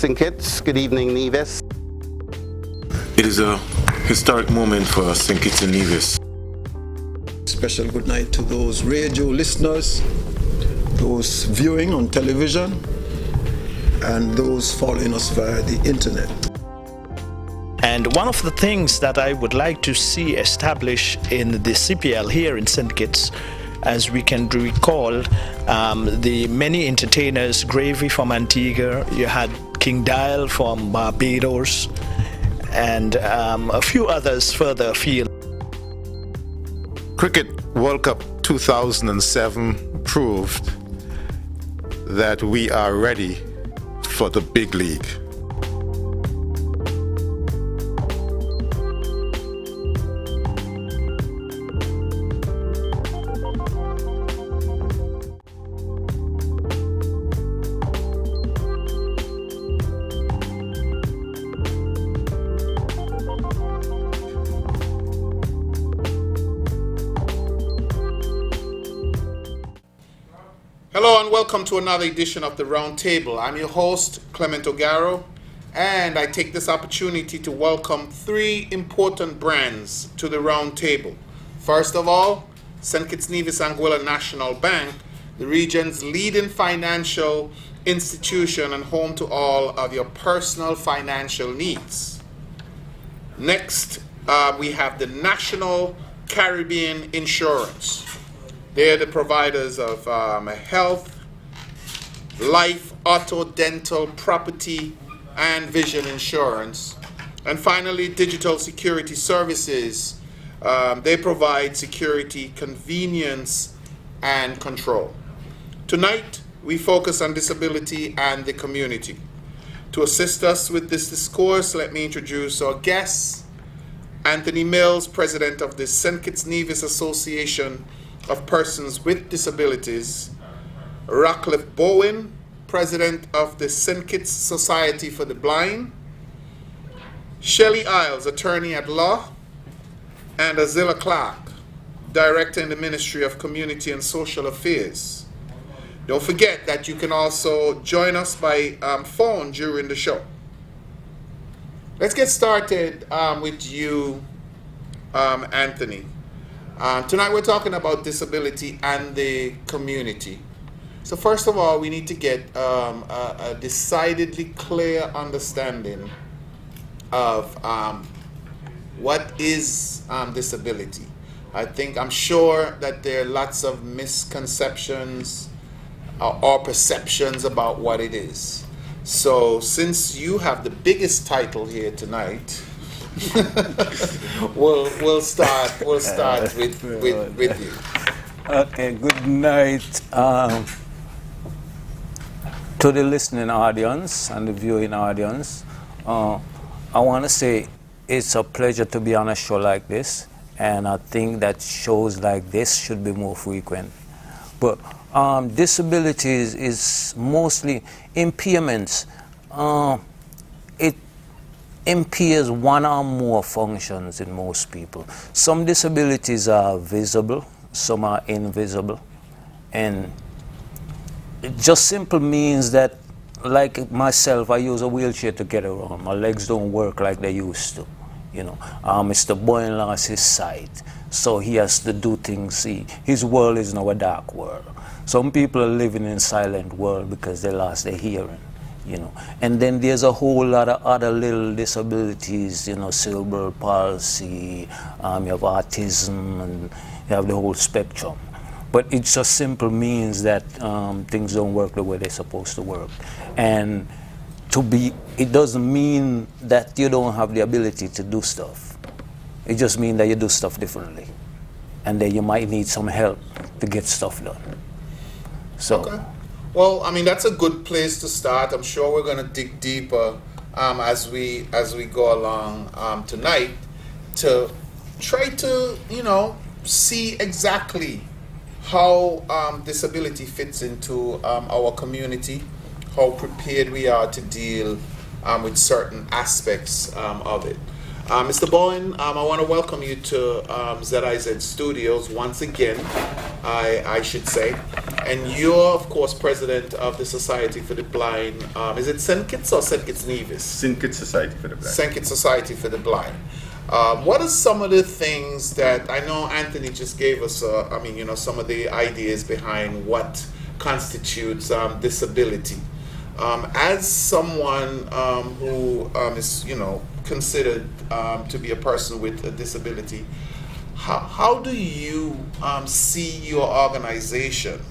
St. Kitts. Good evening, Nevis. It is a historic moment for St. Kitts and Nevis. Special good night to those radio listeners, those viewing on television, and those following us via the internet. And one of the things that I would like to see established in the CPL here in St. Kitts, as we can recall, the many entertainers, Gravy from Antigua, you had King Dial from Barbados, and a few others further afield. Cricket World Cup 2007 proved that we are ready for the big league. Hello and welcome to another edition of the Round Table. I'm your host, Clement O'Garo, and I take this opportunity to welcome three important brands to the Round Table. First of all, St. Kitts Nevis Anguilla National Bank, the region's leading financial institution and home to all of your personal financial needs. Next, we have the National Caribbean Insurance. They're the providers of health, life, auto, dental, property, and vision insurance. And finally, Digital Security Services. They provide security, convenience, and control. Tonight, we focus on disability and the community. To assist us with this discourse, let me introduce our guests. Anthony Mills, President of the St. Kitts Nevis Association of Persons with Disabilities, Rockcliffe Bowen, President of the St. Kitts Society for the Blind, Shelley Isles, Attorney at Law, and Azilla Clark, Director in the Ministry of Community and Social Affairs. Don't forget that you can also join us by phone during the show. Let's get started with you, Anthony. Tonight we're talking about disability and the community. So first of all, we need to get a decidedly clear understanding of what is disability. I'm sure that there are lots of misconceptions or perceptions about what it is. So since you have the biggest title here tonight, we'll start with you. Okay, good night to the listening audience and the viewing audience. I want to say it's a pleasure to be on a show like this, and I think that shows like this should be more frequent. But disabilities is mostly impairments. It impairs one or more functions in most people. Some disabilities are visible, some are invisible, and it just simply means that, like myself, I use a wheelchair to get around. My legs don't work like they used to, you know. Mr. Boyne lost his sight, so he has to do things. His world is now a dark world. Some people are living in a silent world because they lost their hearing. You know, and then there's a whole lot of other little disabilities, you know, cerebral palsy, you have autism, and you have the whole spectrum. But it just simply means that things don't work the way they're supposed to work. And it doesn't mean that you don't have the ability to do stuff. It just means that you do stuff differently. And then you might need some help to get stuff done. So. Okay. Well, I mean, that's a good place to start. I'm sure we're going to dig deeper as we go along tonight to try to, see exactly how disability fits into our community, how prepared we are to deal with certain aspects of it. Mr. Bowen, I want to welcome you to ZIZ Studios once again, I should say. and you're, of course, president of the Society for the Blind. Is it St. Kitts or St. Kitts Nevis? St. Kitts Society for the Blind. St. Kitts Society for the Blind. What are some of the things that I know Anthony just gave us? Some of the ideas behind what constitutes disability. As someone who is, considered to be a person with a disability, how do you see your organization,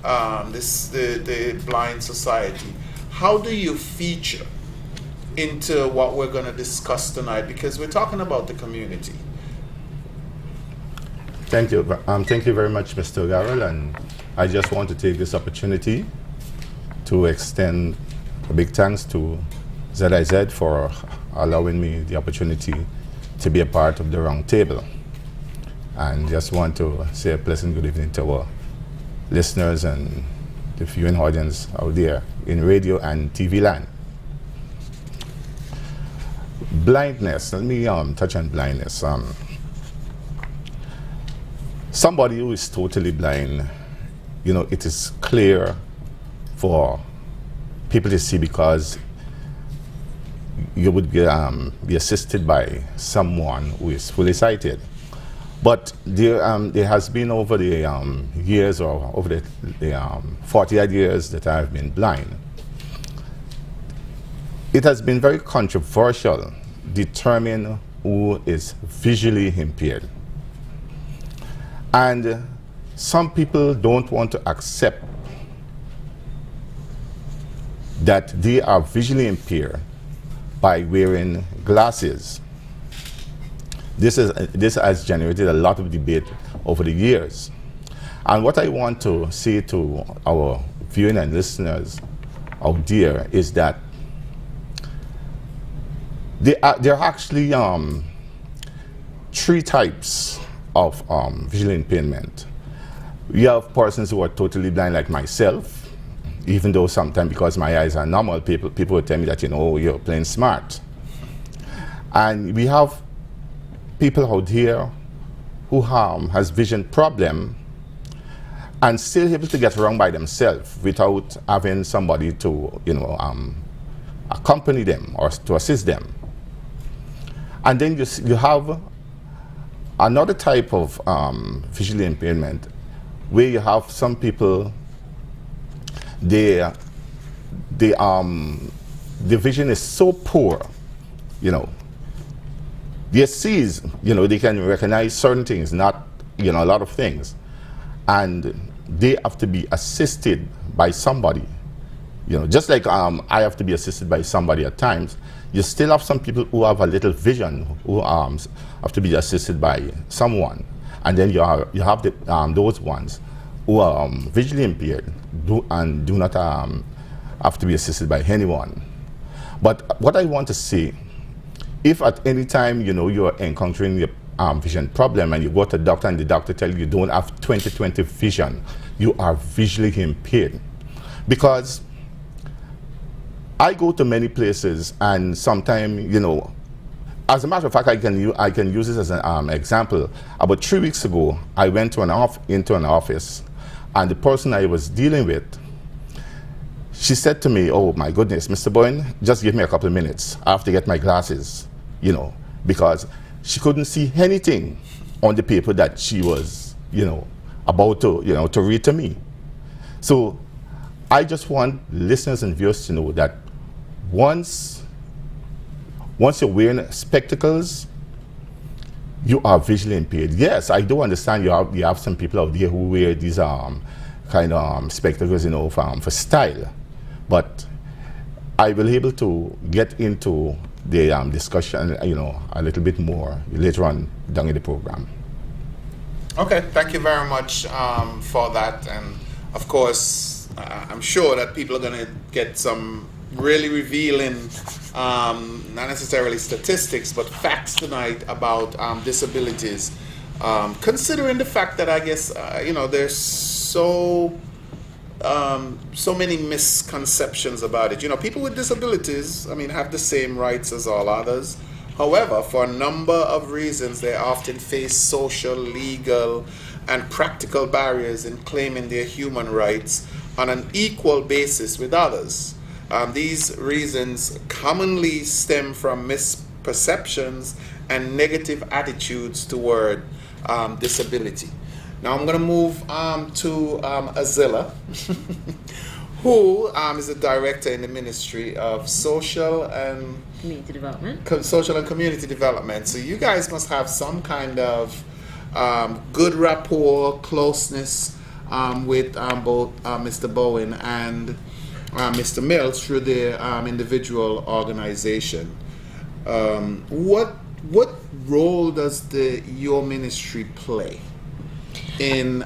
the Blind Society? How do you feature into what we're going to discuss tonight? Because we're talking about the community. Thank you. Thank you very much, Mr. Garrell, and I just want to take this opportunity to extend a big thanks to ZIZ for allowing me the opportunity to be a part of the round table. And just want to say a pleasant good evening to our listeners and the viewing audience out there in radio and TV land. Blindness, let me touch on blindness. Somebody who is totally blind, it is clear for people to see because you would be assisted by someone who is fully sighted. But there has been over the years, or over the 40 years that I've been blind, it has been very controversial determine who is visually impaired. And some people don't want to accept that they are visually impaired by wearing glasses. This has generated a lot of debate over the years. And what I want to say to our viewing and listeners out there is that there are actually three types of visual impairment. We have persons who are totally blind like myself, even though sometimes because my eyes are normal, people will tell me that, you're playing smart. And we have people out here who has vision problem and still able to get around by themselves without having somebody to, accompany them or to assist them. And then you have another type of visual impairment where you have some people, the vision is so poor, they sees, they can recognize certain things, not, a lot of things. And they have to be assisted by somebody. Just like I have to be assisted by somebody at times, you still have some people who have a little vision who have to be assisted by someone. And then you have those ones who are visually impaired do not have to be assisted by anyone. But what I want to say, if at any time you are encountering a vision problem and you go to the doctor and the doctor tells you don't have 20/20 vision, you are visually impaired. Because I go to many places and sometimes, as a matter of fact, I can use this as an example. About 3 weeks ago, I went into an office, and the person I was dealing with, she said to me, "Oh my goodness, Mr. Boyne, just give me a couple of minutes. I have to get my glasses," because she couldn't see anything on the paper that she was, about to, to read to me. So I just want listeners and viewers to know that once you're wearing spectacles, you are visually impaired. Yes, I do understand you have some people out there who wear these kind of spectacles, for style. But I will be able to get into the discussion, a little bit more later on down in the program. Okay, thank you very much for that. And of course, I'm sure that people are going to get some really revealing, not necessarily statistics, but facts tonight about disabilities. Considering the fact that I guess, there's so many misconceptions about it. People with disabilities, have the same rights as all others. However, for a number of reasons, they often face social, legal, and practical barriers in claiming their human rights on an equal basis with others. These reasons commonly stem from misperceptions and negative attitudes toward disability. Now I'm going to move to Azilla, who is the director in the Ministry of Social and Community Development. Social and Community Development. So you guys must have some kind of good rapport, closeness with both Mr. Bowen and Mr. Mills through their individual organization. What role does your ministry play in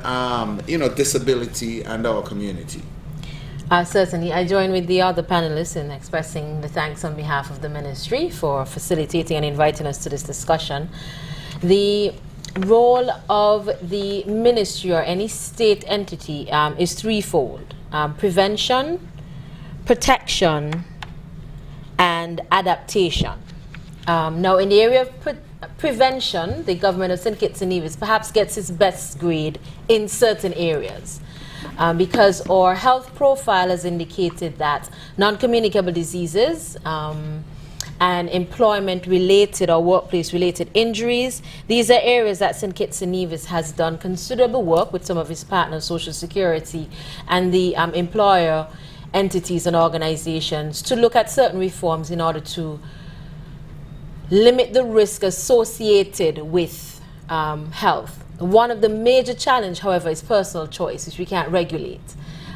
disability and our community? Certainly. I join with the other panelists in expressing the thanks on behalf of the ministry for facilitating and inviting us to this discussion. The role of the ministry or any state entity is threefold: prevention, protection, and adaptation. Now, in the area of prevention, the government of St. Kitts and Nevis perhaps gets its best grade in certain areas. Because our health profile has indicated that non-communicable diseases and employment-related or workplace-related injuries, these are areas that St. Kitts and Nevis has done considerable work with some of its partners, Social Security, and the employer entities and organizations to look at certain reforms in order to limit the risk associated with health. One of the major challenges, however, is personal choice, which we can't regulate.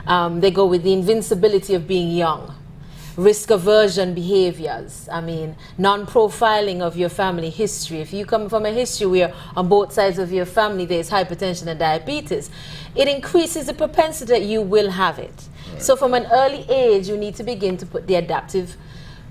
They go with the invincibility of being young, risk aversion behaviors, non-profiling of your family history. If you come from a history where on both sides of your family there's hypertension and diabetes, it increases the propensity that you will have it. Right. So from an early age, you need to begin to put the adaptive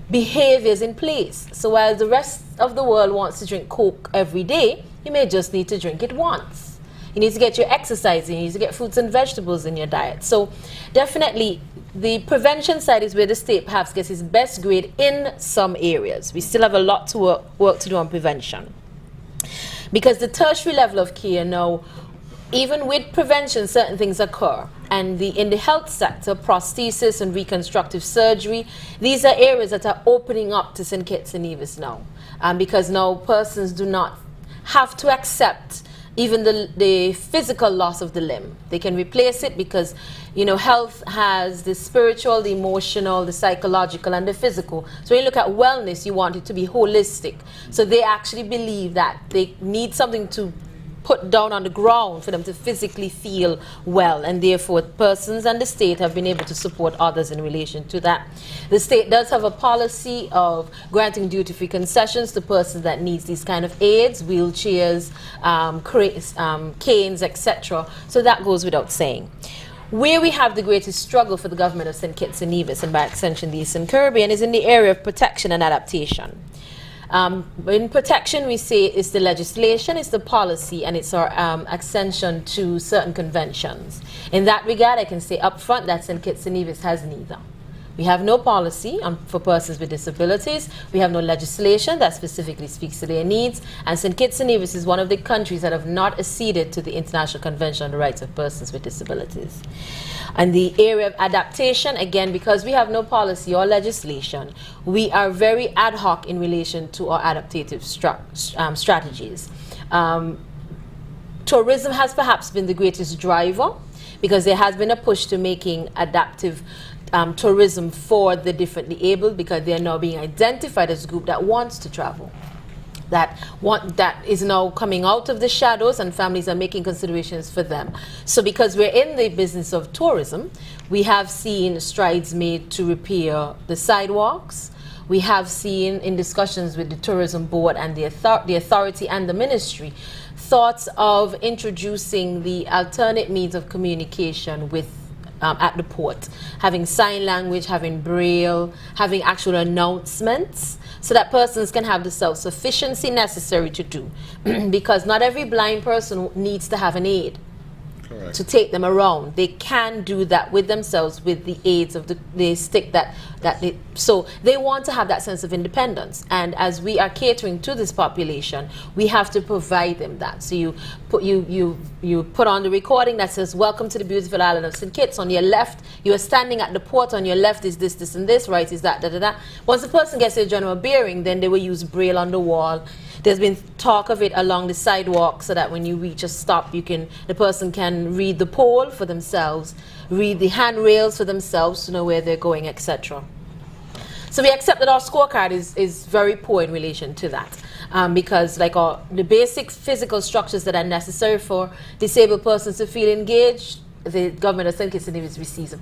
behaviors in place. So while the rest of the world wants to drink Coke every day, you may just need to drink it once. You need to get your exercise in, you need to get fruits and vegetables in your diet. So definitely the prevention side is where the state perhaps gets its best grade in some areas. We still have a lot to work to do on prevention. Because the tertiary level of care now, even with prevention, certain things occur. And in the health sector, prosthesis and reconstructive surgery, these are areas that are opening up to St. Kitts and Nevis now. Because now persons do not have to accept even the physical loss of the limb. They can replace it because, health has the spiritual, the emotional, the psychological, and the physical. So when you look at wellness, you want it to be holistic. So they actually believe that they need something to put down on the ground for them to physically feel well, and therefore persons and the state have been able to support others in relation to that. The state does have a policy of granting duty-free concessions to persons that needs these kind of aids, wheelchairs, canes, etc. So that goes without saying. Where we have the greatest struggle for the government of St. Kitts and Nevis, and by extension the Eastern Caribbean, is in the area of protection and adaptation. In protection, we say it's the legislation, it's the policy, and it's our extension to certain conventions. In that regard, I can say up front that St. Kitts and Nevis has neither. We have no policy for persons with disabilities. We have no legislation that specifically speaks to their needs. And St. Kitts and Nevis is one of the countries that have not acceded to the International Convention on the Rights of Persons with Disabilities. And the area of adaptation, again, because we have no policy or legislation, we are very ad hoc in relation to our adaptive strategies. Tourism has perhaps been the greatest driver because there has been a push to making adaptive tourism for the differently abled, because they are now being identified as a group that wants to travel, that is now coming out of the shadows, and families are making considerations for them. So because we're in the business of tourism, we have seen strides made to repair the sidewalks. We have seen in discussions with the tourism board and the authority and the ministry thoughts of introducing the alternate means of communication with at the port, having sign language, having braille, having actual announcements, so that persons can have the self-sufficiency necessary to do. Because not every blind person needs to have an aid. to take them around. They can do that with themselves with the aids of the stick so they want to have that sense of independence. And as we are catering to this population, we have to provide them that. So you put on the recording that says, "Welcome to the beautiful island of St. Kitts." On your left, you are standing at the port. On your left is this, this, and this. Right is that, da, da, da. Once the person gets their general bearing, then they will use Braille on the wall. There's been talk of it along the sidewalk so that when you reach a stop, the person can read the pole for themselves, read the handrails for themselves to know where they're going, etc. So we accept that our scorecard is very poor in relation to that. Because the basic physical structures that are necessary for disabled persons to feel engaged, the government of St. Kitts and Nevis receives a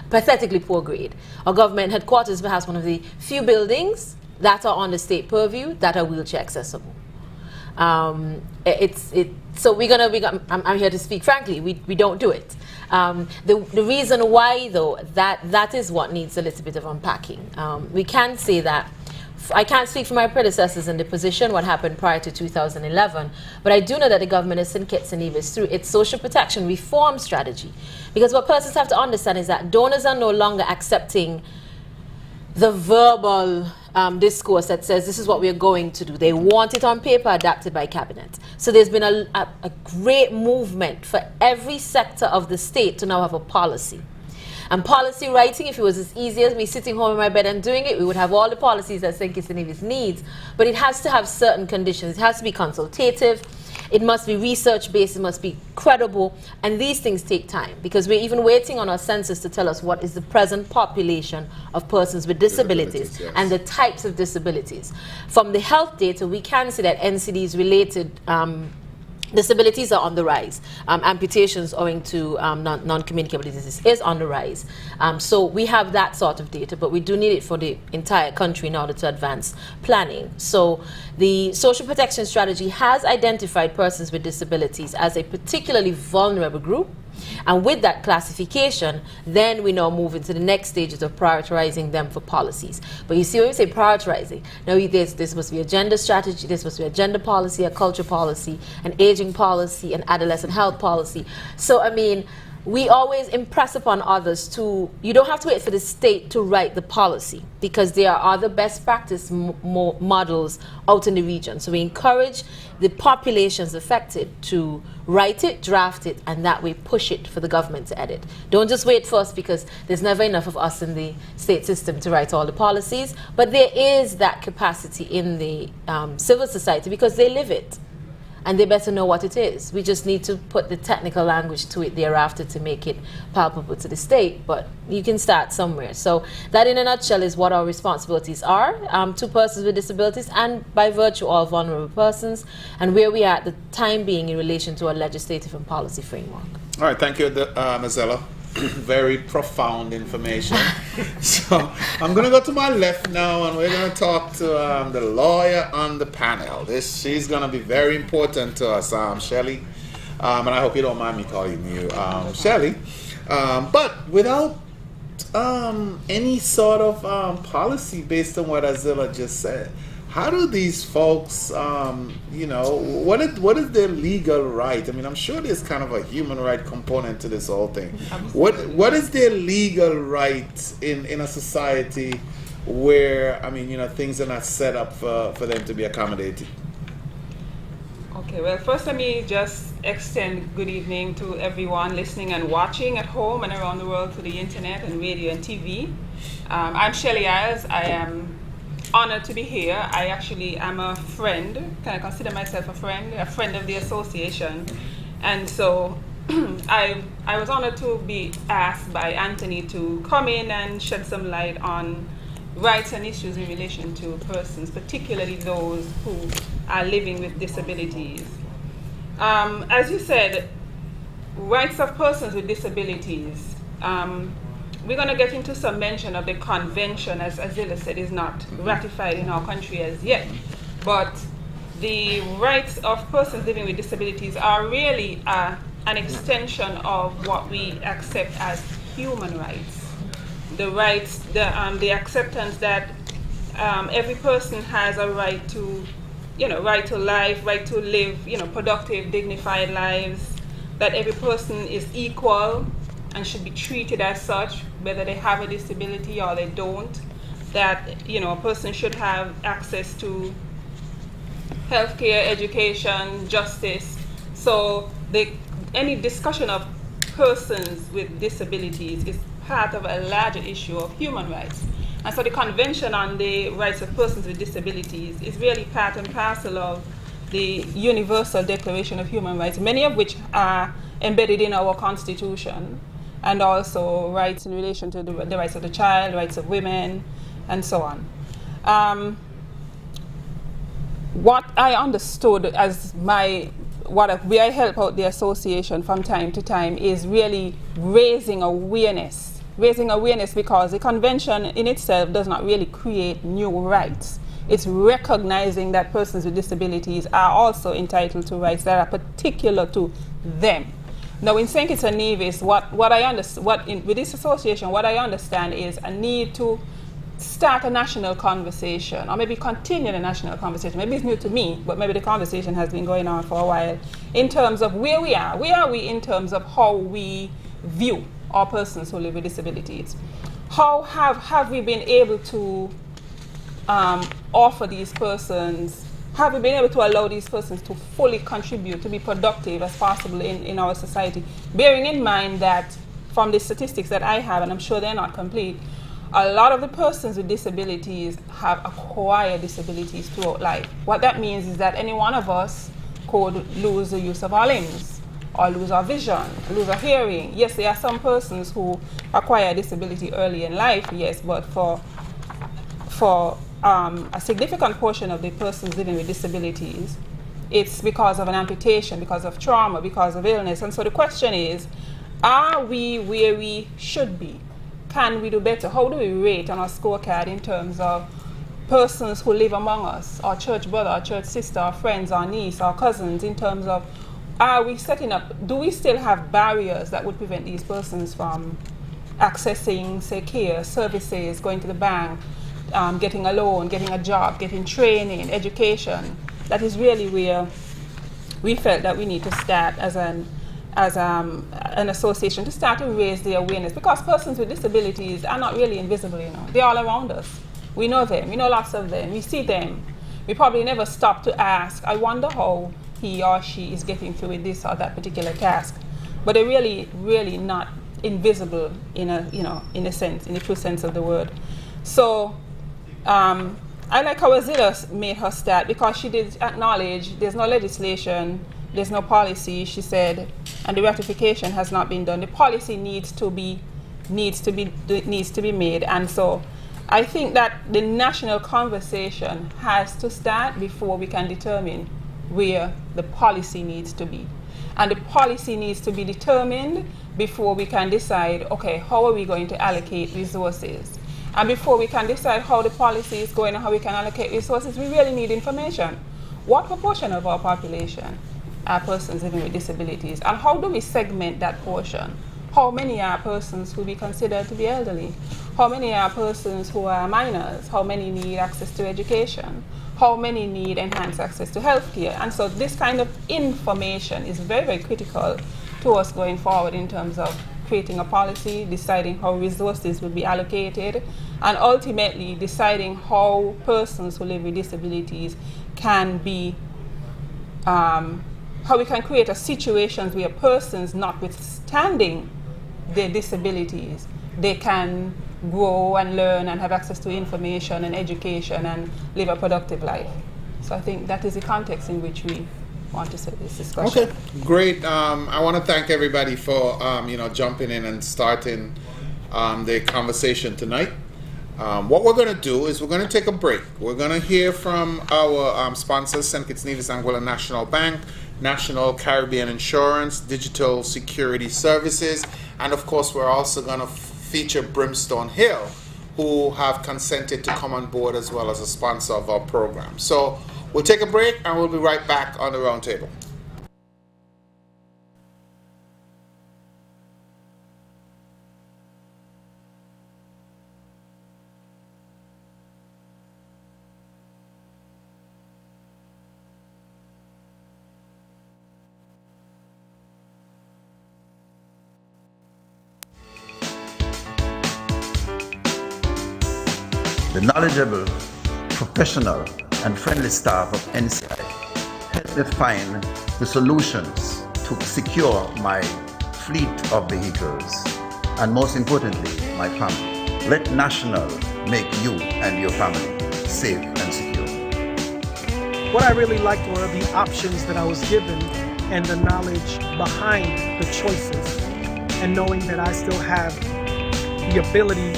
pathetically poor grade. Our government headquarters is perhaps one of the few buildings that are on the state purview that are wheelchair accessible. So I'm here to speak frankly, we don't do it. The reason why, though, that is what needs a little bit of unpacking. We can say that, I can't speak for my predecessors in the position, what happened prior to 2011, but I do know that the government of St. Kitts and Nevis, through its social protection reform strategy, because what persons have to understand is that donors are no longer accepting the verbal discourse that says this is what we're going to do. They want it on paper, adapted by cabinet. So there's been a great movement for every sector of the state to now have a policy. And policy writing, if it was as easy as me sitting home in my bed and doing it, we would have all the policies that St. Kitts and Nevis needs. But it has to have certain conditions. It has to be consultative. It must be research-based. It must be credible. And these things take time because we're even waiting on our census to tell us what is the present population of persons with disabilities yes. and the types of disabilities. From the health data, we can see that NCDs-related disabilities are on the rise. Amputations owing to non-communicable diseases is on the rise. So we have that sort of data, but we do need it for the entire country in order to advance planning. So the social protection strategy has identified persons with disabilities as a particularly vulnerable group. And with that classification, then we now move into the next stages of prioritizing them for policies. But you see, when we say prioritizing, now this must be a gender strategy, this must be a gender policy, a culture policy, an aging policy, an adolescent health policy. So, I mean, we always impress upon others you don't have to wait for the state to write the policy because there are other best practice models out in the region. So we encourage the populations affected to write it, draft it, and that way push it for the government to edit. Don't just wait for us because there's never enough of us in the state system to write all the policies, but there is that capacity in the civil society because they live it. And they better know what it is. We just need to put the technical language to it thereafter to make it palpable to the state, but you can start somewhere. So that in a nutshell is what our responsibilities are to persons with disabilities and by virtue all vulnerable persons and where we are at the time being in relation to our legislative and policy framework. All right, thank you, Mozella. Very profound information. So I'm going to go to my left now and we're going to talk to the lawyer on the panel. She's going to be very important to us, Shelley. And I hope you don't mind me calling you Shelley. But without any sort of policy based on what Azilla just said, how do these folks, what is their legal right? I mean, I'm sure there's kind of a human right component to this whole thing. What is their legal right in a society where, things are not set up for them to be accommodated? Okay, well, first let me just extend good evening to everyone listening and watching at home and around the world through the internet and radio and TV. I'm Shelley Isles. I am honored to be here. I actually am a friend. Can I consider myself a friend of the association? And so I was honored to be asked by Anthony to come in and shed some light on rights and issues in relation to persons, particularly those who are living with disabilities. As you said, rights of persons with disabilities. We're going to get into some mention of the convention, as Azilla said, is not ratified in our country as yet. But the rights of persons living with disabilities are really an extension of what we accept as human rights. The rights, the acceptance that every person has a right to, right to life, right to live, productive, dignified lives, that every person is equal and should be treated as such, whether they have a disability or they don't, that a person should have access to healthcare, education, justice. So any discussion of persons with disabilities is part of a larger issue of human rights. And so the Convention on the Rights of Persons with Disabilities is really part and parcel of the Universal Declaration of Human Rights, many of which are embedded in our Constitution, and also rights in relation to the rights of the child, rights of women, and so on. What I understood as where I help out the association from time to time is really raising awareness because the convention in itself does not really create new rights. It's recognizing that persons with disabilities are also entitled to rights that are particular to them. Now in St. Kitts and Nevis, with this association, what I understand is a need to start a national conversation, or maybe continue the national conversation. Maybe it's new to me, but maybe the conversation has been going on for a while, in terms of where we are. Where are we in terms of how we view our persons who live with disabilities? How have we been able to offer these persons, have we been able to allow these persons to fully contribute, to be productive as possible in our society? Bearing in mind that from the statistics that I have, and I'm sure they're not complete, a lot of the persons with disabilities have acquired disabilities throughout life. What that means is that any one of us could lose the use of our limbs, or lose our vision, lose our hearing. Yes, there are some persons who acquire disability early in life, yes, but for a significant portion of the persons living with disabilities, it's because of an amputation, because of trauma, because of illness. And so the question is, are we where we should be? Can we do better? How do we rate on our scorecard in terms of persons who live among us, our church brother, our church sister, our friends, our niece, our cousins, in terms of, are we setting up, do we still have barriers that would prevent these persons from accessing, say, care, services, going to the bank, getting a loan, getting a job, getting training, education? That is really where we felt that we need to start as an association, to start to raise the awareness, because persons with disabilities are not really invisible, They're all around us. We know them, we know lots of them, we see them. We probably never stop to ask, I wonder how he or she is getting through with this or that particular task. But they're really, really not invisible in a sense, in the true sense of the word. So I like how Azila made her start, because she did acknowledge there's no legislation, there's no policy, she said, and the ratification has not been done. The policy needs to be made. And so I think that the national conversation has to start before we can determine where the policy needs to be. And the policy needs to be determined before we can decide, okay, how are we going to allocate resources? And before we can decide how the policy is going and how we can allocate resources, we really need information. What proportion of our population are persons living with disabilities? And how do we segment that portion? How many are persons who we consider to be elderly? How many are persons who are minors? How many need access to education? How many need enhanced access to healthcare? And so this kind of information is very, very critical to us going forward in terms of creating a policy, deciding how resources will be allocated, and ultimately deciding how persons who live with disabilities can be, how we can create a situations where persons, notwithstanding their disabilities, they can grow and learn and have access to information and education and live a productive life. So I think that is the context in which we want to set this discussion. Okay, great. I want to thank everybody for jumping in and starting the conversation tonight. What we're going to do is we're going to take a break. We're going to hear from our sponsors, St. Kitts Nevis Anguilla National Bank, National Caribbean Insurance, Digital Security Services, and of course we're also going to feature Brimstone Hill, who have consented to come on board as well as a sponsor of our program. So we'll take a break and we'll be right back on the roundtable. The knowledgeable, professional, and friendly staff of NCI helped me find the solutions to secure my fleet of vehicles, and most importantly, my family. Let National make you and your family safe and secure. What I really liked were the options that I was given and the knowledge behind the choices, and knowing that I still have the ability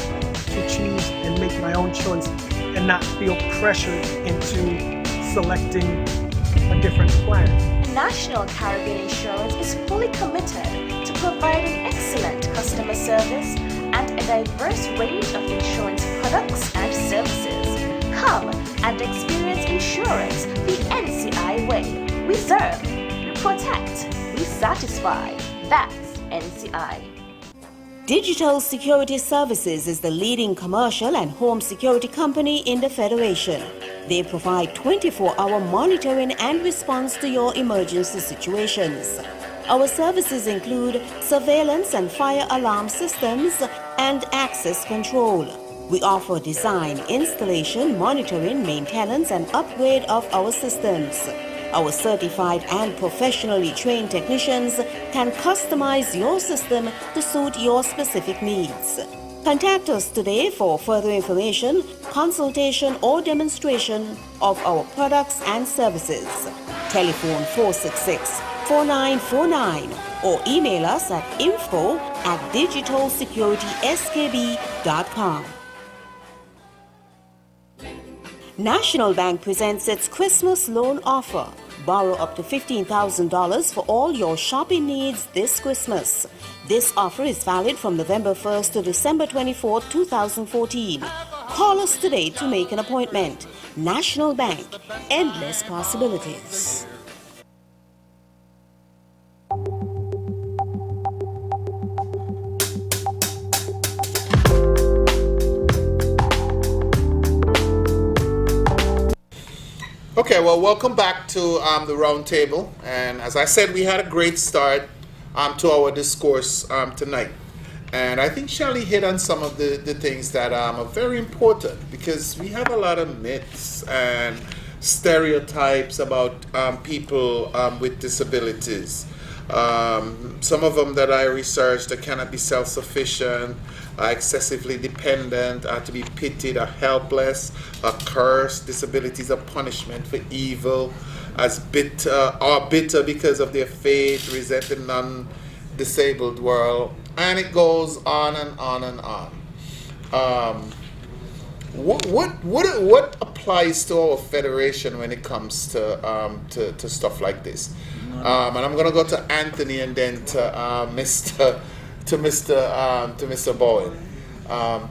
to choose and make my own choice and not feel pressured into selecting a different plan. National Caribbean Insurance is fully committed to providing excellent customer service and a diverse range of insurance products and services. Come and experience insurance the NCI way. We serve, we protect, we satisfy. That's NCI. Digital Security Services is the leading commercial and home security company in the Federation. They provide 24-hour monitoring and response to your emergency situations. Our services include surveillance and fire alarm systems and access control. We offer design, installation, monitoring, maintenance, and upgrade of our systems. Our certified and professionally trained technicians can customize your system to suit your specific needs. Contact us today for further information, consultation, or demonstration of our products and services. Telephone 466-4949 or email us at info@digitalsecurityskb.com. National Bank presents its Christmas loan offer. Borrow up to $15,000 for all your shopping needs this Christmas. This offer is valid from November 1st to December 24, 2014. Call us today to make an appointment. National Bank, endless possibilities. Okay, well, welcome back to the round table. And as I said, we had a great start to our discourse tonight. And I think Shelley hit on some of the things that are very important, because we have a lot of myths and stereotypes about people with disabilities. Some of them that I researched, they cannot be self-sufficient, are excessively dependent, are to be pitied, are helpless, are cursed. Disabilities are punishment for evil, are bitter because of their fate, resent the non-disabled world, and it goes on and on and on. What applies to our federation when it comes to stuff like this? And I'm gonna go to Anthony and then to Mr. Bowen,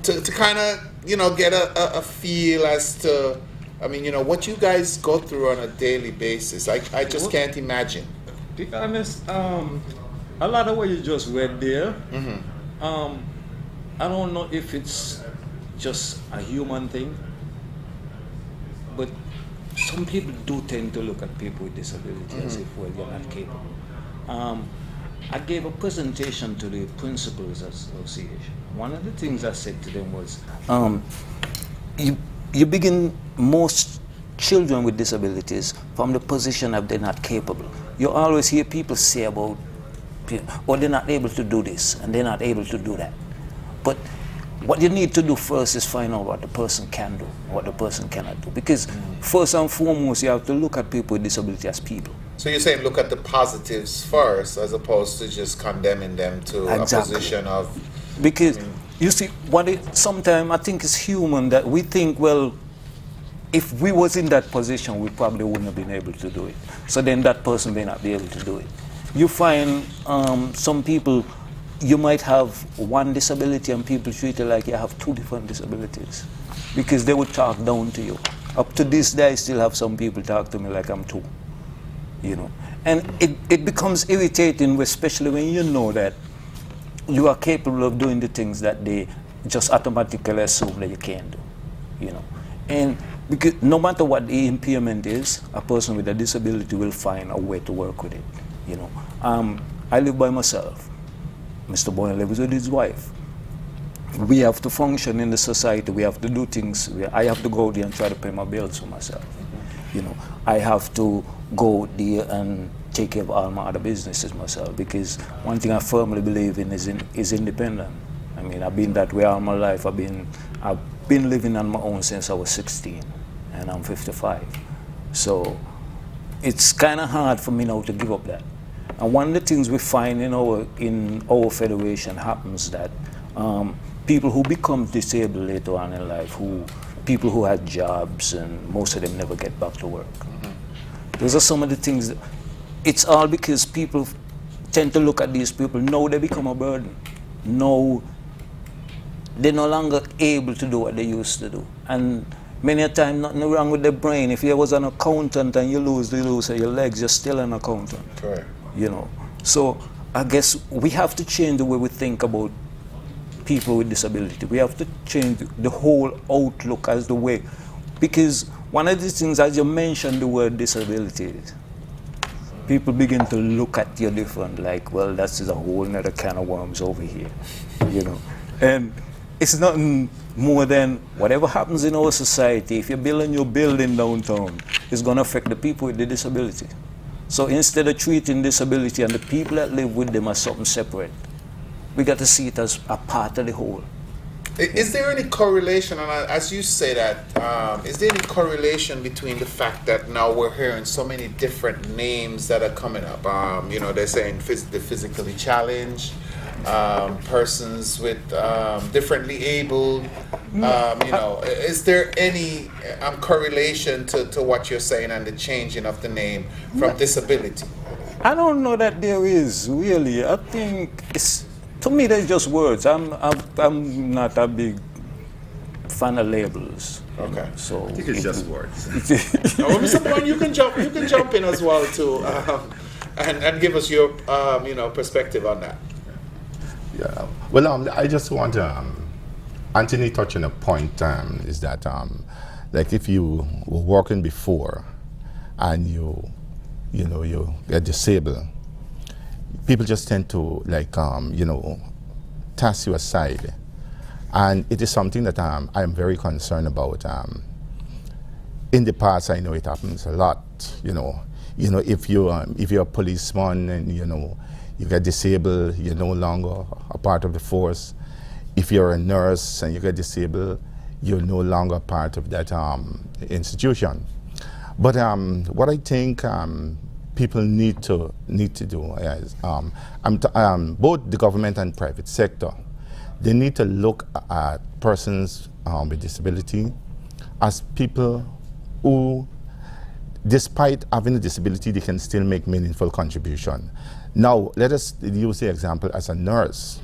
to kind of get a feel as to, what you guys go through on a daily basis. I just can't imagine. To be honest, a lot of what you just read there, I don't know if it's just a human thing, but some people do tend to look at people with disability as if, well, you're not capable. I gave a presentation to the Principals Association. One of the things I said to them was, you begin most children with disabilities from the position of they're not capable. You always hear people say about, or they're not able to do this, and they're not able to do that. But what you need to do first is find out what the person can do, what the person cannot do. Because first and foremost, you have to look at people with disability as people. So you're saying look at the positives first, as opposed to just condemning them to a position of... Because, you see, sometimes I think it's human that we think, well, if we was in that position, we probably wouldn't have been able to do it. So then that person may not be able to do it. You find some people, you might have one disability and people treat it like you have two different disabilities, because they would talk down to you. Up to this day, I still have some people talk to me like I'm two. And it becomes irritating, especially when you know that you are capable of doing the things that they just automatically assume that you can't do, And because no matter what the impairment is, a person with a disability will find a way to work with it, I live by myself. Mr. Bowen lives with his wife. we have to function in the society. We have to do things. I have to go there and try to pay my bills for myself. You know, I have to go there and take care of all my other businesses myself, because one thing I firmly believe in is independent. I mean, I've been that way all my life. I've been living on my own since I was 16, and I'm 55. So it's kind of hard for me now to give up that. And one of the things we find in our federation happens that people who become disabled later on in life, people who had jobs, and most of them never get back to work. Those are some of the things. It's all because people tend to look at these people. Now they become a burden. Now they're no longer able to do what they used to do. And many a time, nothing wrong with the brain. If you was an accountant and you lose your legs, you're still an accountant. Correct. You know. So I guess we have to change the way we think about people with disability. We have to change the whole outlook as the way, because one of the things, as you mentioned the word disability, people begin to look at you different, like, well, that's a whole nother can of worms over here, you know. And it's nothing more than whatever happens in our society. If you're building your building downtown, it's going to affect the people with the disability. So instead of treating disability and the people that live with them as something separate, we got to see it as a part of the whole. Is there any correlation, and as you say that, is there any correlation between the fact that now we're hearing so many different names that are coming up? You know, they're saying the physically challenged, persons with differently abled. You know, is there any correlation to what you're saying and the changing of the name from disability? I don't know that there is, really. I think it's, to me, they're just words. I'm not a big fan of labels. Okay. So I think it's just words. Well, Mr. Bourne, you can jump in as well too, and give us your you know, perspective on that. Yeah. Well, I just want to, Anthony touching a point is that like if you were working before and you get disabled, people just tend to like you know, toss you aside, and it is something that I am very concerned about. In the past, I know it happens a lot. You know, if you're a policeman and you get disabled, you're no longer a part of the force. If you're a nurse and you get disabled, you're no longer part of that institution. But what I think people need to do is, both the government and private sector, they need to look at persons with disability as people who, despite having a disability, they can still make meaningful contribution. Now, let us use the example as a nurse.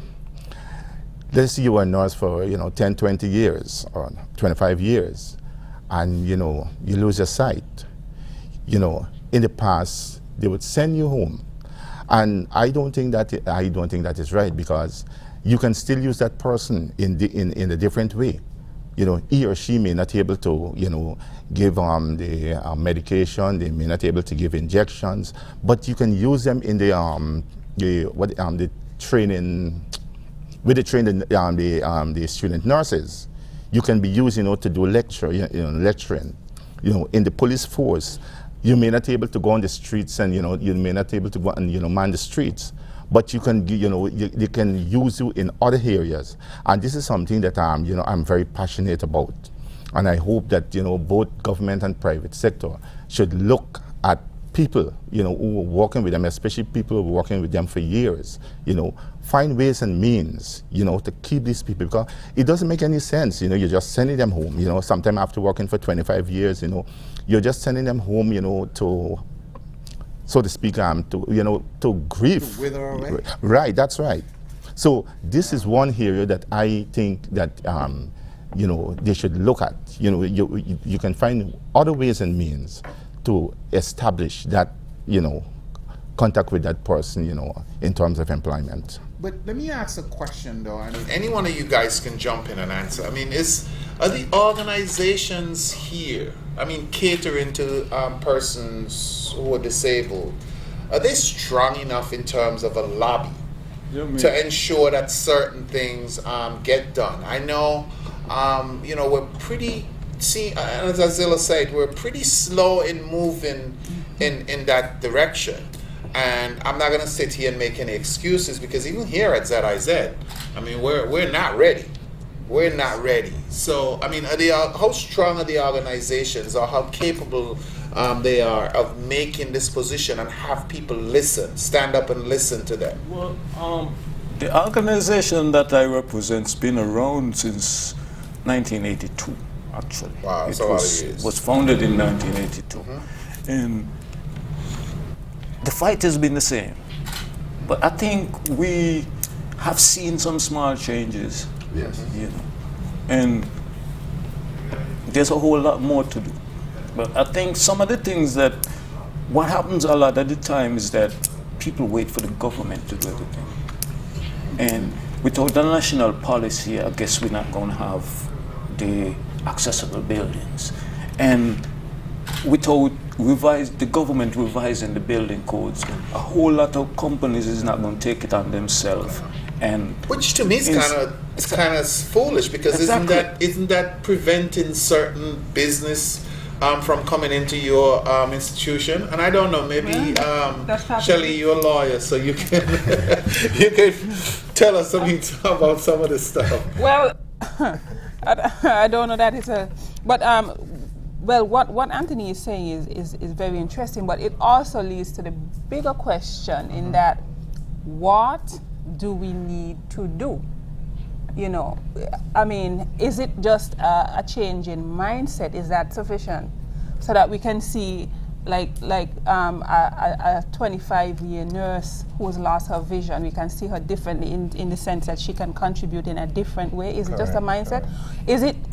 Let's say you were a nurse for 10, 20 years or 25 years, and you lose your sight. In the past, they would send you home, and I don't think that is right, because you can still use that person in a different way. He or she may not be able to give the medication, they may not be able to give injections, but you can use them in the training, with the student nurses. You can be used to do lecturing. In the police force, you may not be able to go on the streets, and you may not be able to go and man the streets, but you can they can use you in other areas. And this is something that I'm very passionate about, and I hope that both government and private sector should look at people who are working with them, especially people who are working with them for years. Find ways and means to keep these people, because it doesn't make any sense. You're just sending them home. Sometime after working for 25 years, you're just sending them home, to, so to speak, to grief. To wither away. Right, that's right. So this is one area that I think that they should look at. You can find other ways and means to establish that contact with that person in terms of employment. But let me ask a question though. I mean, any one of you guys can jump in and answer. I mean, are the organizations here, catering to persons who are disabled, are they strong enough in terms of a lobby to ensure that certain things get done. I know, we're pretty, as Azila said, we're pretty slow in moving in that direction. And I'm not going to sit here and make any excuses, because even here at ZIZ, I mean, we're not ready. We're not ready. So, I mean, how strong are the organizations, or how capable they are of making this position and have people stand up and listen to them? Well, the organization that I represent's been around since 1982, actually. Wow, it so was founded in 1982. And the fight has been the same. But I think we have seen some small changes. Yes. And there's a whole lot more to do. But I think some of the things what happens a lot of the time is that people wait for the government to do everything. And without the national policy, I guess we're not going to have the accessible buildings. And without the government revising the building codes, a whole lot of companies is not going to take it on themselves. And which to me is kind of foolish, because isn't that preventing certain business from coming into your institution? And I don't know, maybe Shelley, you're a lawyer, so you can you can tell us something about some of this stuff. Well, I don't know that it's but well, what Anthony is saying is very interesting, but it also leads to the bigger question in that, what do we need to do? I mean, is it just a change in mindset? Is that sufficient so that we can see like a 25-year nurse who's lost her vision, we can see her differently in the sense that she can contribute in a different way? Is it just a mindset?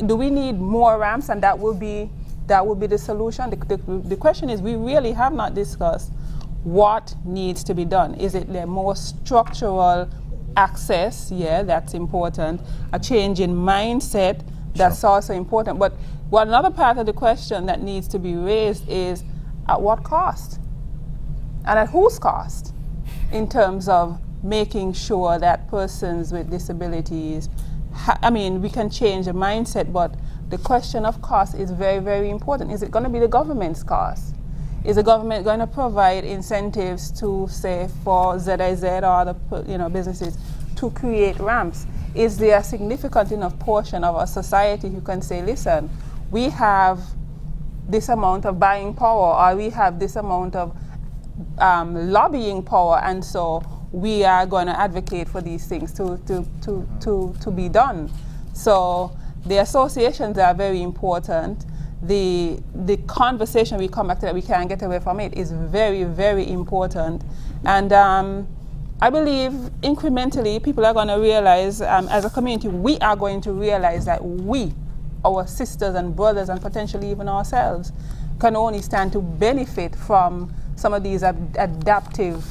Do we need more ramps, and that will be the solution? The question is, we really have not discussed what needs to be done. Is it the more structural access? Yeah, that's important. A change in mindset, that's also important. But another part of the question that needs to be raised is, at what cost? And at whose cost? In terms of making sure that persons with disabilities, we can change the mindset, but the question of cost is very, very important. Is it going to be the government's cost? Is the government going to provide incentives to, say, for ZIZ or other businesses to create ramps? Is there a significant enough portion of our society who can say, listen, we have this amount of buying power, or we have this amount of lobbying power, and so we are going to advocate for these things to be done? So the associations are very important. The conversation, we come back to that, we can't get away from it, is very, very important. And I believe incrementally people are going to realize, as a community, we are going to realize that our sisters and brothers, and potentially even ourselves, can only stand to benefit from some of these adaptive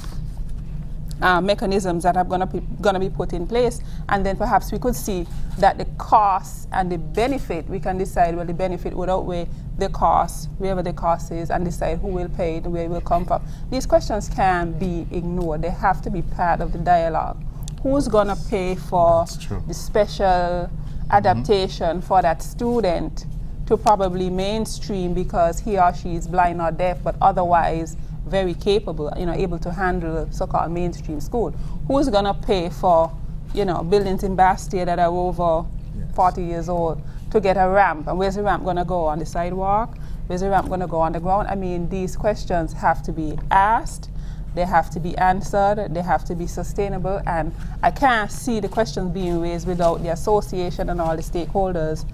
mechanisms that are going to be put in place. And then perhaps we could see that the cost and the benefit, we can decide whether the benefit would outweigh the cost, wherever the cost is, and decide who will pay it, where it will come from. These questions can't be ignored. They have to be part of the dialogue. Who's going to pay for the special adaptation for that student to probably mainstream because he or she is blind or deaf, but otherwise very capable, able to handle so-called mainstream school? Who's going to pay for, buildings in Bastia that are over 40 years old to get a ramp? And where's the ramp going to go? On the sidewalk? Where's the ramp going to go on the ground? I mean, these questions have to be asked. They have to be answered. They have to be sustainable. And I can't see the questions being raised without the association and all the stakeholders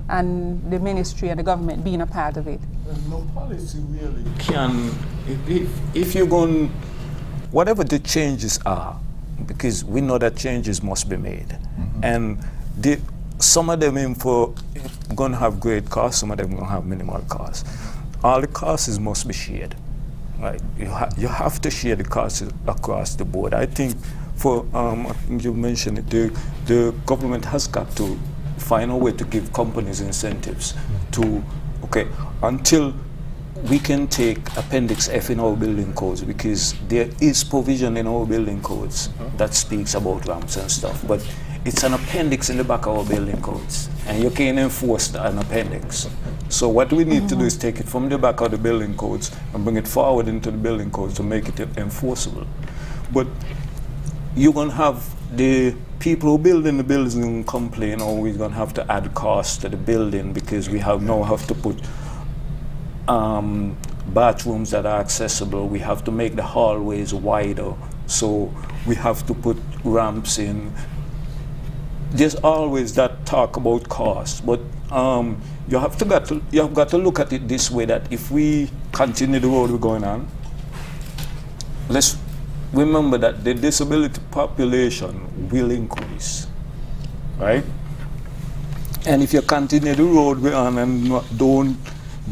and the ministry and the government being a part of it. No policy really can, if you're going, whatever the changes are, because we know that changes must be made. And some of them going to have great costs, some of them going to have minimal costs. All the costs must be shared. Right, you have to share the costs across the board. I think I think you mentioned it, the government has got to find a way to give companies incentives to, until we can take Appendix F in our building codes because there is provision in our building codes that speaks about ramps and stuff, but it's an appendix in the back of our building codes, and you can't enforce an appendix. So what we need to do is take it from the back of the building codes and bring it forward into the building codes to make it enforceable. But you're going to have the people who build in the building complain, oh, we're going to have to add costs to the building because we now have to put bathrooms that are accessible. We have to make the hallways wider. So we have to put ramps in. There's always that talk about cost, but you have got to look at it this way, that if we continue the road we're going on, let's remember that the disability population will increase, right? And if you continue the road we're on and don't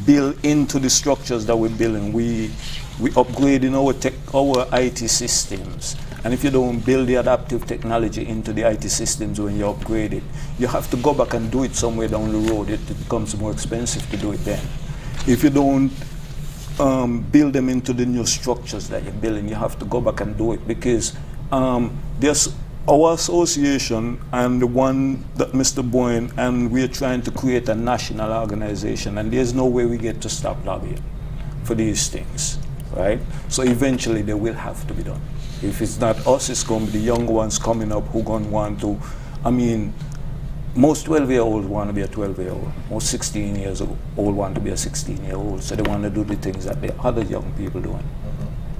build into the structures that we're building, we upgrading our IT systems. And if you don't build the adaptive technology into the IT systems when you upgrade it, you have to go back and do it somewhere down the road. It becomes more expensive to do it then. If you don't build them into the new structures that you're building, you have to go back and do it, because there's our association and the one that Mr. Boyne, and we're trying to create a national organization, and there's no way we get to stop lobbying for these things, right? So eventually they will have to be done. If it's not us, it's going to be the young ones coming up who going to want to. I mean, most 12-year-olds want to be a 12-year-old. Most 16-year-old want to be a 16-year-old. So they want to do the things that the other young people doing.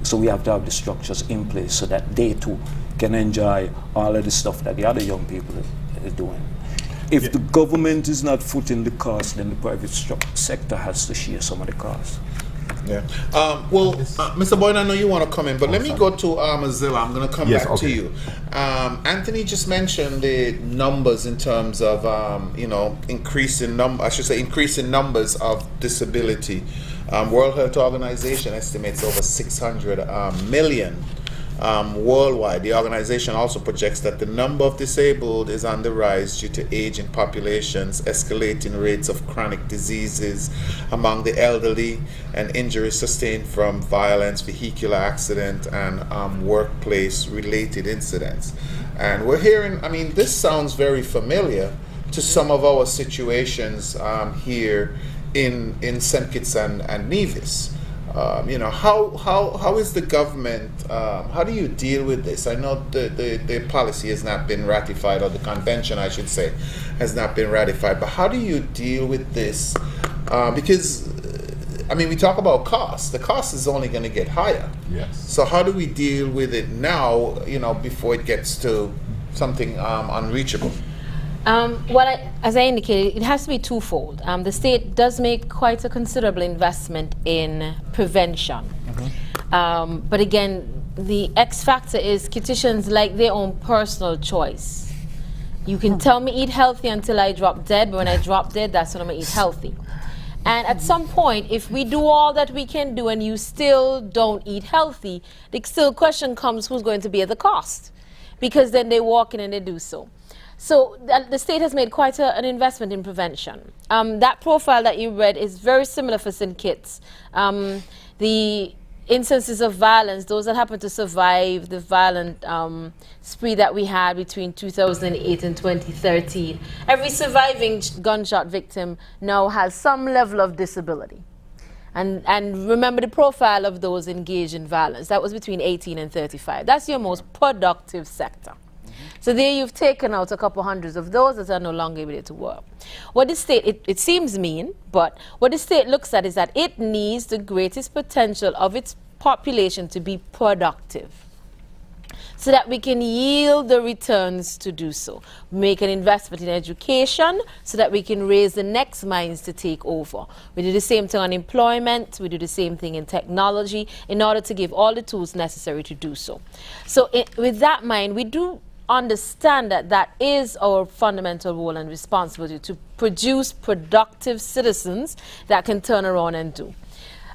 So we have to have the structures in place so that they too can enjoy all of the stuff that the other young people are doing. If the government is not footing the cost, then the private sector has to share some of the costs. Yeah. Mr. Boyne, I know you want to come in, but let me go to Mozilla. I'm going to come back to you. Anthony just mentioned the numbers in terms of, increasing numbers of disability. World Health Organization estimates over 600 million worldwide. The organization also projects that the number of disabled is on the rise due to aging populations, escalating rates of chronic diseases among the elderly, and injuries sustained from violence, vehicular accident, and workplace-related incidents. And we're hearing, this sounds very familiar to some of our situations here in St. Kitts and Nevis. How is the government, how do you deal with this? I know the policy has not been ratified, or the convention, I should say, has not been ratified, but how do you deal with this? Because, we talk about cost. The cost is only going to get higher. Yes. So how do we deal with it now, before it gets to something unreachable? As I indicated, it has to be twofold. The state does make quite a considerable investment in prevention. But again, the X factor is Kittitians like their own personal choice. You can tell me eat healthy until I drop dead, but when I drop dead, that's when I'm going to eat healthy. And at some point, if we do all that we can do and you still don't eat healthy, the still question comes, who's going to bear the cost? Because then they walk in and they do so. So the state has made quite an investment in prevention. That profile that you read is very similar for St. Kitts. The instances of violence, those that happen to survive the violent spree that we had between 2008 and 2013, every surviving gunshot victim now has some level of disability. And remember the profile of those engaged in violence. That was between 18 and 35. That's your most productive sector. So there you've taken out a couple hundreds of those that are no longer able to work. What the state, it seems mean, but what the state looks at is that it needs the greatest potential of its population to be productive, so that we can yield the returns to do so. Make an investment in education so that we can raise the next minds to take over. We do the same thing on employment, we do the same thing in technology, in order to give all the tools necessary to do so. So with that mind, we do understand that that is our fundamental role and responsibility, to produce productive citizens that can turn around and do.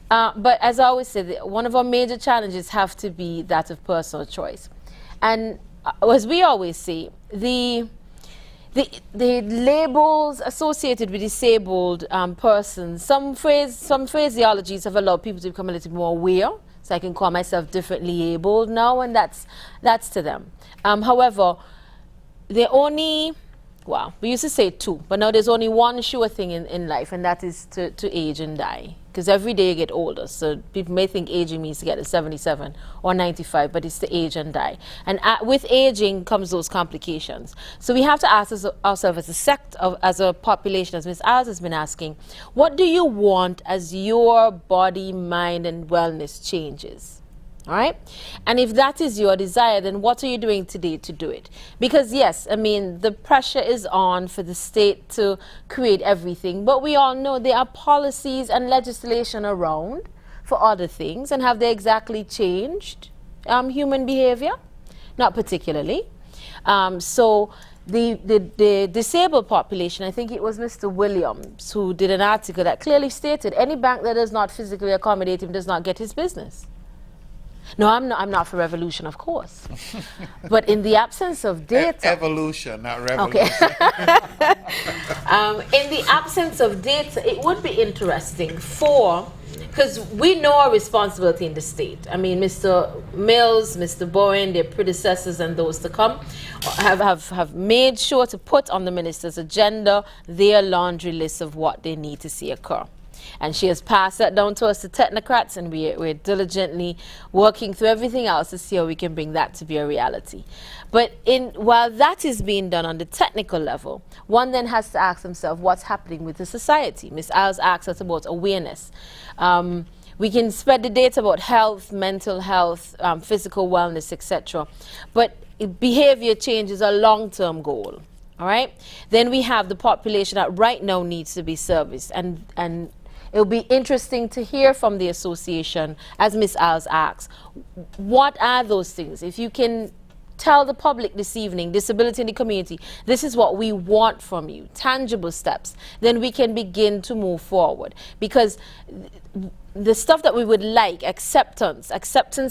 But as I always say, one of our major challenges have to be that of personal choice. And as we always say, the the labels associated with disabled persons, some phraseologies have allowed people to become a little more aware. So I can call myself differently abled now, and that's to them. However, they only, well, we used to say two, but now there's only one sure thing in life, and that is to age and die. Because every day you get older, so people may think aging means to get to 77 or 95, but it's to age and die. And with aging comes those complications. So we have to ask ourselves as a sect, as a population, as Ms. Isles has been asking, what do you want as your body, mind, and wellness changes? All right? And if that is your desire, then what are you doing today to do it? Because yes, I mean, the pressure is on for the state to create everything, but we all know there are policies and legislation around for other things, and have they exactly changed human behavior? Not particularly. So the disabled population, I think it was Mr. Williams who did an article that clearly stated any bank that does not physically accommodate him does not get his business. No, I'm not for revolution, of course. But in the absence of data... Evolution, not revolution. Okay. In the absence of data, it would be interesting for... Because we know our responsibility in the state. I mean, Mr. Mills, Mr. Bowen, their predecessors and those to come have made sure to put on the minister's agenda their laundry list of what they need to see occur. And she has passed that down to us, the technocrats, and we're diligently working through everything else to see how we can bring that to be a reality. But while that is being done on the technical level, one then has to ask himself what's happening with the society. Ms. Isles asked us about awareness. We can spread the data about health, mental health, physical wellness, etc. But behavior change is a long-term goal. All right? Then we have the population that right now needs to be serviced, and it'll be interesting to hear from the association, as Ms. Isles asks, what are those things? If you can tell the public this evening, disability in the community, this is what we want from you, tangible steps, then we can begin to move forward. Because the stuff that we would like, acceptance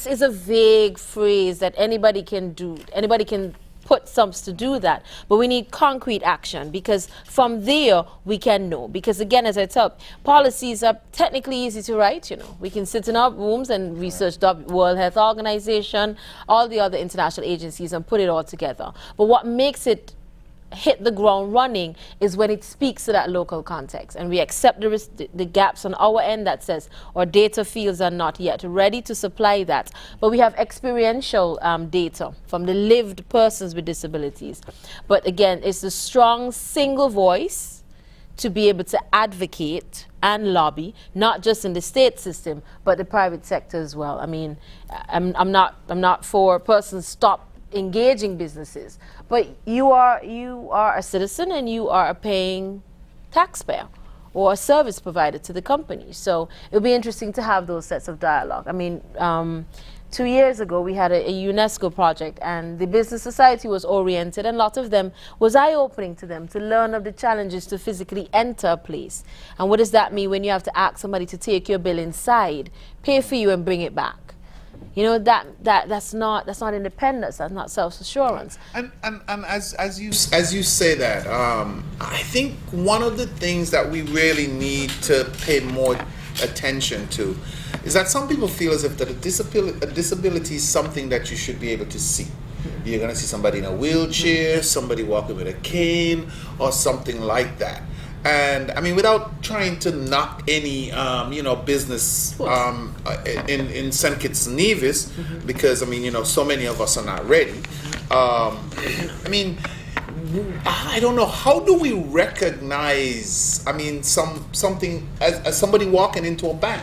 is a vague phrase that anybody can do, anybody can put sums to do that, but we need concrete action, because from there we can know. Because again, as I tell, policies are technically easy to write. You know, we can sit in our rooms and research the World Health Organization, all the other international agencies, and put it all together. But what makes it hit the ground running is when it speaks to that local context, and we accept the gaps on our end that says our data fields are not yet ready to supply that, but we have experiential data from the lived persons with disabilities. But again, it's the strong single voice to be able to advocate and lobby, not just in the state system, but the private sector as well. I mean, I'm not for persons stop engaging businesses, but you are a citizen and you are a paying taxpayer or a service provider to the company. So it'll be interesting to have those sets of dialogue. I mean, 2 years ago we had a UNESCO project, and the business society was oriented, and a lot of them was eye-opening to them to learn of the challenges to physically enter a place. And what does that mean when you have to ask somebody to take your bill inside, pay for you and bring it back? You know, that's not independence. That's not self-assurance. And as you say that, I think one of the things that we really need to pay more attention to is that some people feel as if that a disability is something that you should be able to see. You're going to see somebody in a wheelchair, somebody walking with a cane, or something like that. And I mean, without trying to knock any, business in St. Kitts and Nevis, because I mean, so many of us are not ready. I mean, I don't know. How do we recognize? I mean, something as somebody walking into a bank,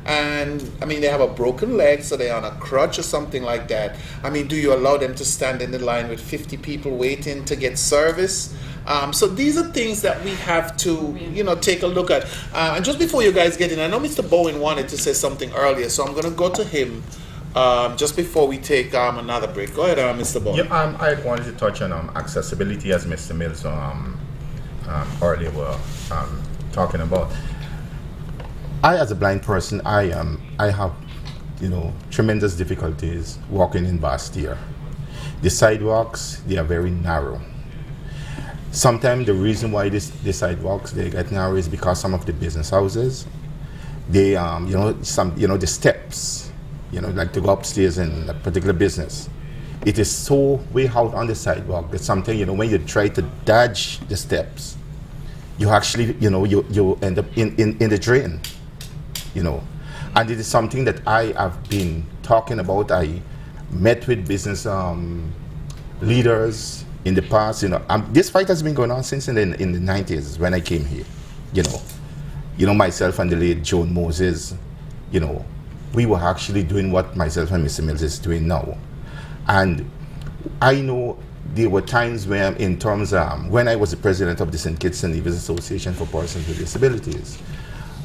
and I mean, they have a broken leg, so they're on a crutch or something like that. I mean, do you allow them to stand in the line with 50 people waiting to get service? So these are things that we have to, take a look at. And just before you guys get in, I know Mr. Bowen wanted to say something earlier, so I'm going to go to him just before we take another break. Go ahead, Mr. Bowen. Yeah, I wanted to touch on accessibility, as Mr. Mills earlier were talking about. I, as a blind person, I have, tremendous difficulties walking in Bastille. The sidewalks, they are very narrow. Sometimes the reason why the sidewalks they get narrow is because some of the business houses, they the steps, like to go upstairs in a particular business, it is so way out on the sidewalk that sometimes when you try to dodge the steps, you actually you end up in the drain, and it is something that I have been talking about. I met with business leaders in the past. This fight has been going on since in the 90s when I came here. Myself and the late Joan Moses, we were actually doing what myself and Mr. Mills is doing now. And I know there were times where, in terms of when I was the president of the St. Kitts and Nevis Association for Persons with Disabilities,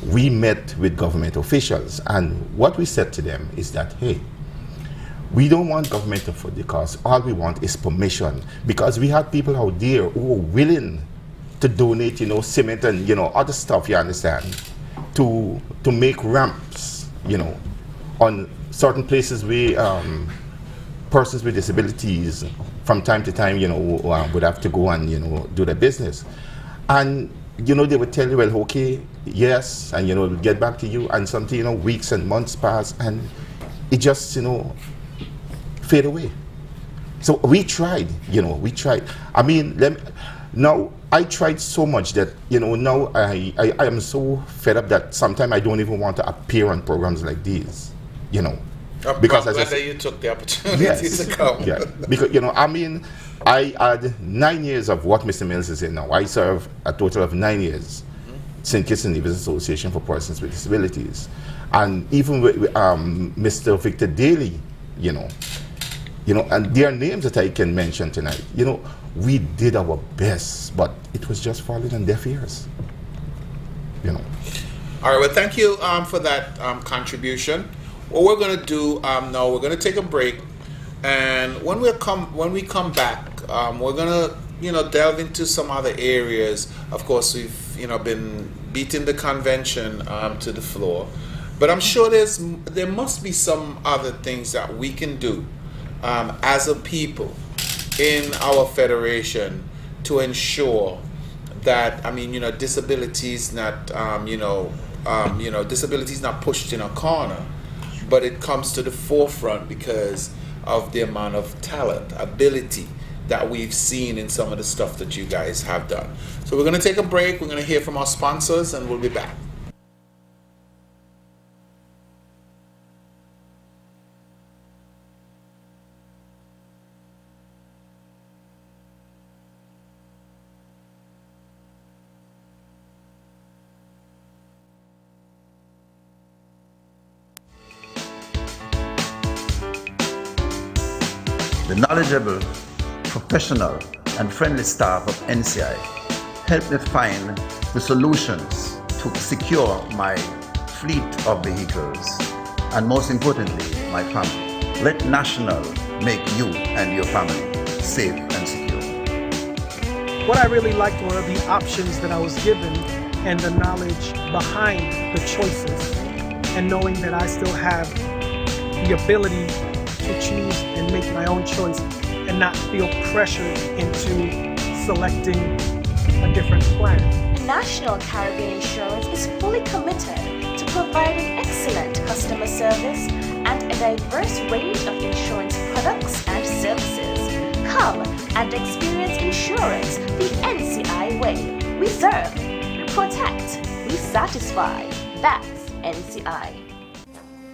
we met with government officials, and what we said to them is that, hey, we don't want government to foot the cost. All we want is permission, because we had people out there who were willing to donate, cement and other stuff. You understand, to make ramps, on certain places where persons with disabilities from time to time, would have to go and do their business, and they would tell you, well, okay, yes, and we'll get back to you, and something, weeks and months pass, and it just fade away. So we tried, I mean, now I tried so much that now I am so fed up that sometimes I don't even want to appear on programs like these, because I'm glad that you took the opportunity yes, to come. yeah, because I mean, I had 9 years of what Mr. Mills is in now. I serve a total of 9 years, St. Kitts and Nevis Association for Persons with Disabilities, and even with Mr. Victor Daly, and there are names that I can mention tonight. We did our best, but it was just falling on deaf ears. All right, well, thank you for that contribution. What we're going to do now, we're going to take a break, and when we come back, we're going to delve into some other areas. Of course, we've been beating the convention to the floor, but I'm sure there must be some other things that we can do as a people in our federation to ensure that disabilities not disabilities not pushed in a corner, but it comes to the forefront because of the amount of talent, ability that we've seen in some of the stuff that you guys have done. So we're going to take a break. We're going to hear from our sponsors, and we'll be back. The knowledgeable, professional, and friendly staff of NCI helped me find the solutions to secure my fleet of vehicles, and most importantly, my family. Let National make you and your family safe and secure. What I really liked were the options that I was given and the knowledge behind the choices, and knowing that I still have the ability to choose and make my own choice and not feel pressured into selecting a different plan. National Caribbean Insurance is fully committed to providing excellent customer service and a diverse range of insurance products and services. Come and experience insurance the NCI way. We serve, we protect, we satisfy. That's NCI.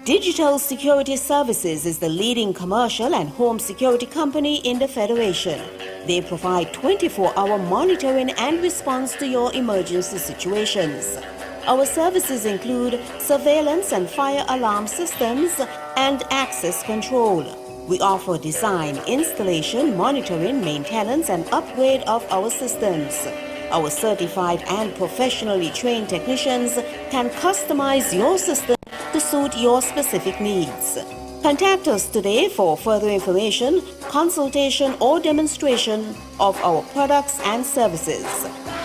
Digital Security Services is the leading commercial and home security company in the Federation. They provide 24-hour monitoring and response to your emergency situations. Our services include surveillance and fire alarm systems and access control. We offer design, installation, monitoring, maintenance, and upgrade of our systems. Our certified and professionally trained technicians can customize your system to suit your specific needs. Contact us today for further information, consultation, or demonstration of our products and services.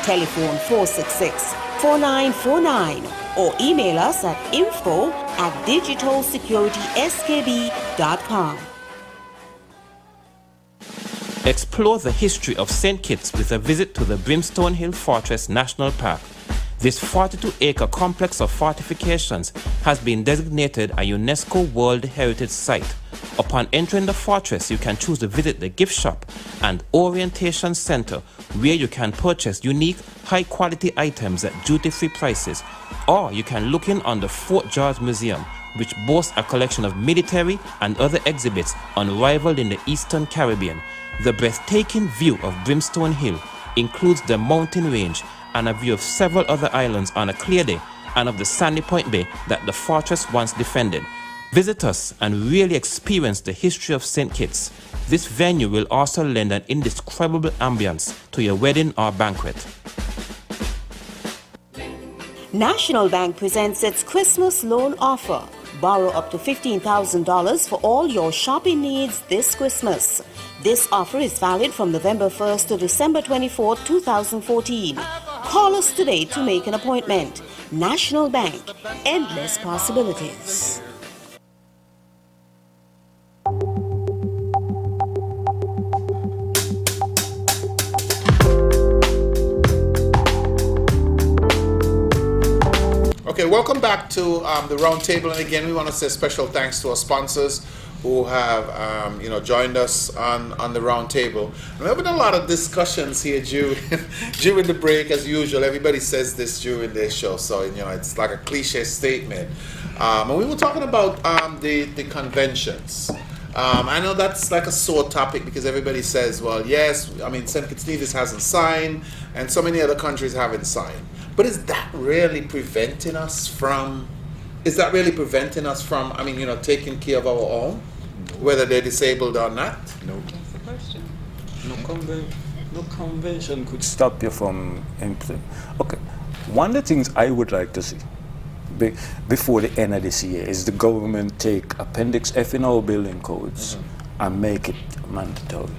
Telephone 466-4949 or email us at info@digitalsecurityskb.com. Explore the history of St. Kitts with a visit to the Brimstone Hill Fortress National Park. This 42-acre complex of fortifications has been designated a UNESCO World Heritage Site. Upon entering the fortress, you can choose to visit the gift shop and orientation center, where you can purchase unique, high-quality items at duty-free prices. Or you can look in on the Fort George Museum, which boasts a collection of military and other exhibits unrivaled in the Eastern Caribbean. The breathtaking view of Brimstone Hill includes the mountain range and a view of several other islands on a clear day, and of the Sandy Point Bay that the fortress once defended. Visit us and really experience the history of St. Kitts. This venue will also lend an indescribable ambience to your wedding or banquet. National Bank presents its Christmas loan offer. Borrow up to $15,000 for all your shopping needs this Christmas. This offer is valid from November 1st to December 24, 2014. Call us today to make an appointment. National Bank, endless possibilities. Okay, welcome back to the round table, and again we want to say special thanks to our sponsors who have joined us on the round table. And we're having a lot of discussions here during the break, as usual. Everybody says this during their show, so it's like a cliche statement. And we were talking about the conventions. I know that's like a sore topic because everybody says, well, yes, St. Kitts Nevis hasn't signed, and so many other countries haven't signed. But is that really preventing us from, taking care of our own, whether they're disabled or not? No. That's the question. No convention could stop you from implementing. Okay, one of the things I would like to see before the end of this year is the government take Appendix F in our building codes and make it mandatory.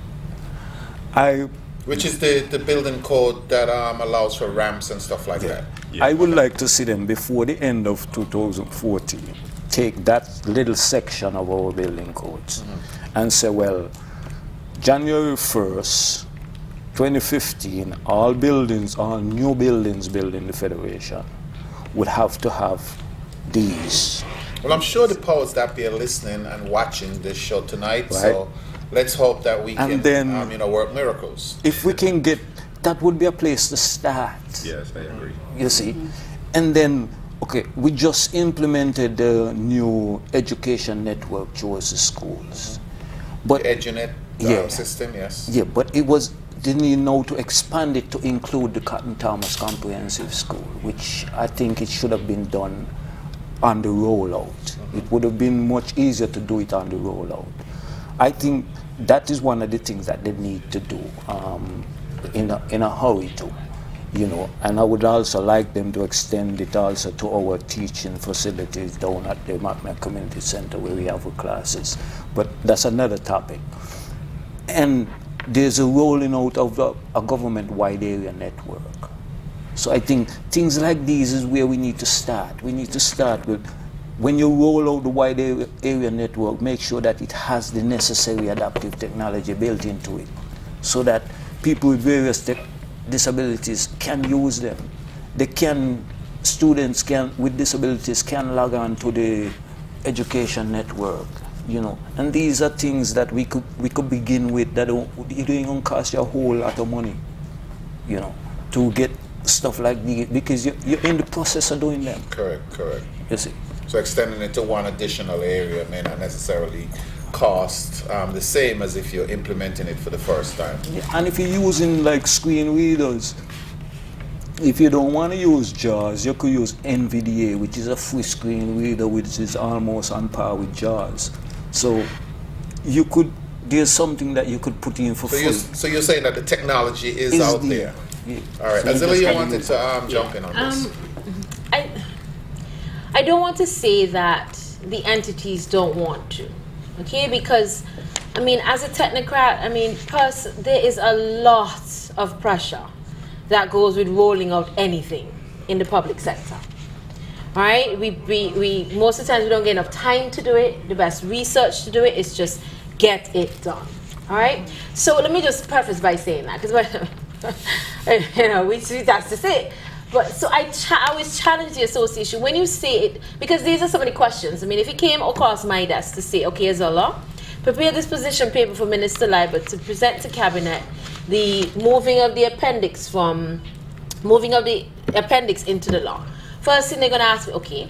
Which is the building code that allows for ramps and stuff like that. Yeah. I would like to see them before the end of 2014 take that little section of our building codes and say, well, January 1st, 2015, all new buildings built in the Federation would have to have these. Well, I'm sure the powers that be are listening and watching this show tonight, right? So let's hope that we can work miracles. If we can get, that would be a place to start. Yes, I agree. You see? And then, okay, we just implemented the new education network towards the schools. But the EduNet system, yes. Yeah, but they need now to expand it to include the Cotton Thomas Comprehensive School, which I think it should have been done on the rollout. It would have been much easier to do it on the rollout. I think that is one of the things that they need to do in a hurry too, and I would also like them to extend it also to our teaching facilities down at the Macmillan Community Center where we have our classes, but that's another topic. And there's a rolling out of a government-wide area network. So I think things like these is where we need to start. We need to start with, when you roll out the wide area network, make sure that it has the necessary adaptive technology built into it so that people with various disabilities can use them. Students with disabilities can log on to the education network, and these are things that we could begin with that it don't cost you a whole lot of money, to get stuff like these, because you're in the process of doing them. Correct. You see. So extending it to one additional area may not necessarily cost the same as if you're implementing it for the first time. Yeah, and if you're using like screen readers, if you don't want to use JAWS, you could use NVDA, which is a free screen reader, which is almost on par with JAWS. So there's something that you could put in for free. So you're saying that the technology is out there. Yeah. All right, Azalea, you wanted to jump in on this. I don't want to say that the entities don't want to, okay? Because, as a technocrat, there is a lot of pressure that goes with rolling out anything in the public sector. All right? We most of the times we don't get enough time to do it. The best research to do it is just get it done. All right. So let me just preface by saying that, because you know, we that's to say. But so I always challenge the association when you say it, because these are so many questions. I mean, if it came across my desk to say, okay, Zola, prepare this position paper for Minister Liebert to present to Cabinet the moving of the appendix into the law. First thing they're going to ask me, okay,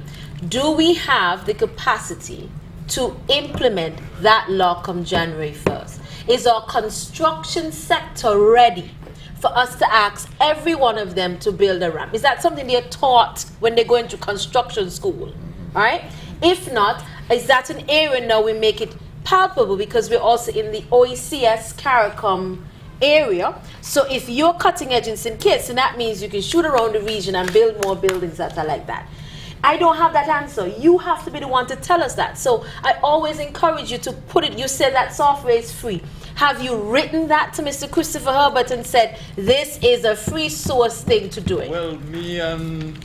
do we have the capacity to implement that law come January 1st? Is our construction sector ready for us to ask every one of them to build a ramp? Is that something they're taught when they go into construction school? All right? If not, is that an area now we make it palpable, because we're also in the OECS CARICOM area. So if you're cutting edge in St. Kitts, then that means you can shoot around the region and build more buildings that are like that. I don't have that answer. You have to be the one to tell us that. So I always encourage you to put it, you said that software is free. Have you written that to Mr. Christopher Herbert and said, this is a free source thing to do it? Well, me and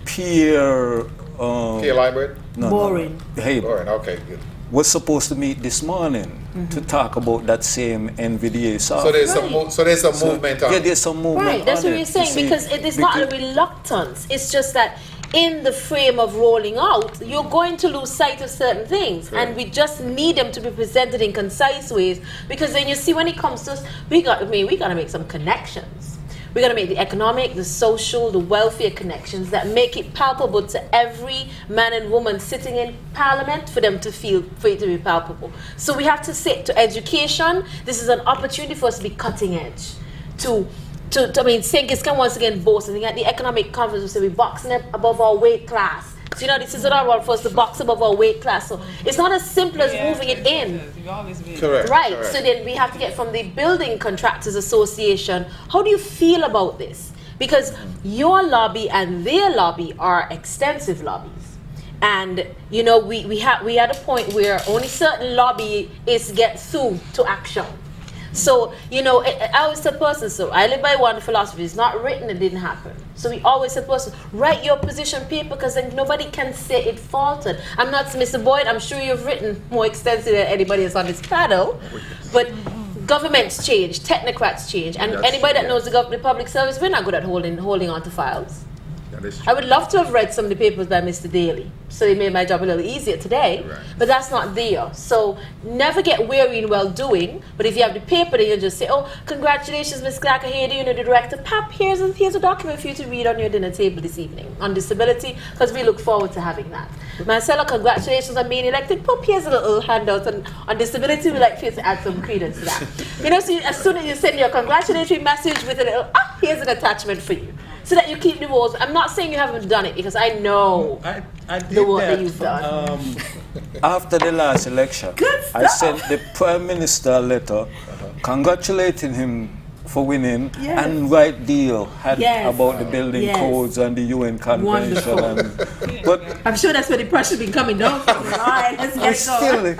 Pierre Liebert? Boring. Hey, Boring, okay, good. Was supposed to meet this morning to talk about that same NVDA software. So there's some movement on it. Yeah, there's some movement. Right, that's on what it, you're saying, because it is not a reluctance. It's just that in the frame of rolling out, you're going to lose sight of certain things. Right. And we just need them to be presented in concise ways, because then you see when it comes to us, we got to make some connections. We got to make the economic, the social, the welfare connections that make it palpable to every man and woman sitting in Parliament for them to feel, for it to be palpable. So we have to say to education, this is an opportunity for us to be cutting edge. I mean, St. Kitts can once again boast. I think at the economic conference we say we're boxing up above our weight class. So, you know, this is another one for us to box above our weight class. So it's not as simple as moving it in. Correct. Right. Correct. So then we have to get from the Building Contractors Association, how do you feel about this? Because your lobby and their lobby are extensive lobbies. And, you know, we had a point where only certain lobbyists get through to action. So, you know, I always tell persons, so I live by one philosophy, it's not written, it didn't happen. So we always tell persons, write your position paper, because then nobody can say it faltered. I'm not Mr. Boyd, I'm sure you've written more extensively than anybody else on this panel, but governments change, technocrats change, and anybody that knows the public service, we're not good at holding on to files. I would love to have read some of the papers by Mr. Daly, so it made my job a little easier today, but that's not there. So never get weary in well-doing, but if you have the paper, then you just say, oh, congratulations, Ms. Clark, I hear you know the director. Pap, here's a document for you to read on your dinner table this evening on disability, because we look forward to having that. Marcella, congratulations on being elected. Pop, here's a little handout on disability. We'd like for you to add some credence to that. You know, so as soon as you send your congratulatory message with a little, here's an attachment for you. So that you keep the walls. I'm not saying you haven't done it, because I know I did the work that that, you've done. After the last election, I sent the Prime Minister a letter congratulating him for winning, and right deal had about the building codes and the UN convention. But I'm sure that's where the pressure been coming down from. All right, let's get going.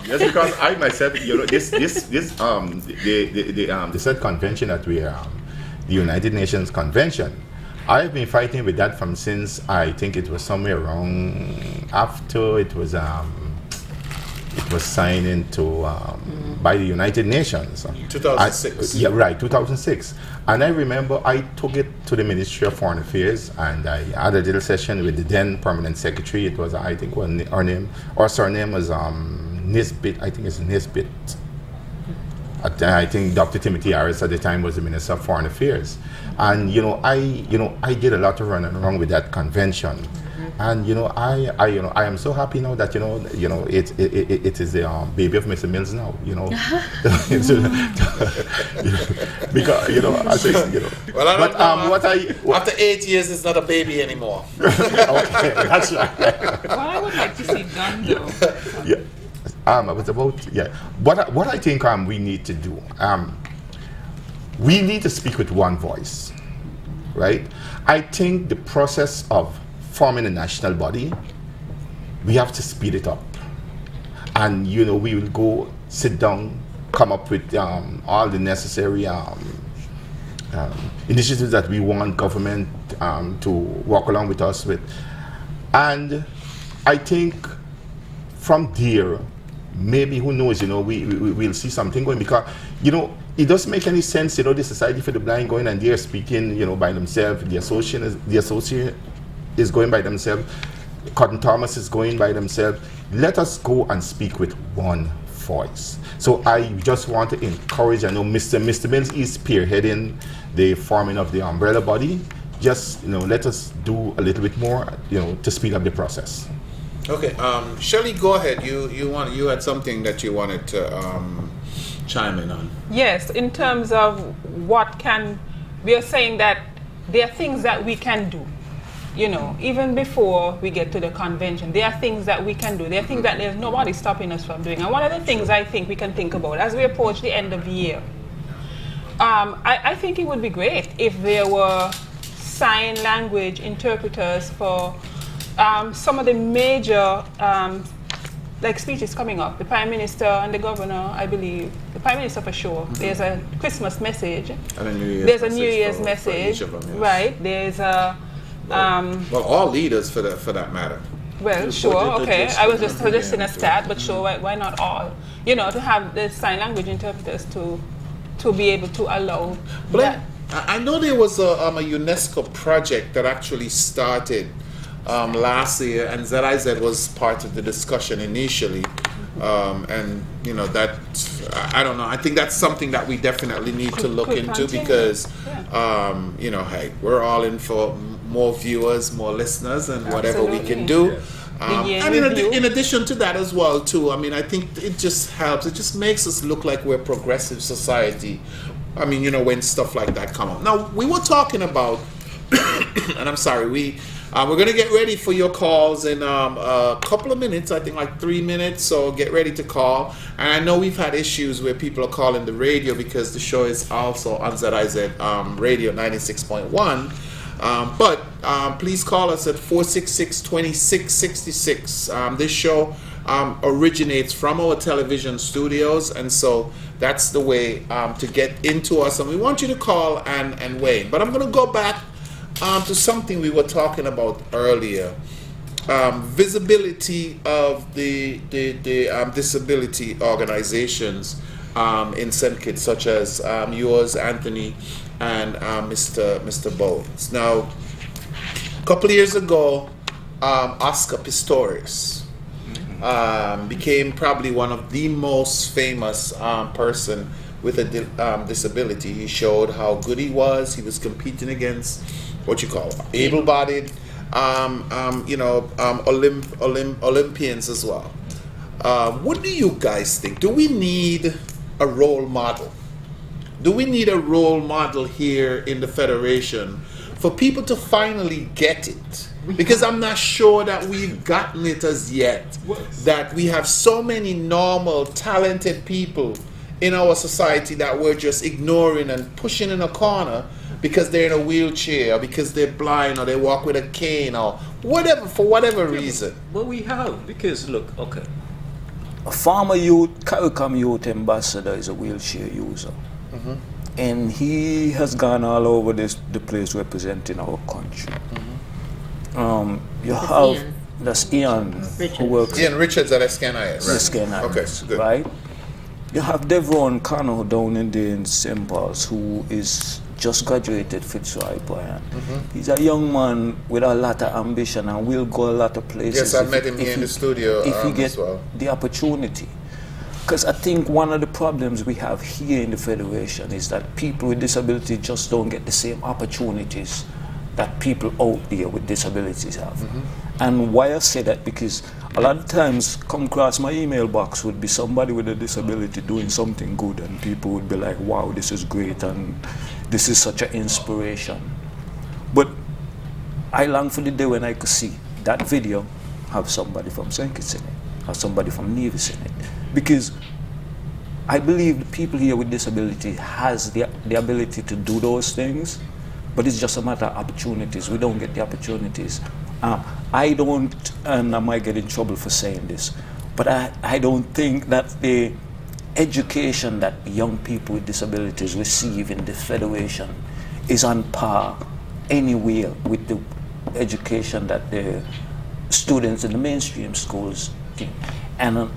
Just because I myself, you know, the said convention that we are. The United Nations Convention. I've been fighting with that from since I think it was somewhere around after it was signed into by the United Nations. 2006. Yeah, right, 2006. And I remember I took it to the Ministry of Foreign Affairs, and I had a little session with the then Permanent Secretary. It was, I think, her surname was Nisbet. I think it's Nisbet. I think Dr. Timothy Harris at the time was the Minister of Foreign Affairs, and I did a lot of running around with that convention, and I am so happy now that it is the baby of Mr. Mills now, because I think Well, I don't know. What after 8 years, it's not a baby anymore. Okay, that's right. What I would like to see done though. Yeah. What I think we need to do, we need to speak with one voice, right? I think the process of forming a national body, we have to speed it up, and we will go sit down, come up with all the necessary initiatives that we want government to work along with us with, and I think from there maybe, who knows, we'll see something going, because, it doesn't make any sense, the Society for the Blind going and they're speaking, by themselves. The association is going by themselves. Cotton Thomas is going by themselves. Let us go and speak with one voice. So I just want to encourage, I know Mr. Mills is spearheading the forming of the umbrella body. Just, let us do a little bit more, to speed up the process. Okay, Shelley, go ahead. You had something that you wanted to chime in on. Yes, in terms of we are saying that there are things that we can do. Even before we get to the convention, there are things that we can do. There are things that there's nobody stopping us from doing. And one of the things I think we can think about as we approach the end of the year, I think it would be great if there were sign language interpreters for some of the major speeches coming up. The Prime Minister and the Governor, I believe. The Prime Minister for sure. Mm-hmm. There's a Christmas message. And a New Year's there's a New Year's message. For each of them, yes. Right. There's a well, all leaders for that matter. Well, sure, okay. I was just suggesting a stat, but sure, why not all? To have the sign language interpreters to be able to allow. But I know there was a UNESCO project that actually started last year, and ZIZ was part of the discussion initially. And that I don't know. I think that's something that we definitely need to look into, because hey, we're all in for more viewers, more listeners, and whatever we can do. And in addition to that as well, too, I think it just helps. It just makes us look like we're a progressive society. When stuff like that come up. Now, we were talking about, and I'm sorry, we're going to get ready for your calls in a couple of minutes, I think like 3 minutes, so get ready to call. And I know we've had issues where people are calling the radio, because the show is also on ZIZ Radio 96.1. But please call us at 466-2666. This show originates from our television studios, and so that's the way to get into us. And we want you to call and weigh in. But I'm going to go back to something we were talking about earlier. Visibility of the disability organizations in St. Kitts, such as yours, Anthony, and Mr. Bones. Now, a couple of years ago, Oscar Pistorius became probably one of the most famous person with a disability. He showed how good he was. He was competing against able-bodied, Olympians as well. What do you guys think? Do we need a role model? Do we need a role model here in the Federation for people to finally get it? Because I'm not sure that we've gotten it as yet. That we have so many normal, talented people in our society that we're just ignoring and pushing in a corner because they're in a wheelchair, or because they're blind, or they walk with a cane, or whatever, for whatever reason. Well, we have, because look, okay. A former CARICOM youth ambassador is a wheelchair user. Mm-hmm. And he has gone all over the place representing our country. Mm-hmm. That's Ian Richards. Who works. Ian Richards at SKNIS. Right. SKNIS, okay, good. Right? You have Devon Cano down in St. Paul's, who is just graduated Fitzroy Bryant. Mm-hmm. He's a young man with a lot of ambition and will go a lot of places. Yes, I met him here in the studio if he gets as well. The opportunity. Because I think one of the problems we have here in the Federation is that people with disability just don't get the same opportunities that people out there with disabilities have. Mm-hmm. And why I say that, because a lot of times come across my email box would be somebody with a disability doing something good, and people would be like, wow, this is great and this is such an inspiration. But I long for the day when I could see that video have somebody from St. Kitts in it, have somebody from Nevis in it. Because I believe the people here with disability has the ability to do those things, but it's just a matter of opportunities. We don't get the opportunities. I don't, and I might get in trouble for saying this, but I don't think that the education that young people with disabilities receive in the Federation is on par anywhere with the education that the students in the mainstream schools get. And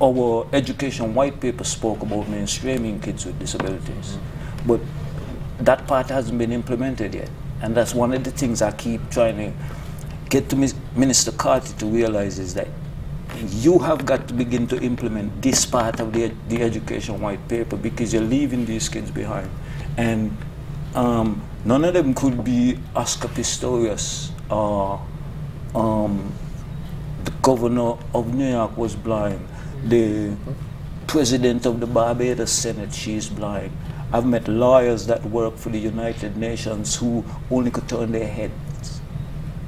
our education white paper spoke about mainstreaming kids with disabilities, but that part hasn't been implemented yet. And that's one of the things I keep trying to get to Minister Carty to realize, is that you have got to begin to implement this part of the education white paper, because you're leaving these kids behind. And none of them could be Oscar Pistorius, the governor of New York was blind, the president of the Barbados Senate, she's blind. I've met lawyers that work for the United Nations who only could turn their heads.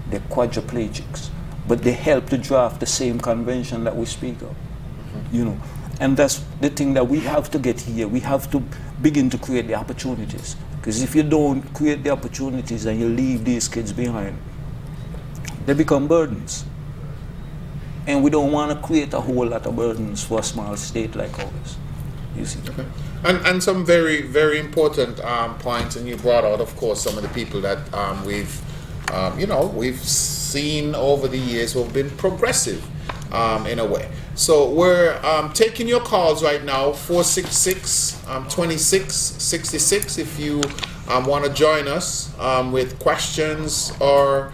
They're quadriplegics, but they help to draft the same convention that we speak of. You know, and that's the thing that we have to get here. We have to begin to create the opportunities, because if you don't create the opportunities and you leave these kids behind, they become burdens. And we don't want to create a whole lot of burdens for a small state like ours. You see. Okay. And some very, very important points, and you brought out, of course, some of the people that we've seen over the years who have been progressive in a way. So we're taking your calls right now, 466-2666, if you want to join us with questions or,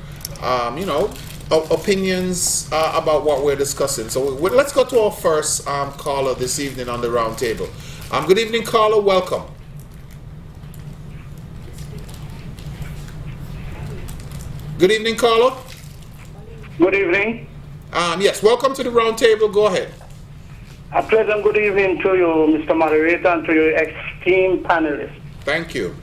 opinions about what we're discussing. So let's go to our first caller this evening on the round table. Good evening, caller. Welcome. Good evening, caller. Good evening. Yes, welcome to the round table. Go ahead. A pleasant good evening to you, Mr. Moderator, and to your esteemed panelists. Thank you.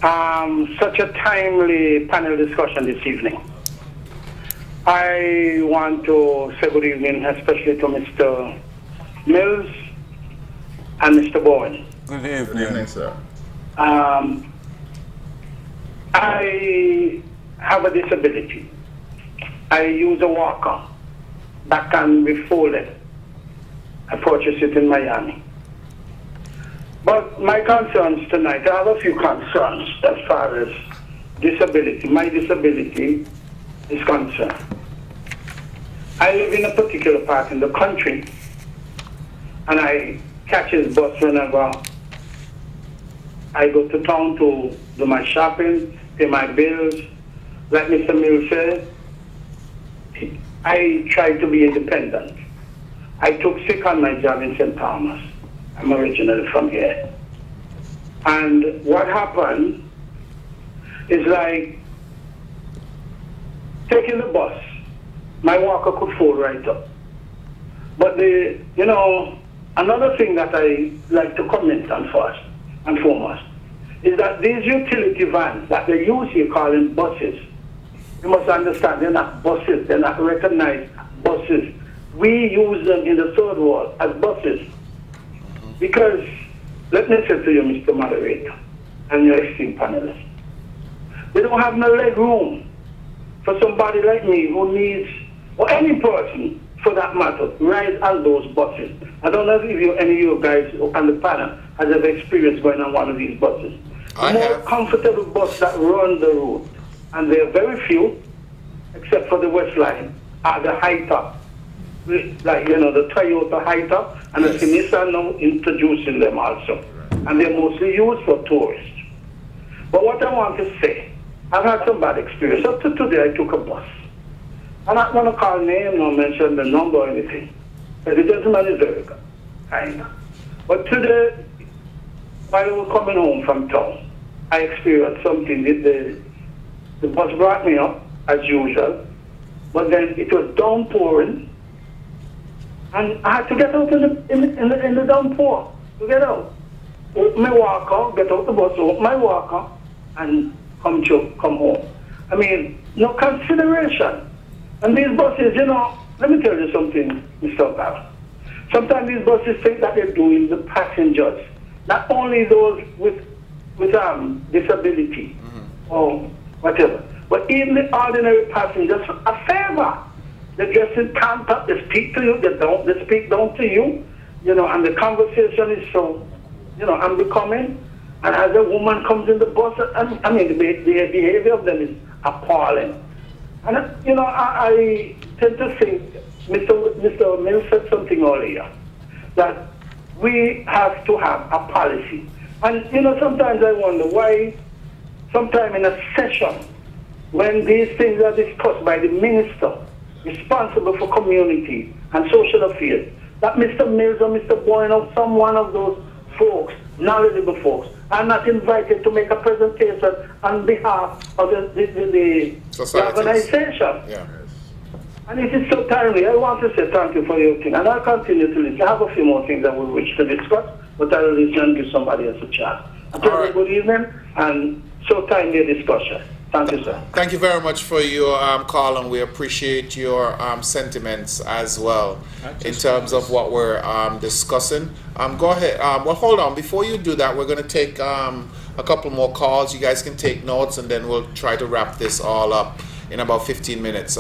Such a timely panel discussion this evening. I want to say good evening, especially to Mr. Mills and Mr. Bowen. Good evening. Good evening, sir. I have a disability. I use a walker that can be folded. I purchased it in Miami. But my concerns tonight, I have a few concerns as far as disability. My disability is concerned. I live in a particular part in the country, and I catch his bus whenever I go to town to do my shopping, pay my bills. Like Mr. Mills said, I try to be independent. I took sick on my job in St. Thomas. I'm originally from here. And what happened is like taking the bus. My walker could fold right up. But another thing that I like to comment on first and foremost is that these utility vans that they use here calling buses, you must understand, they're not buses, they're not recognized buses. We use them in the third world as buses. Because, let me say to you, Mr. Moderator, and your esteemed panelists, they don't have no leg room for somebody like me who needs, or any person for that matter, ride on those buses. I don't know if any of you guys on the panel has ever experienced going on one of these buses. The more comfortable bus that run the road, and there are very few, except for the West Line, are the high top. Like, the Toyota high top, and the Nissan now introducing them also. And they're mostly used for tourists. But what I want to say, I've had some bad experience. Up to today, I took a bus. I'm not going to call name or mention the number or anything. But the gentleman is very good, kind of. But today, while I was coming home from town, I experienced something. The bus brought me up, as usual, but then it was downpouring, and I had to get out in the downpour to get out. Open my walker, get out the bus, open my walker, and come home. I mean, no consideration. And these buses, let me tell you something, Mr. O'Connor. Sometimes these buses think that they're doing the passengers, not only those with disability or whatever, but even the ordinary passengers a favor. They just in contact, they speak to you, they speak down to you, and the conversation is so, unbecoming. And as a woman comes in the bus, the behavior of them is appalling. And, I tend to think, Mr. Mills said something earlier, that we have to have a policy. And, you know, sometimes I wonder why, sometime in a session, when these things are discussed by the minister responsible for community and social affairs, that Mr. Mills or Mr. Boyne or some one of those folks, knowledgeable folks, are not invited to make a presentation on behalf of the organization. Yeah. And it is so timely. I want to say thank you for your thing. And I'll continue to listen. I have a few more things I will wish to discuss, but I will listen and give somebody else a chance. Good evening, and so timely a discussion. Thank you, sir. Thank you very much for your call, and we appreciate your sentiments as well in terms of what we're discussing. Go ahead. Well, hold on. Before you do that, we're going to take a couple more calls. You guys can take notes, and then we'll try to wrap this all up in about 15 minutes.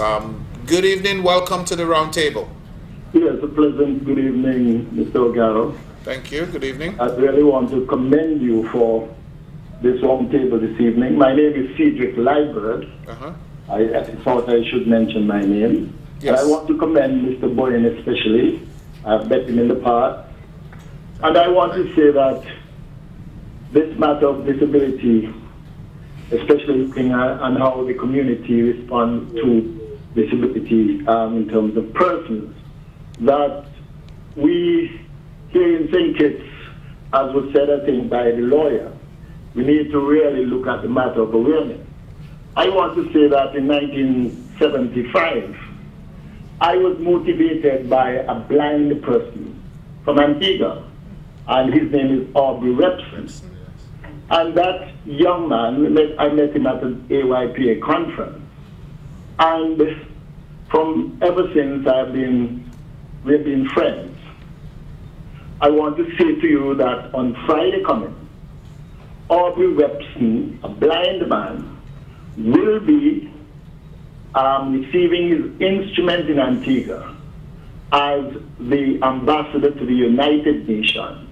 Good evening. Welcome to the round table. Yes, a pleasant good evening, Mr. O'Garo. Thank you. Good evening. I really want to commend you for this round table this evening. My name is Cedric Liebert. I thought I should mention my name. Yes. I want to commend Mr. Boyne especially. I've met him in the past. And I want to say that this matter of disability, especially looking at how the community responds to disability in terms of persons, that we here in St. Kitts, as was said, I think, by the lawyer, we need to really look at the matter of awareness. I want to say that in 1975, I was motivated by a blind person from Antigua, and his name is Aubrey Repson. And that young man, I met him at an AYPA conference. And from ever since we've been friends. I want to say to you that on Friday coming, Aubrey Repson, a blind man, will be receiving his instrument in Antigua as the ambassador to the United Nations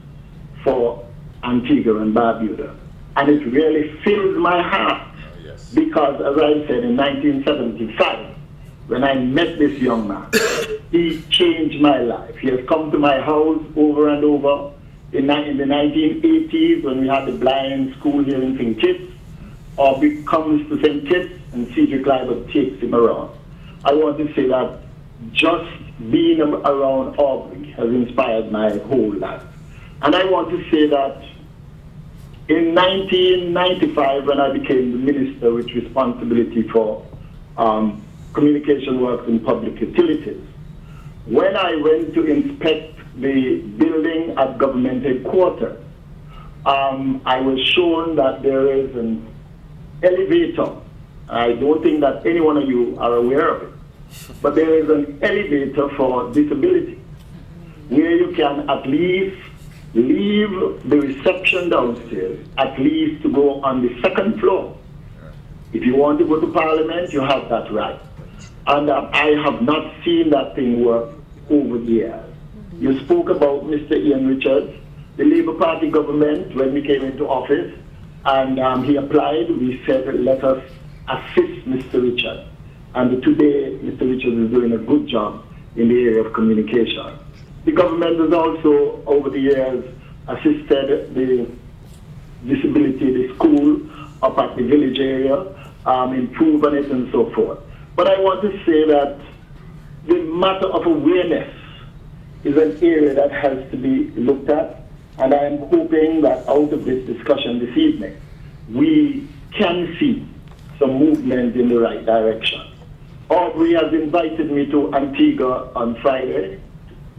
for Antigua and Barbuda. And it really fills my heart because, as I said, in 1975, when I met this young man, he changed my life. He has come to my house over and over. In the 1980s, when we had the blind school here in St. Kitts, Aubrey comes to St. Kitts and Cedric Liebert takes him around. I want to say that just being around Aubrey has inspired my whole life. And I want to say that in 1995, when I became the minister with responsibility for communication works and public utilities, when I went to inspect the building at government headquarters, I was shown that there is an elevator. I don't think that any one of you are aware of it, but there is an elevator for disability where you can at least leave the reception downstairs, at least to go on the second floor. If you want to go to Parliament, you have that right. And I have not seen that thing work over the years. You spoke about Mr. Ian Richards, the Labour Party government, when we came into office, and he applied. We said, let us assist Mr. Richards. And today, Mr. Richards is doing a good job in the area of communication. The government has also, over the years, assisted the disability, the school up at the village area, improving it and so forth. But I want to say that the matter of awareness is an area that has to be looked at, and I am hoping that out of this discussion this evening, we can see some movement in the right direction. Aubrey has invited me to Antigua on Friday,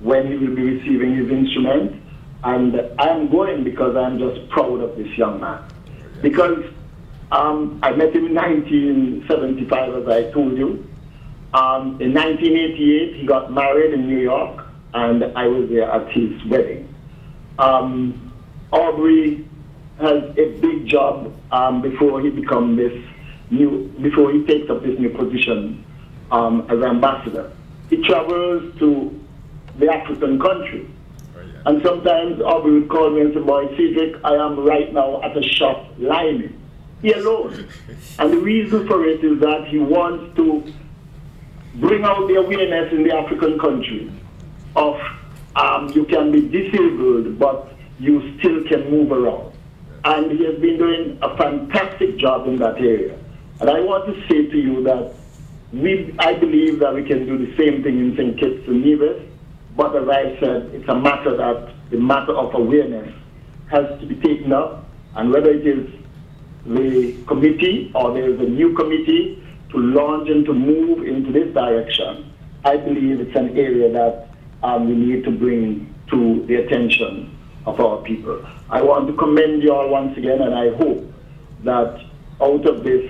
when he will be receiving his instrument, and I'm going because I'm just proud of this young man. Because I met him in 1975, as I told you. In 1988, he got married in New York, and I was there at his wedding. Aubrey has a big job before he takes up this new position as ambassador. He travels to the African country. And sometimes Aubrey would call me and say, boy, Cedric, I am right now at a shop lining. He alone. And the reason for it is that he wants to bring out the awareness in the African countries of you can be disabled, but you still can move around. And he has been doing a fantastic job in that area. And I want to say to you that I believe that we can do the same thing in St. Kitts and Nevis, but as I said, it's a matter that the matter of awareness has to be taken up, and whether it is the committee or there is a new committee to launch and to move into this direction, I believe it's an area that we need to bring to the attention of our people. I want to commend you all once again, and I hope that out of this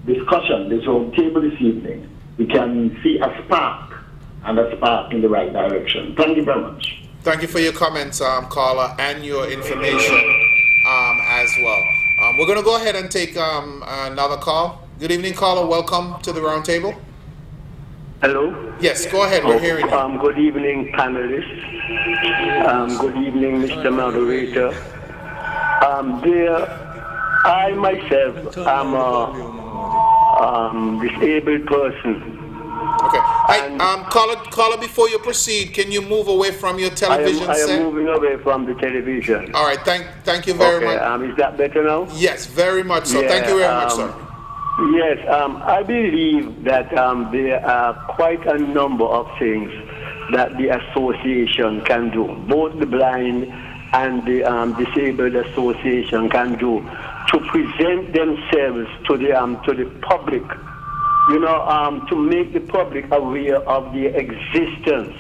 discussion, this whole table this evening, we can see a spark, and a spark in the right direction. Thank you very much. Thank you for your comments, caller, and your information as well. We're going to go ahead and take another call. Good evening, caller. Welcome to the round table. Hello? Yes, go ahead. We're hearing you. Good evening, panelists. Good evening, Mr. Moderator. I myself am a disabled person. Okay. Caller, before you proceed, can you move away from your television set? I am moving away from the television. All right. Thank you very much. Is that better now? Yes, very much so. Thank you very much, sir. Yes, I believe that there are quite a number of things that the association can do. Both the blind and the disabled association can do to present themselves to the public. You know, to make the public aware of their existence.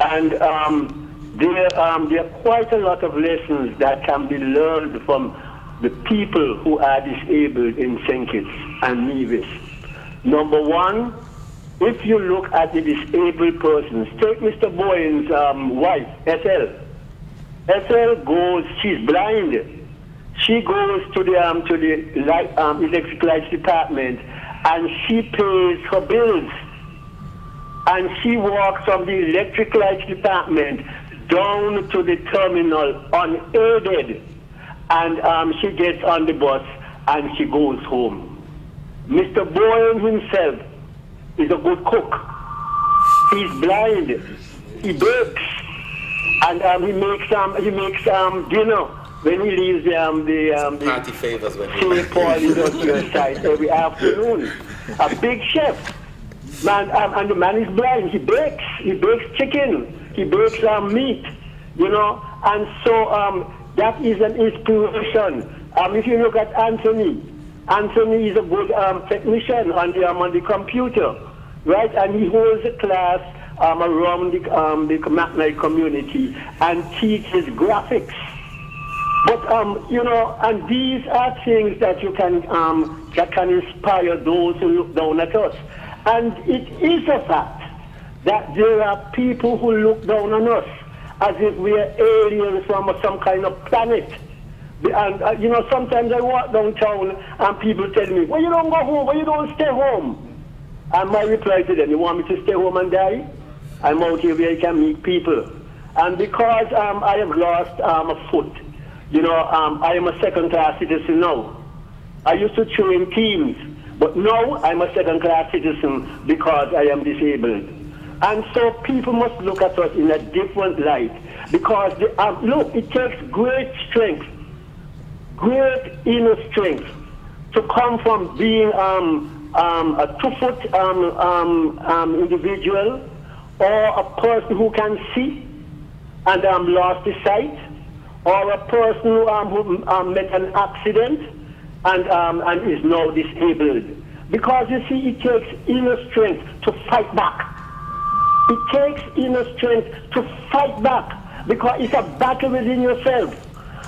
And there are quite a lot of lessons that can be learned from the people who are disabled in St. Kitts and Nevis. Number one, if you look at the disabled persons, take Mr. Boyen's wife, SL. SL goes, she's blind. She goes to the electric lights department, and she pays her bills. And she walks from the electric lights department down to the terminal unaided. And she gets on the bus and she goes home. Mr. Boyen himself is a good cook. He's blind. He bakes. And he makes dinner when he leaves the party favors when St. Paul industrial site every afternoon. A big chef. Man, and the man is blind. He bakes chicken. He bakes meat. You know, and so that is an inspiration. If you look at Anthony is a good technician on the computer, right? And he holds a class around the McKnight community and teaches graphics. But you know, and these are things that you can that can inspire those who look down at us. And it is a fact that there are people who look down on us as if we are aliens from some kind of planet. And you know, sometimes I walk downtown and people tell me, "Well, you don't go home. Well, you don't stay home." And my reply to them, "You want me to stay home and die? I'm out here where I can meet people." And because I have lost a foot, you know, I am a second-class citizen now. I used to train teams, but now I'm a second-class citizen because I am disabled. And so people must look at us in a different light because, look, it takes great strength, great inner strength to come from being a 2-foot individual or a person who can see and lost his sight, or a person who met an accident and is now disabled. Because you see, it takes inner strength to fight back. It takes inner strength to fight back because it's a battle within yourself.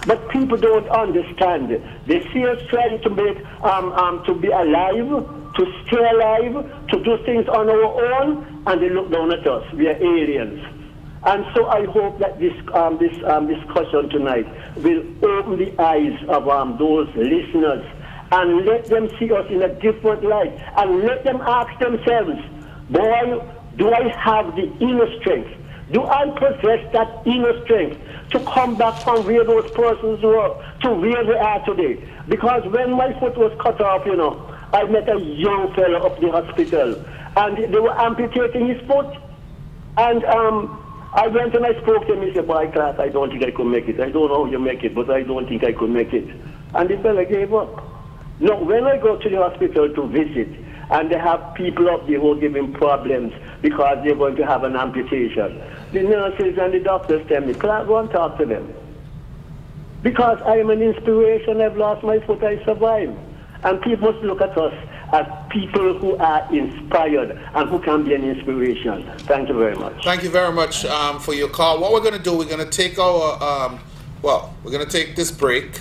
But people don't understand. They see us trying to make, to be alive, to stay alive, to do things on our own, and they look down at us. We are aliens. And so I hope that this discussion tonight will open the eyes of those listeners and let them see us in a different light and let them ask themselves, boy, do I have the inner strength? Do I possess that inner strength to come back from where those persons were to where they are today? Because when my foot was cut off, you know, I met a young fellow up the hospital and they were amputating his foot. And I went and I spoke to him. He said, boy, class, I don't think I could make it. I don't know how you make it, but I don't think I could make it. And the fella gave up. No, when I go to the hospital to visit, and they have people up there who give him problems because they're going to have an amputation, the nurses and the doctors tell me, Clark, go and talk to them. Because I am an inspiration. I've lost my foot, I survived. And people must look at us as people who are inspired and who can be an inspiration. Thank you very much. Thank you very much for your call. What we're going to do, we're going to take our, we're going to take this break.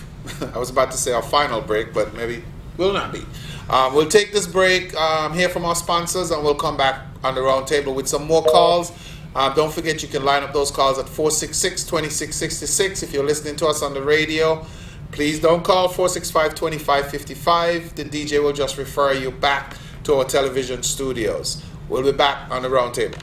I was about to say our final break, but maybe will not be. We'll take this break, hear from our sponsors, and we'll come back on the round table with some more calls. Don't forget you can line up those calls at 466-2666 if you're listening to us on the radio. Please don't call 465-2555. The DJ will just refer you back to our television studios. We'll be back on the round table.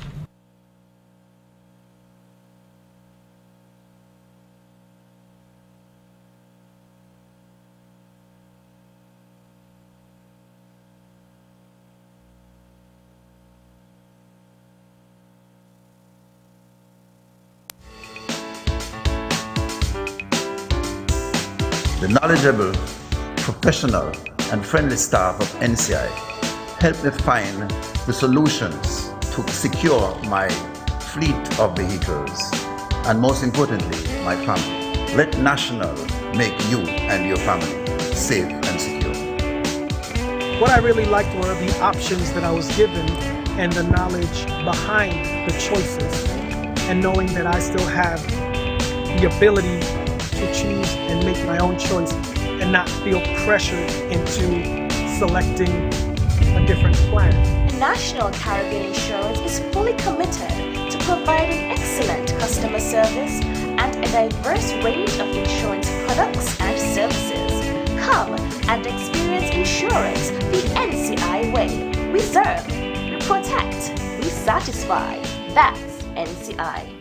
The knowledgeable, professional, and friendly staff of NCI helped me find the solutions to secure my fleet of vehicles and, most importantly, my family. Let National make you and your family safe and secure. What I really liked were the options that I was given and the knowledge behind the choices, and knowing that I still have the ability to choose and make my own choice and not feel pressured into selecting a different plan. National Caribbean Insurance is fully committed to providing excellent customer service and a diverse range of insurance products and services. Come and experience insurance the NCI way. We serve, we protect, we satisfy. That's NCI.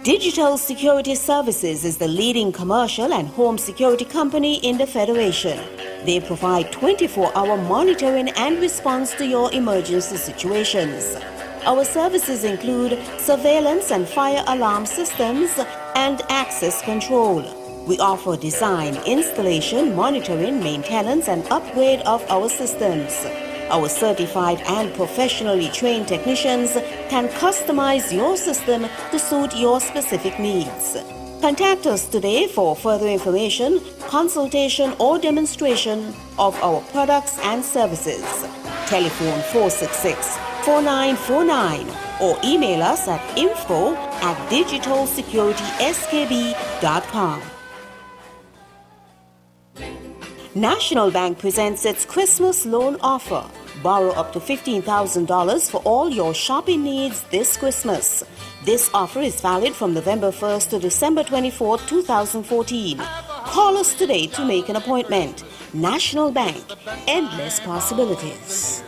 Digital Security Services is the leading commercial and home security company in the Federation. They provide 24-hour monitoring and response to your emergency situations. Our services include surveillance and fire alarm systems and access control. We offer design, installation, monitoring, maintenance, and upgrade of our systems. Our certified and professionally trained technicians can customize your system to suit your specific needs. Contact us today for further information, consultation, or demonstration of our products and services. Telephone 466-4949 or email us at info@digitalsecurityskb.com. National Bank presents its Christmas loan offer. Borrow up to $15,000 for all your shopping needs this Christmas. This offer is valid from November 1st to December 24th, 2014. Call us today to make an appointment. National Bank, endless possibilities.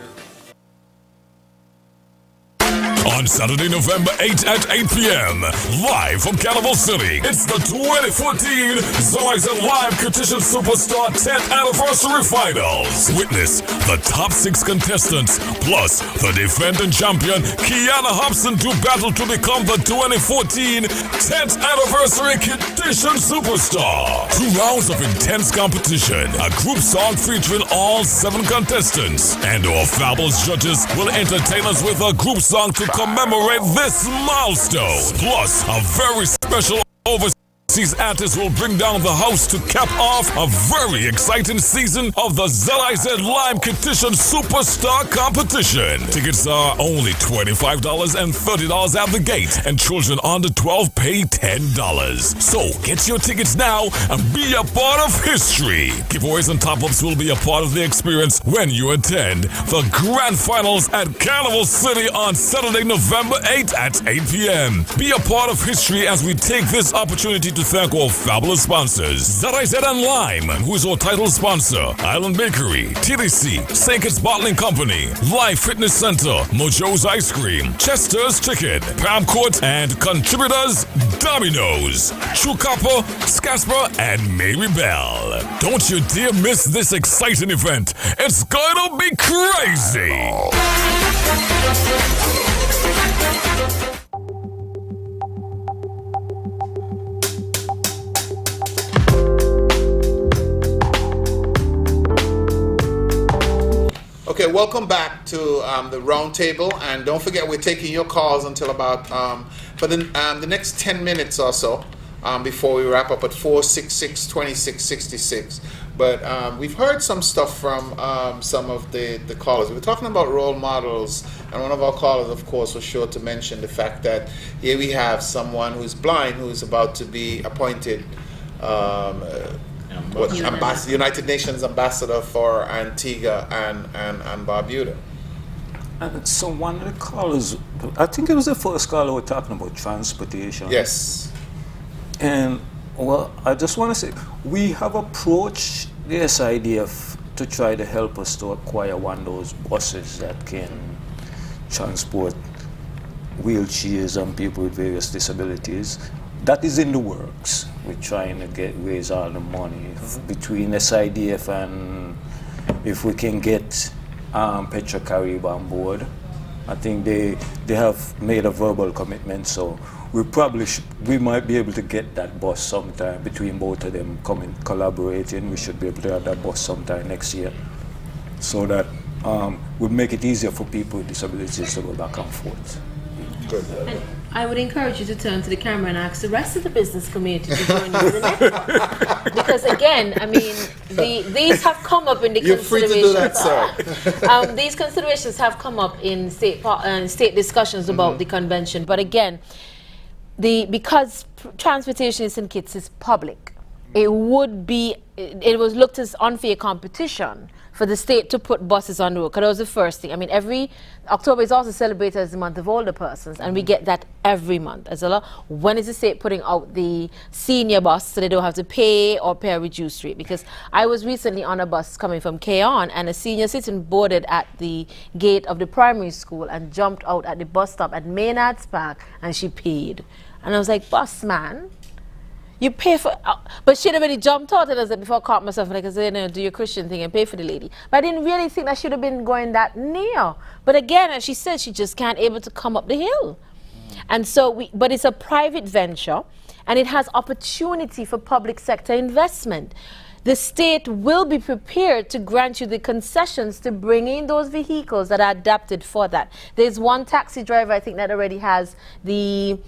On Saturday, November 8th at 8 p.m., live from Carnival City, it's the 2014 Zellers & Lime Competition Superstar 10th Anniversary Finals. Witness the top 6 contestants, plus the defending champion, Kiana Hobson, to battle to become the 2014 10th Anniversary Competition Superstar. 2 rounds of intense competition, a group song featuring all 7 contestants, and our fabulous judges will entertain us with a group song to commemorate this milestone. Plus, a very special overseas artist will bring down the house to cap off a very exciting season of the Zellers & Lime Competition Superstar Competition. Tickets are only $25 and $30 at the gate, and children under 12 pay $10. So get your tickets now and be a part of history. Giveaways and top-ups will be a part of the experience when you attend the grand finals at Carnival City on Saturday, November 8th at 8 p.m. Be a part of history as we take this opportunity to thank our fabulous sponsors, Zellers & Lime, who is our title sponsor, Island Bakery, TDC, St. Kitts Bottling Company, Life Fitness Center, Mojo's Ice Cream, Chester's Chicken, Palm Court, and contributors, Domino's, True Copper, Scasper, and Mary Bell. Don't you dare miss this exciting event. It's going to be crazy. Okay, welcome back to the round table, and don't forget we're taking your calls until about for the next 10 minutes or so before we wrap up at 466-2666. But we've heard some stuff from some of the callers. We're talking about role models, and one of our callers, of course, was sure to mention the fact that here we have someone who's blind who's about to be appointed United Nations ambassador for Antigua and Barbuda. And so one of the callers, I think it was the first caller, we're talking about transportation. Yes. And well, I just want to say, we have approached the SIDF to try to help us to acquire one of those buses that can transport wheelchairs and people with various disabilities. That is in the works. We're trying to raise all the money between SIDF and if we can get Petrocaribe on board. I think they have made a verbal commitment, so we might be able to get that bus sometime between both of them collaborating. We should be able to have that bus sometime next year, so that would make it easier for people with disabilities to go back and forth. Good. And I would encourage you to turn to the camera and ask the rest of the business community to join you in the next one. Because again, I mean, these have come up in the You're free to do that, sir. These considerations have come up in state discussions about the convention. But again, because transportation in St. Kitts is public, it was looked as unfair competition for the state to put buses on the road, because that was the first thing. I mean, every October is also celebrated as the month of older persons, and we get that every month. When is the state putting out the senior bus so they don't have to pay or pay a reduced rate? Because I was recently on a bus coming from K-On, and a senior citizen boarded at the gate of the primary school and jumped out at the bus stop at Maynard's Park, and she paid. And I was like, bus man, you pay for, but she'd already jumped out, and I said, before I caught myself, like I said, do your Christian thing and pay for the lady. But I didn't really think that should have been going that near. But again, as she said, she just can't able to come up the hill. And so, but it's a private venture, and it has opportunity for public sector investment. The state will be prepared to grant you the concessions to bring in those vehicles that are adapted for that. There's one taxi driver, I think, that already has the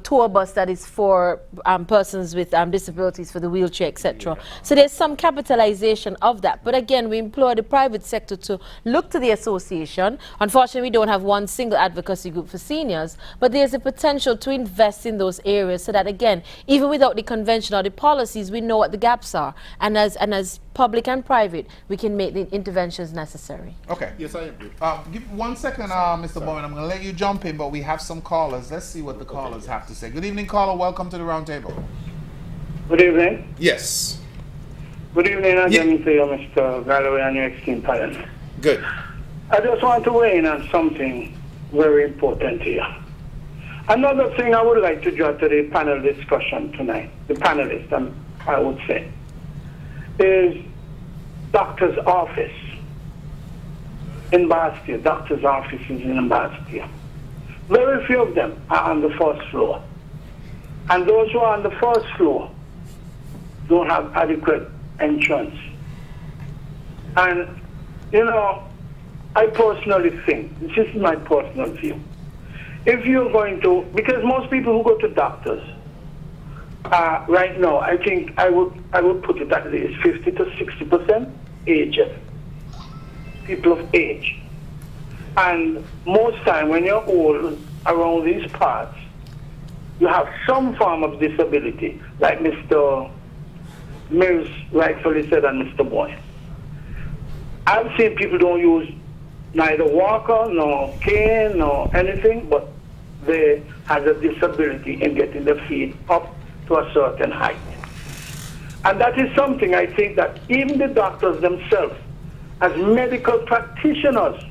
tour bus that is for persons with disabilities, for the wheelchair, etc. So there's some capitalization of that. But again, we implore the private sector to look to the association. Unfortunately, we don't have one single advocacy group for seniors, but there's a potential to invest in those areas so that, again, even without the convention or the policies, we know what the gaps are. And as public and private, we can make the interventions necessary. Okay. Yes, I agree. Give 1 second, Mr. Bowen. I'm going to let you jump in, but we have some callers. Let's see what the callers have to say. Good evening, caller. Welcome to the round table. Good evening. Yes. Good evening again to you, Mr. Galloway, and your esteemed panel. Good. I just want to weigh in on something very important here. Another thing I would like to draw to the panel discussion tonight, the panelists, I would say, is doctor's office in Bastia. Doctor's offices in Bastia. Very few of them are on the first floor. And those who are on the first floor don't have adequate entrance. And, you know, I personally think, this is my personal view, if you're going to, because most people who go to doctors, right now, I think I would put it at least 50 to 60% aged, people of age. And most time when you're old around these parts, you have some form of disability, like Mr. Mills rightfully said and Mr. Boyd. I've seen people don't use neither walker, nor cane, nor anything, but they have a disability in getting their feet up to a certain height. And that is something I think that even the doctors themselves, as medical practitioners,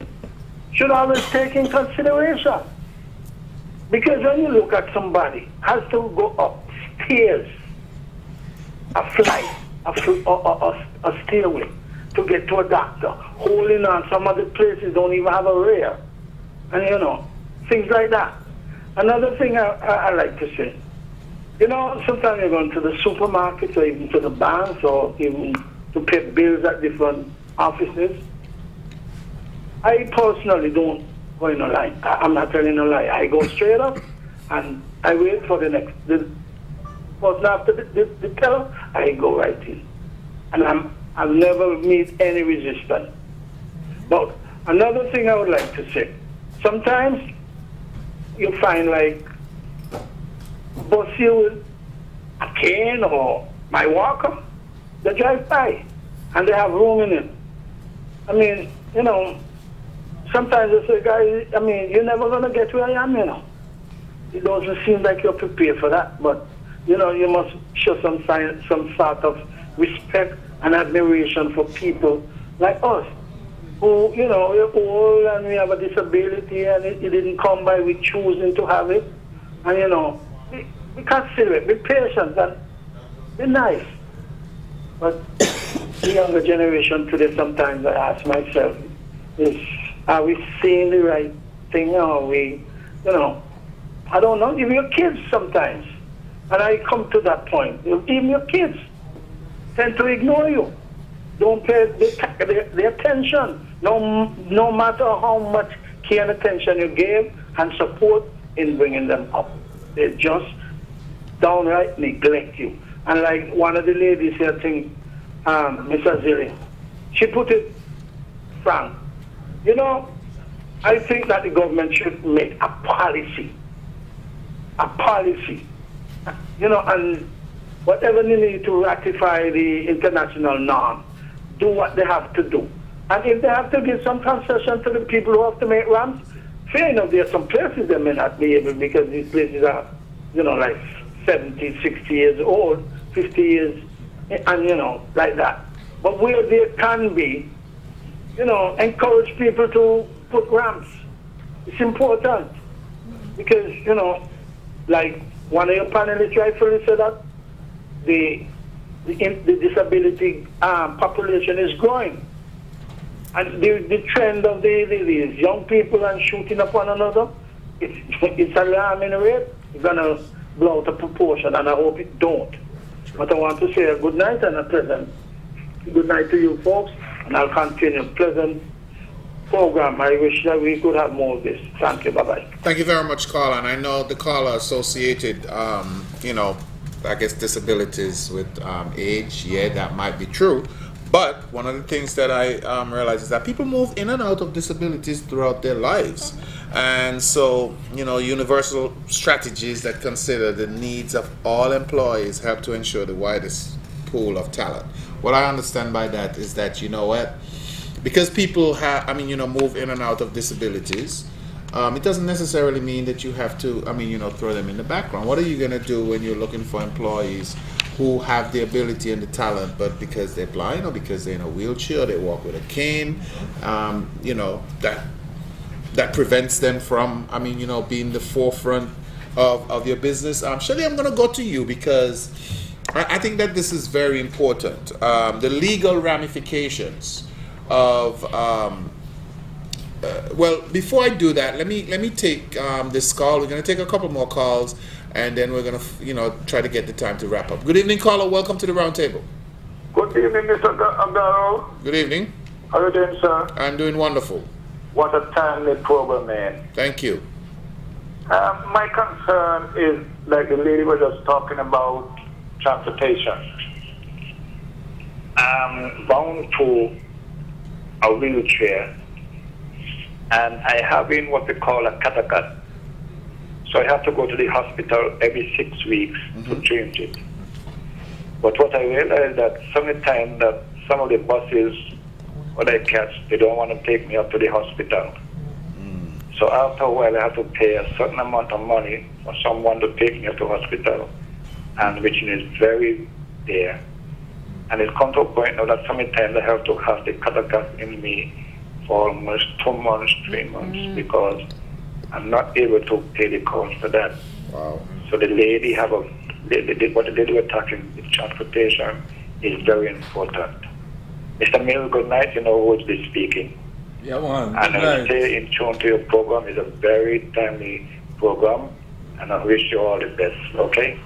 should always take in consideration. Because when you look at somebody has to go up stairs, a flight, a stairway to get to a doctor, holding on, some other places don't even have a rail, and you know, things like that. Another thing I like to say, you know, sometimes you're going to the supermarkets or even to the banks or even to pay bills at different offices. I personally don't go in a line. I'm not telling a lie. I go straight up and I wait for the next. The person after the teller, I go right in. And I've never meet any resistance. But another thing I would like to say, sometimes you find like bus you with a cane or my walker, they drive by and they have room in it. I mean, you know, sometimes I say, guys, I mean, you're never going to get where I am, you know. It doesn't seem like you're prepared for that, but, you know, you must show some sort of respect and admiration for people like us, who, you know, we're old and we have a disability and it didn't come by we choosing to have it. And, you know, we consider it, be patient and be nice. But the younger generation today, sometimes I ask myself, are we saying the right thing or are we, you know, I don't know, even your kids sometimes. And I come to that point, even your kids tend to ignore you. Don't pay the attention, no matter how much care and attention you give and support in bringing them up. They just downright neglect you. And like one of the ladies here, I think, Miss Azili, she put it frank. You know, I think that the government should make a policy, you know, and whatever they need to ratify the international norm, do what they have to do. And if they have to give some concession to the people who have to make ramps, fair enough, there are some places they may not be able because these places are, you know, like 70, 60 years old, 50 years, and, you know, like that. But where there can be, you know, encourage people to put ramps. It's important because, you know, like one of your panelists rightfully said that the disability population is growing. And the trend of these young people and shooting up one another, it's alarming rate. It's going to blow out of proportion, and I hope it don't. But I want to say a good night and a pleasant good night to you folks, and I'll continue. Pleasant program. I wish that we could have more of this. Thank you. Bye-bye. Thank you very much, caller. And I know the caller associated, you know, I guess disabilities with age. Yeah, that might be true. But one of the things that I realize is that people move in and out of disabilities throughout their lives. And so, you know, universal strategies that consider the needs of all employees help to ensure the widest pool of talent. What I understand by that is that, you know what, because people have, move in and out of disabilities, it doesn't necessarily mean that you have to, throw them in the background. What are you going to do when you're looking for employees who have the ability and the talent, but because they're blind or because they're in a wheelchair, or they walk with a cane, that prevents them from, being the forefront of your business? Shelly, I'm going to go to you because I think that this is very important. The legal ramifications of, before I do that, let me take this call. We're going to take a couple more calls, and then we're going to, try to get the time to wrap up. Good evening, caller. Welcome to the round table. Good evening, Mr. Agaro. Good evening. How are you doing, sir? I'm doing wonderful. What a timely program, man. Thank you. My concern is, like the lady was just talking about, transportation. I'm bound to a wheelchair, and I have in what we call a cataract. So I have to go to the hospital every 6 weeks to change it. But what I realized that sometimes that some of the buses, what I catch, they don't want to take me up to the hospital. So after a while, I have to pay a certain amount of money for someone to take me up to hospital, and which is very dear. And it's come to a point now that sometimes I have to have the cataract in me for almost 2 months, 3 months, because I'm not able to pay the cost for that. Wow. So the lady what the lady was talking, the transportation is very important. Mr. Mill, good night. You know who is speaking. Yeah, man. And I stay in tune to your program. It's a very timely program, and I wish you all the best. Okay.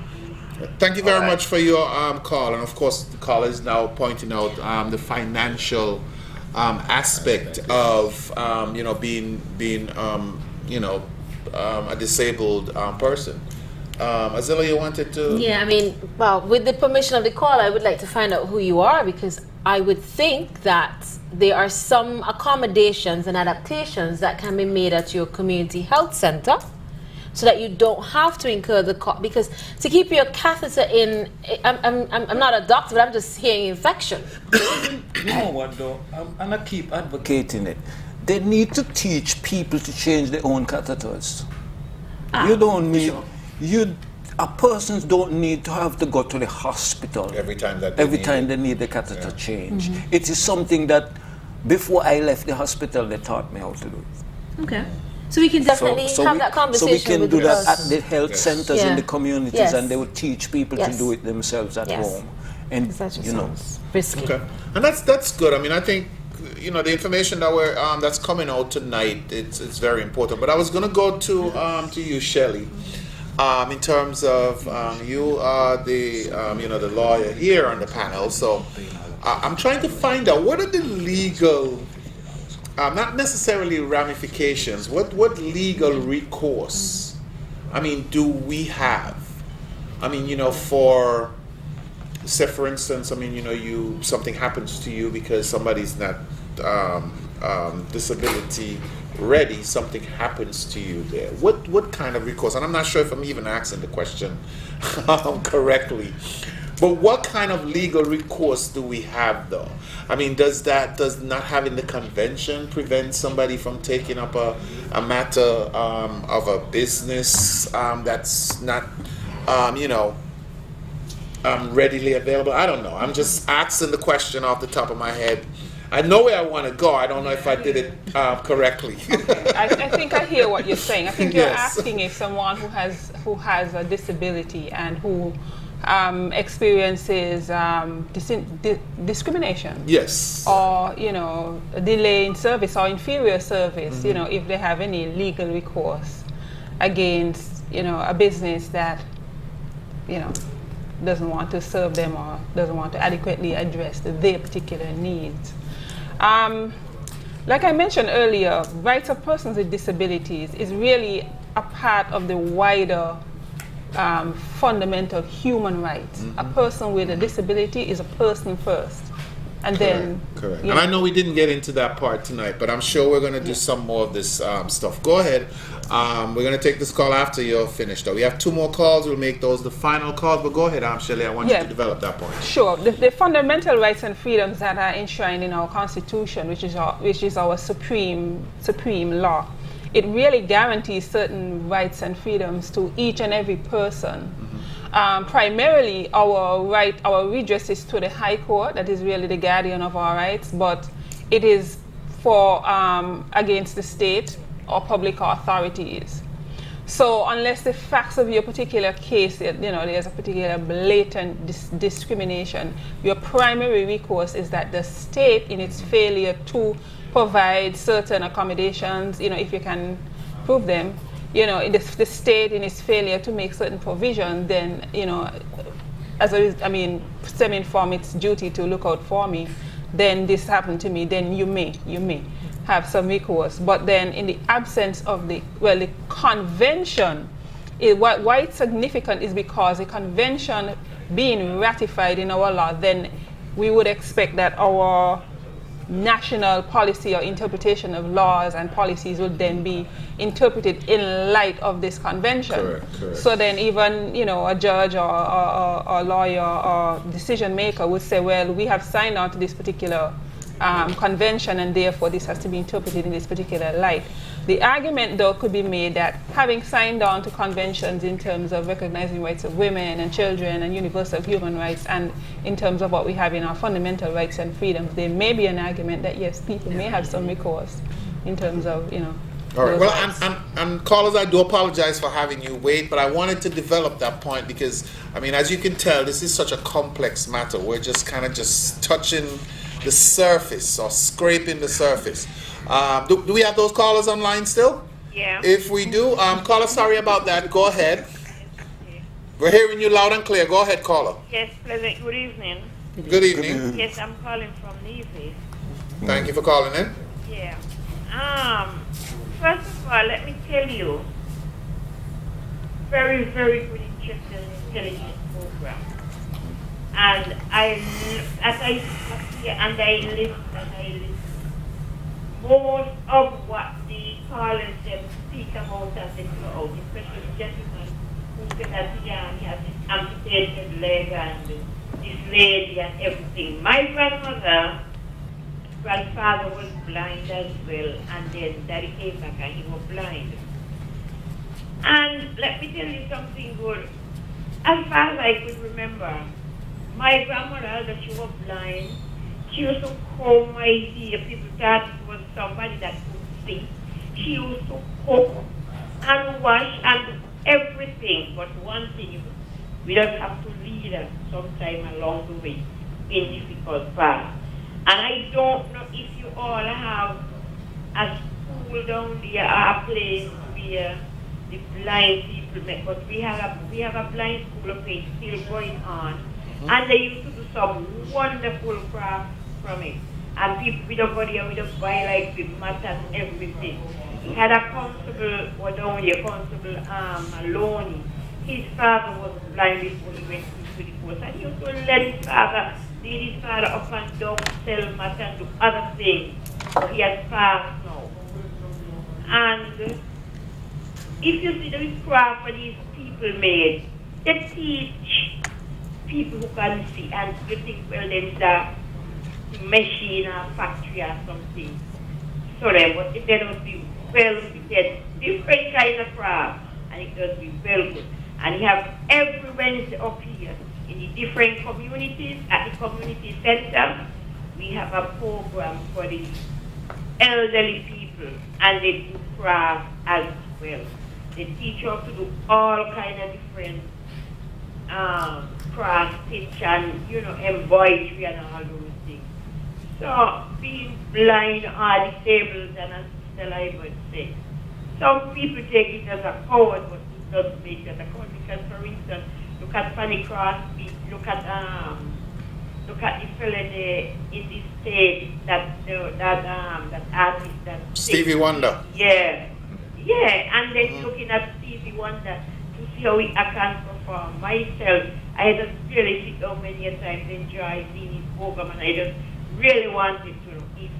Thank you very much for your call, and of course the caller is now pointing out the financial aspect of being a disabled person. Azila, you wanted to? Yeah, I mean, well, with the permission of the caller, I would like to find out who you are, because I would think that there are some accommodations and adaptations that can be made at your community health center, so that you don't have to incur the cost. Because to keep your catheter in, I'm not a doctor, but I'm just hearing infection. No, what though? And I keep advocating it. They need to teach people to change their own catheters. You don't need. A person don't need to have to go to the hospital every time they need the catheter changed. It is something that before I left the hospital they taught me how to do it. Okay. So we can definitely have that conversation. So we can with do that us. at the health centers in the communities, and they would teach people to do it themselves at home. And risky. Okay, and that's good. I mean, I think the information that we're that's coming out tonight, it's very important. But I was going to go to you, Shelley. In terms of you are the lawyer here on the panel, so I'm trying to find out what are the legal, not necessarily ramifications, what legal recourse, I mean, do we have? I mean, for instance, I mean, something happens to you because somebody's not disability ready, something happens to you there. What kind of recourse? And I'm not sure if I'm even asking the question correctly. But what kind of legal recourse do we have, though? I mean, does not having the convention prevent somebody from taking up a matter of a business that's not, readily available? I don't know. I'm just asking the question off the top of my head. I know where I want to go. I don't know if I did it correctly. Okay. I think I hear what you're saying. I think you're asking if someone who has a disability and who experiences discrimination. Yes. Or a delay in service or inferior service. If they have any legal recourse against a business that doesn't want to serve them or doesn't want to adequately address their particular needs. Like I mentioned earlier, rights of persons with disabilities is really a part of the wider fundamental human rights. A person with a disability is a person first. And then... Correct. And I know we didn't get into that part tonight, but I'm sure we're going to do some more of this stuff. Go ahead. We're going to take this call after you're finished, though. We have 2 more calls. We'll make those the final calls. But go ahead, Shelley. I want you to develop that point. Sure. The fundamental rights and freedoms that are enshrined in our Constitution, which is our supreme law, it really guarantees certain rights and freedoms to each and every person. Primarily, our redress is to the High Court, that is really the guardian of our rights, but it is for against the state or public authorities. So unless the facts of your particular case, there's a particular blatant discrimination, your primary recourse is that the state, in its failure to provide certain accommodations, if you can prove them, the state in its failure to make certain provision, then, stemming from its duty to look out for me, then this happened to me, then you may have some recourse. But then in the absence of the convention, why it's significant is because the convention being ratified in our law, then we would expect that our national policy or interpretation of laws and policies would then be interpreted in light of this convention. Correct. So then even, a judge or a lawyer or decision maker would say, well, we have signed on to this particular convention and therefore this has to be interpreted in this particular light. The argument, though, could be made that having signed on to conventions in terms of recognizing rights of women and children and universal human rights, and in terms of what we have in our fundamental rights and freedoms, there may be an argument that, yes, people may have some recourse in terms of, All right. Well, and callers, I do apologize for having you wait, but I wanted to develop that point because, as you can tell, this is such a complex matter. We're just kind of touching the surface or scraping the surface. Do we have those callers online still? Yeah. If we do, caller, sorry about that. Go ahead. We're hearing you loud and clear. Go ahead, caller. Yes, pleasant. Good evening. Good evening. Yes, I'm calling from Nevis. Thank you for calling in. Yeah. First of all, let me tell you, very, very good, interesting, intelligent program. And I listen. Most of what the callers them speak about as they go out, especially the gentleman who said that he has this amputated leg and this lady and everything. My grandfather was blind as well, and then daddy came back and he was blind. And let me tell you something good. As far as I could remember, my grandmother, that she was blind, she used to comb my hair. People thought it was somebody that could see. She used to cook and wash and do everything. But one thing, we don't have to lead her sometime along the way in difficult paths. And I don't know if you all have a school down there or a place where the blind people make, but we have a blind school up here still going on. And they used to do some wonderful craft from it. And people, we don't go there, we don't buy like the mat and everything. He had a constable, or down here, Constable Maloney. His father was blind before he went to the post. And he used to let his father lead his father up and down, sell mat and do other things. So he has passed now. And if you see the craft that these people made, they teach people who can see, and you think, well, there's a machine or factory or something. Sorry, but it does be well fitted, different kind of craft, and it does be well good. And you have every Wednesday up here in the different communities, at the community center, we have a program for the elderly people, and they do craft as well. They teach you how to do all kind of different cross stitch and embroidery and all those things. So being blind or disabled, and as Sister I would say, some people take it as a coward, but it doesn't make it as a coward, because for instance, look at Fanny Crosby, look at the fellow in the state that artist that Stevie Wonder. Yeah, and then looking at Stevie Wonder to see how I can perform myself. I just really sit down many a times, enjoy seeing his program, and I just really wanted to know if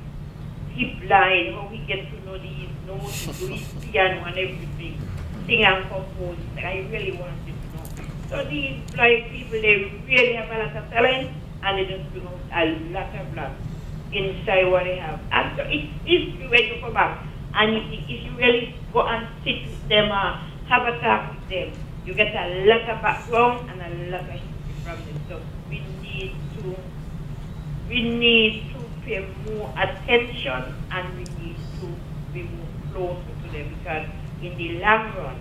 he's blind, how we get to know his notes, do his piano and everything, sing and compose. I really wanted to know. So these blind people, they really have a lot of talent, and they just bring out a lot of love inside what they have. And so it's when you come back, and if you really go and sit with them or have a talk with them, you get a lot of background and a lot of history from them. So we need to pay more attention, and we need to be more closer to them, because in the long run,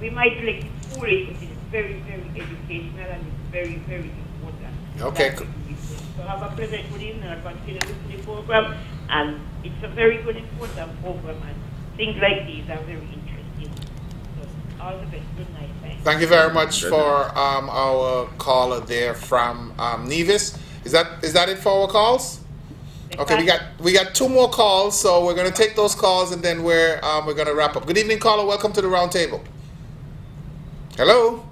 we might look foolish, but it's very, very educational, and it's very, very important. Okay. So have a pleasant good evening, and continue to listen to the program, and it's a very good, important program, and things like these are very interesting. All the best. Good night. Thanks. Thank you very much for our caller there from Nevis. Is that it for our calls? Okay, we got two more calls, so we're going to take those calls, and then we're going to wrap up. Good evening, caller. Welcome to the round table. Hello.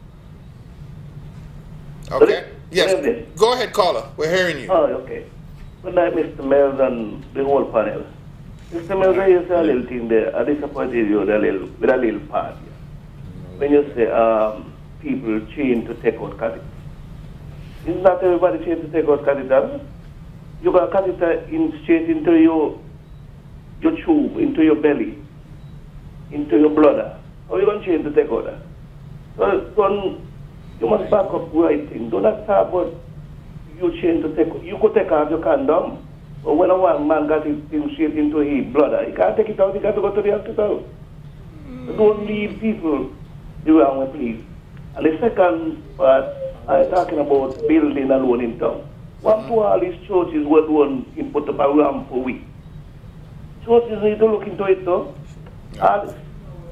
Okay. Yes. Go ahead, caller. We're hearing you. Oh, okay. Good night, Mr. Mills and the whole panel. Mr. Mills, I used a little thing there. I disappointed you with a little part. When you say people chained to take out catheter, is not everybody chained to take out catheter? You got a catheter straight into your tube, into your belly, into your bladder. How are you going to chain to take out that? So you must back up right thing. Do not talk about you chain to take out. You could take out your condom, but when a one man got it straight into his bladder, he can't take it out, he got to go to the hospital. So don't leave people the wrong way, please. And the second part, I'm talking about building alone in town. What to all these churches were doing in put up a ramp for week? Churches need to look into it though. And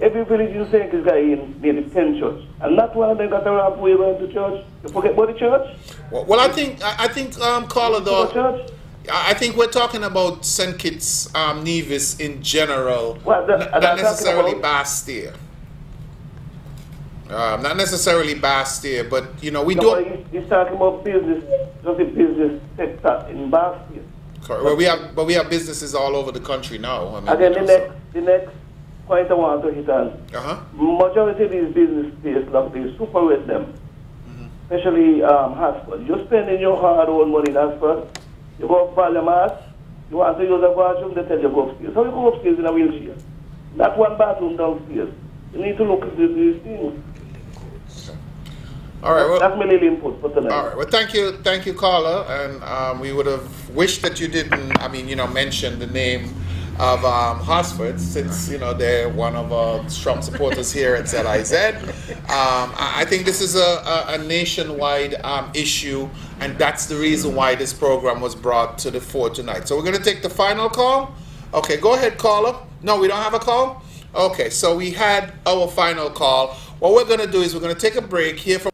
every village in St. Kitts got in nearly 10 churches. And not one of them got a ramp where you went to church. You forget about the church? Well, I think caller though. I think we're talking about St. Kitts Nevis in general, Well, not necessarily Bastia. Not necessarily Bastia, but we No, do. but he's talking about business, just the business sector in Bastia. Correct. Well, we have businesses all over the country now. I mean, And then the next point I want to hit on. Majority of these business space, like they super rate them. Especially Hartford. You're spending your hard-earned money in Hartford. You go up Parliament, you want to use a bathroom, they tell you go upstairs. So you go upstairs in a wheelchair. Not one bathroom downstairs. You need to look at these things. All right. Well, that's my little input for tonight. All right. Well, thank you, caller. And we would have wished that you didn't. Mention the name of Hartford, since they're one of our strong supporters here at ZIZ. I think this is a nationwide issue, and that's the reason why this program was brought to the fore tonight. So we're going to take the final call. Okay, go ahead, caller. No, we don't have a call. Okay, so we had our final call. What we're going to do is we're going to take a break, hear from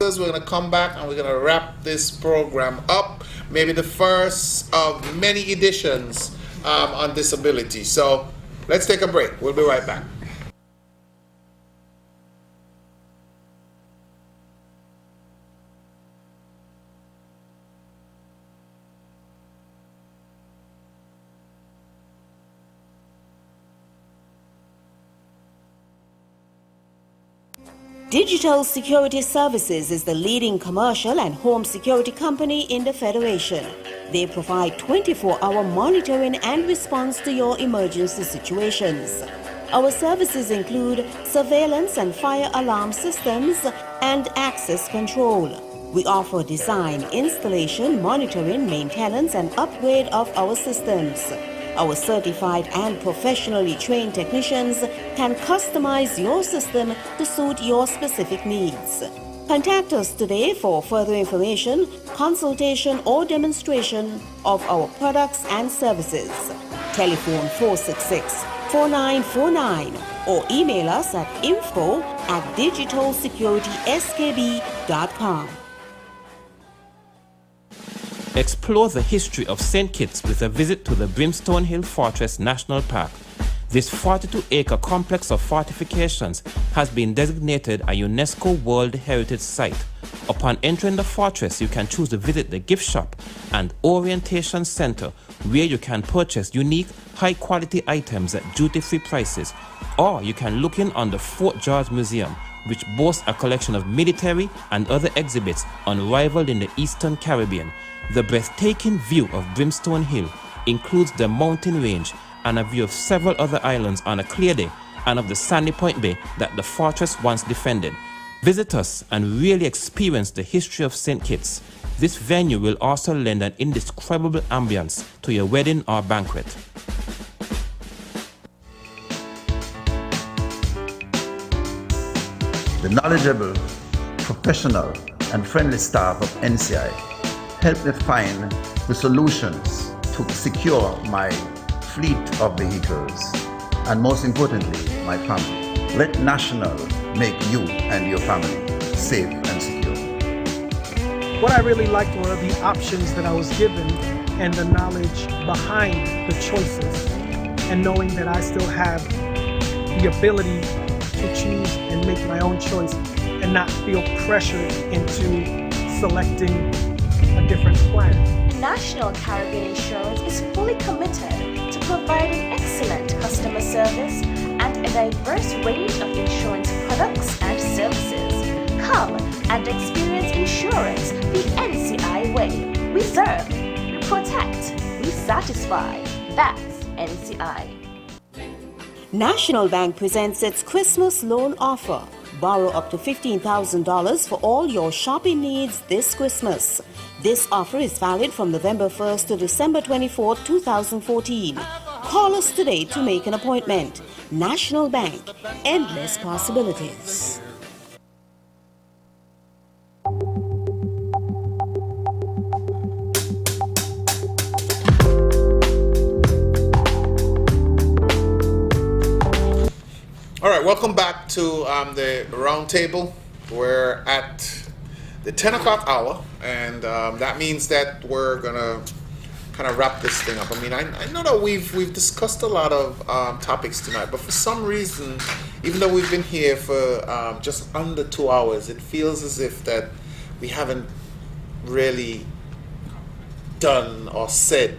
us. We're going to come back and we're going to wrap this program up. Maybe the first of many editions on disability. So let's take a break. We'll be right back. Digital Security Services is the leading commercial and home security company in the Federation. They provide 24-hour monitoring and response to your emergency situations. Our services include surveillance and fire alarm systems and access control. We offer design, installation, monitoring, maintenance, and upgrade of our systems. Our certified and professionally trained technicians can customize your system to suit your specific needs. Contact us today for further information, consultation, or demonstration of our products and services. Telephone 466-4949 or email us at info@digitalsecurityskb.com. Explore the history of St. Kitts with a visit to the Brimstone Hill Fortress National Park. This 42-acre complex of fortifications has been designated a UNESCO World Heritage Site. Upon entering the fortress, you can choose to visit the gift shop and orientation center, where you can purchase unique, high-quality items at duty-free prices. Or you can look in on the Fort George Museum, which boasts a collection of military and other exhibits unrivaled in the Eastern Caribbean. The breathtaking view of Brimstone Hill includes the mountain range and a view of several other islands on a clear day and of the Sandy Point Bay that the fortress once defended. Visit us and really experience the history of St. Kitts. This venue will also lend an indescribable ambience to your wedding or banquet. The knowledgeable, professional, and friendly staff of NCI helped me find the solutions to secure my fleet of vehicles and, most importantly, my family. Let National make you and your family safe and secure. What I really liked were the options that I was given and the knowledge behind the choices, and knowing that I still have the ability to choose and make my own choice and not feel pressured into selecting a different plan. National Caribbean Insurance is fully committed to providing excellent customer service and a diverse range of insurance products and services. Come and experience insurance the NCI way. We serve, we protect, we satisfy. That's NCI. National Bank presents its Christmas loan offer. Borrow up to $15,000 for all your shopping needs this Christmas. This offer is valid from November 1st to December 24, 2014. Call us today to make an appointment. National Bank, endless possibilities. All right, welcome back to the round table. We're at the 10 o'clock hour, and that means that we're gonna kind of wrap this thing up. I mean, I know that we've discussed a lot of topics tonight, but for some reason, even though we've been here for just under 2 hours, it feels as if that we haven't really done or said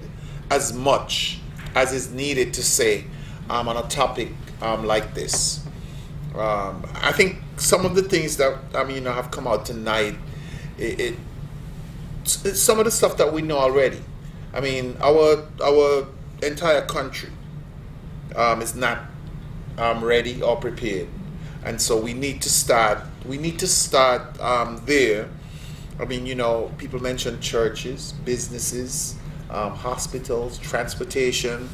as much as is needed to say on a topic like this. I think some of the things that have come out tonight, it's some of the stuff that we know already. I mean, our entire country is not ready or prepared, and so we need to start. We need to start there. I mean, people mention churches, businesses, hospitals, transportation,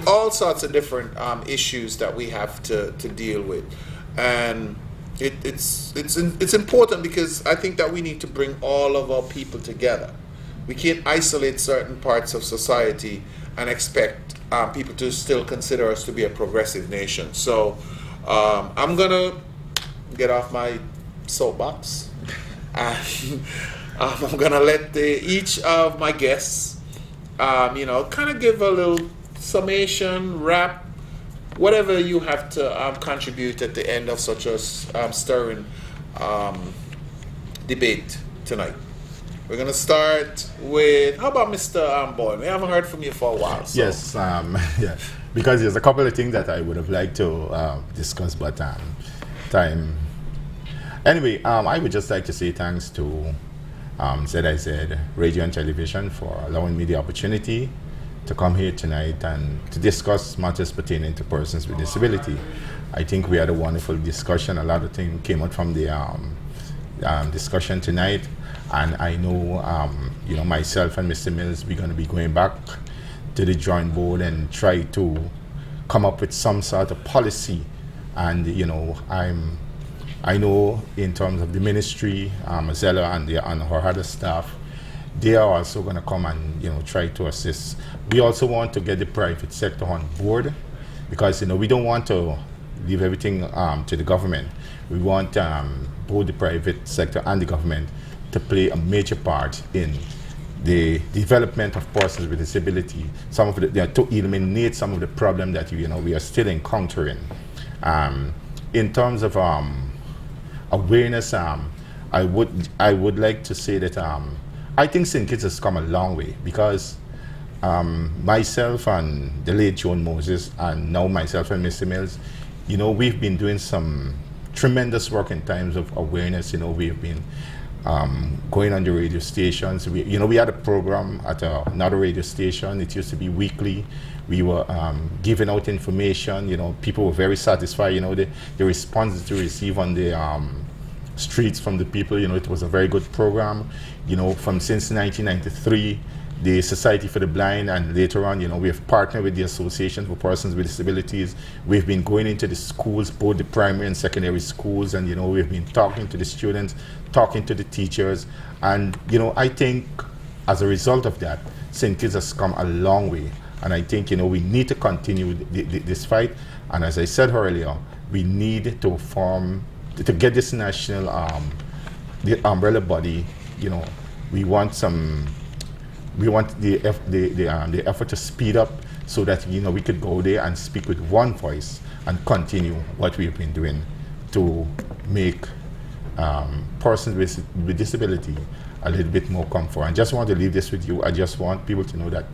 all sorts of different issues that we have to deal with, and it's important because I think that we need to bring all of our people together. We can't isolate certain parts of society and expect people to still consider us to be a progressive nation. So I'm gonna get off my soapbox. I'm gonna let each of my guests, kind of give a little summation, wrap, whatever you have to contribute at the end of such a stirring debate tonight. We're gonna start with, how about Mr. Bowen? We haven't heard from you for a while. So. Yes, yeah, because there's a couple of things that I would have liked to discuss, but time. Anyway, I would just like to say thanks to ZIZ Radio and Television for allowing me the opportunity to come here tonight and to discuss matters pertaining to persons with disability. I think we had a wonderful discussion. A lot of things came out from the discussion tonight, and I know, myself and Mr. Mills, we're going to be going back to the drawing board and try to come up with some sort of policy. And I know in terms of the ministry, Zella and her other staff, they are also going to come and try to assist. We also want to get the private sector on board because we don't want to leave everything to the government. We want both the private sector and the government to play a major part in the development of persons with disability. Some of to eliminate some of the problems that we are still encountering. In terms of awareness, I would like to say that I think St. Kitts has come a long way because myself and the late Joan Moses and now myself and Mr. Mills, we've been doing some tremendous work in terms of awareness. We've been going on the radio stations. We had a program at another radio station. It used to be weekly. We were giving out information. People were very satisfied. The responses to receive on the streets from the people. It was a very good program. Since 1993, the Society for the Blind, and later on, we have partnered with the Association for Persons with Disabilities. We've been going into the schools, both the primary and secondary schools, and we've been talking to the students, talking to the teachers, and I think as a result of that, St. Kitts has come a long way. And I think, we need to continue this fight. And as I said earlier, we need to get this national, the umbrella body, we want the effort to speed up so that, we could go there and speak with one voice and continue what we've been doing to make persons with disability a little bit more comfort. I just want to leave this with you. I just want people to know that,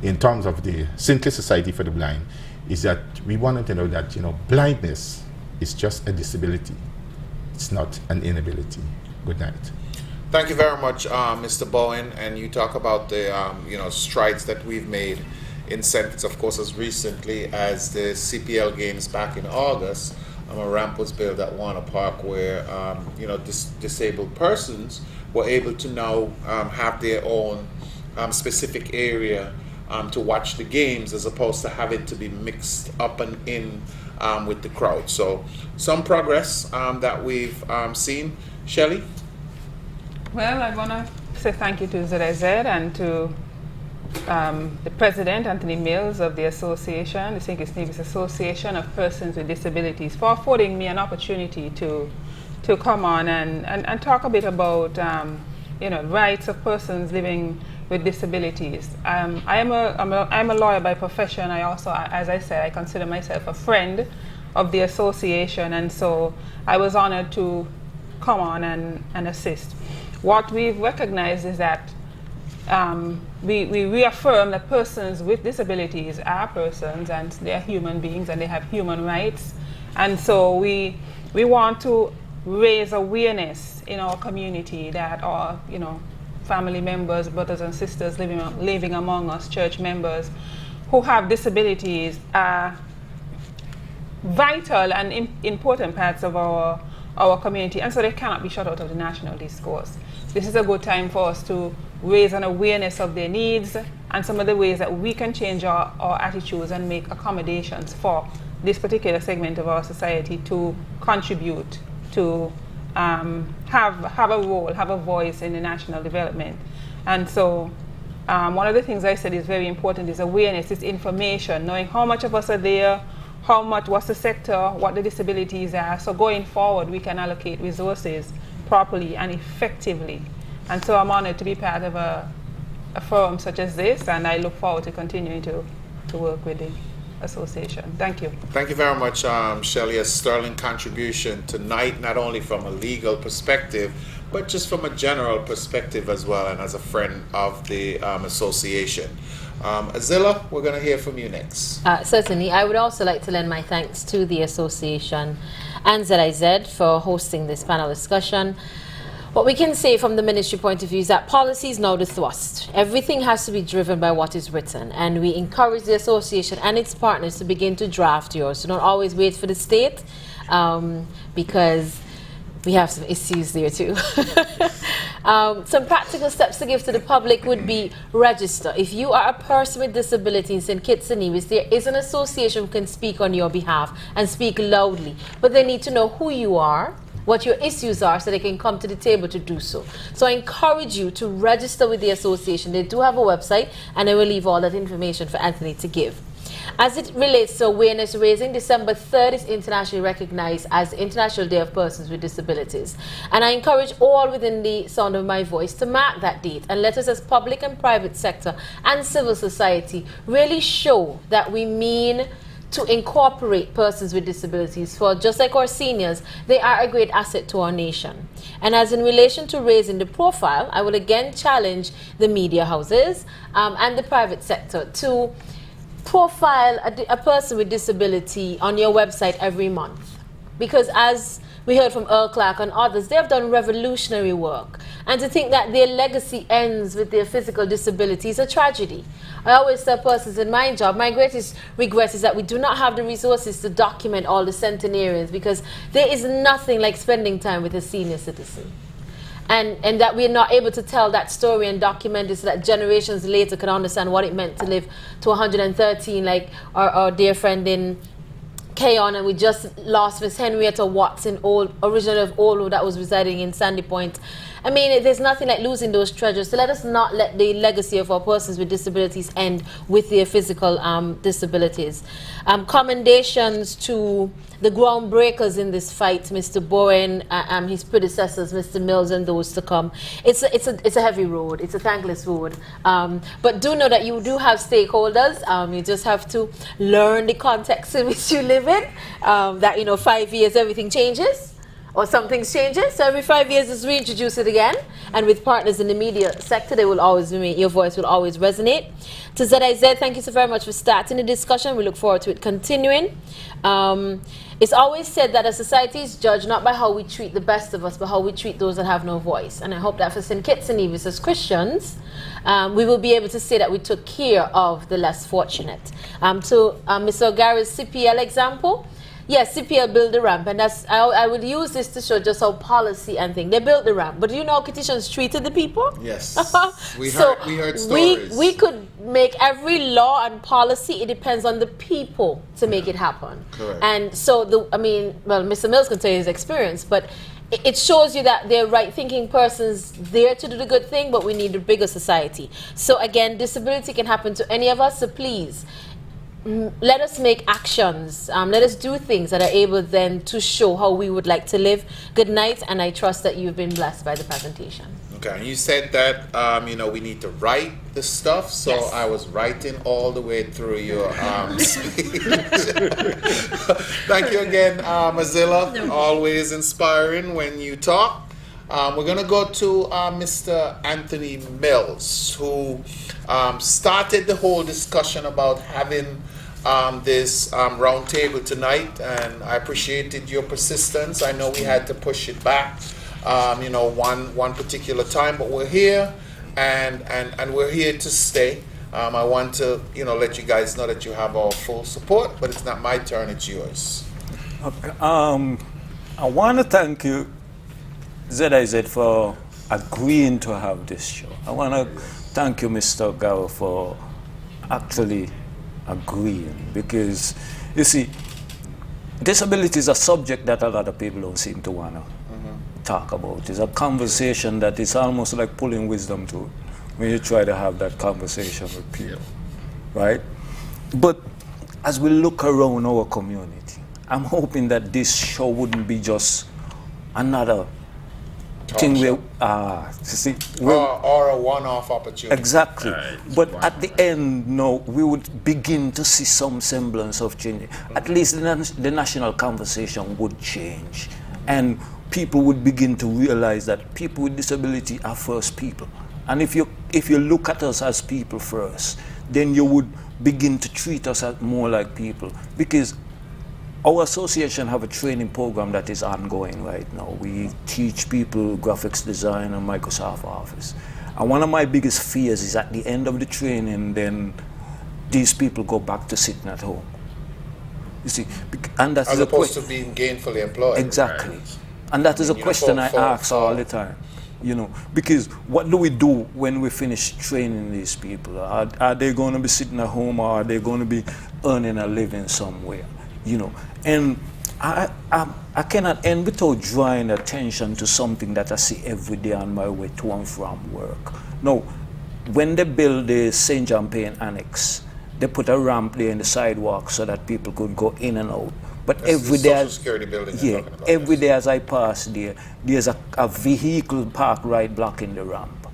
in terms of the St. Kitts Society for the Blind, is that we want them to know that, blindness is just a disability. It's not an inability. Good night. Thank you very much, Mr. Bowen. And you talk about the, strides that we've made in St. Kitts, of course, as recently as the CPL games back in August. A ramp was built at Warner Park where, disabled persons were able to now have their own specific area to watch the games, as opposed to having to be mixed up and in with the crowd. So some progress that we've seen. Shelley? Well, I want to say thank you to ZIZ and to the president, Anthony Mills, of the association, the St. Kitts Nevis Association of Persons with Disabilities, for affording me an opportunity to come on and talk a bit about rights of persons living with disabilities. I'm a lawyer by profession. I also, as I said, I consider myself a friend of the association, and so I was honored to come on and assist. What we've recognized is that we reaffirm that persons with disabilities are persons and they're human beings and they have human rights. And so we want to raise awareness in our community that our, family members, brothers and sisters living among us, church members who have disabilities are vital and important parts of our community, and so they cannot be shut out of the national discourse. This is a good time for us to raise an awareness of their needs and some of the ways that we can change our attitudes and make accommodations for this particular segment of our society to contribute to have a role, have a voice in the national development. And so one of the things I said is very important is awareness, is information, knowing how much of us are there, what's the sector, what the disabilities are. So going forward, we can allocate resources properly and effectively. And so I'm honored to be part of a forum such as this, and I look forward to continuing to work with the association. Thank you. Thank you very much, Shelley. A sterling contribution tonight, not only from a legal perspective, but just from a general perspective as well, and as a friend of the association. Azilla, we're going to hear from you next. Certainly. I would also like to lend my thanks to the association and ZIZ for hosting this panel discussion. What we can say from the ministry point of view is that policy is now the thrust. Everything has to be driven by what is written, and we encourage the association and its partners to begin to draft yours. So don't always wait for the state, because we have some issues there too. Some practical steps to give to the public would be register. If you are a person with disability in St. Kitts and Nevis, there is an association who can speak on your behalf and speak loudly, but they need to know who you are, what your issues are, so they can come to the table to do so. So I encourage you to register with the association. They do have a website, and I will leave all that information for Anthony to give. As it relates to awareness raising, December 3rd is internationally recognized as the International Day of Persons with Disabilities. And I encourage all within the sound of my voice to mark that date, and let us as public and private sector and civil society really show that we mean to incorporate persons with disabilities, for just like our seniors, they are a great asset to our nation. And as in relation to raising the profile, I will again challenge the media houses and the private sector to profile a person with disability on your website every month. Because as we heard from Earl Clark and others, they have done revolutionary work. And to think that their legacy ends with their physical disability is a tragedy. I always tell persons in my job, my greatest regret is that we do not have the resources to document all the centenarians, because there is nothing like spending time with a senior citizen. And that we're not able to tell that story and document it so that generations later can understand what it meant to live to 113, like our dear friend in Keon, and we just lost Miss Henrietta Watson, originally of Olo, that was residing in Sandy Point. I mean, there's nothing like losing those treasures. So let us not let the legacy of our persons with disabilities end with their physical disabilities. Commendations to the groundbreakers in this fight, Mr. Bowen, his predecessors, Mr. Mills, and those to come. It's a heavy road. It's a thankless road. But do know that you do have stakeholders. You just have to learn the context in which you live in. That 5 years everything changes, or something changes. So every 5 years, just reintroduce it again. And with partners in the media sector, they will always remain, your voice will always resonate. To ZIZ, thank you so very much for starting the discussion. We look forward to it continuing. It's always said that a society is judged not by how we treat the best of us, but how we treat those that have no voice. And I hope that for St. Kitts and Nevis as Christians, we will be able to say that we took care of the less fortunate. To Mr. O'Gara's CPL example, yes, CPL built the ramp, and that's I would use this to show just how policy and thing. They built the ramp, but do you know how Kittians treated the people? Yes, we heard stories. We could make every law and policy. It depends on the people to make it happen. Correct. And so Mr. Mills can tell you his experience, but it shows you that they're right-thinking persons there to do the good thing, but we need a bigger society. So again, disability can happen to any of us. So please, let us make actions. Let us do things that are able then to show how we would like to live. Good night, and I trust that you've been blessed by the presentation. Okay, and you said that we need to write the stuff, so Yes. I was writing all the way through your speech. Thank you again, Mozilla. No. Always inspiring when you talk. We're going to go to Mr. Anthony Mills, who started the whole discussion about having this round table tonight, and I appreciated your persistence. I know we had to push it back, one particular time, but we're here, and we're here to stay. I want to, let you guys know that you have our full support, but it's not my turn, it's yours. Okay. I want to thank you, ZIZ, for agreeing to have this show. I want to thank you, Mr. Garrow, for actually agreeing, because, you see, disability is a subject that a lot of people don't seem to want to talk about. It's a conversation that is almost like pulling wisdom to when you try to have that conversation with people, right? But as we look around our community, I'm hoping that this show wouldn't be just another thing where, or a one-off opportunity. Exactly. But at the end, no, we would begin to see some semblance of change. At least the national conversation would change. And people would begin to realize that people with disability are first people. And if you look at us as people first, then you would begin to treat us as more like people. Because our association have a training program that is ongoing right now. We teach people graphics design and Microsoft Office. And one of my biggest fears is at the end of the training, then these people go back to sitting at home. You see, and that as is opposed to being gainfully employed. Exactly. And that is a question I ask all the time. Because what do we do when we finish training these people? Are they going to be sitting at home, or are they going to be earning a living somewhere? And I cannot end without drawing attention to something that I see every day on my way to and from work. Now, when they build the St. John Payne Annex, they put a ramp there in the sidewalk so that people could go in and out. But That's every the day, Social Security building you're talking about, every day as I pass there, there's a vehicle parked right blocking the ramp.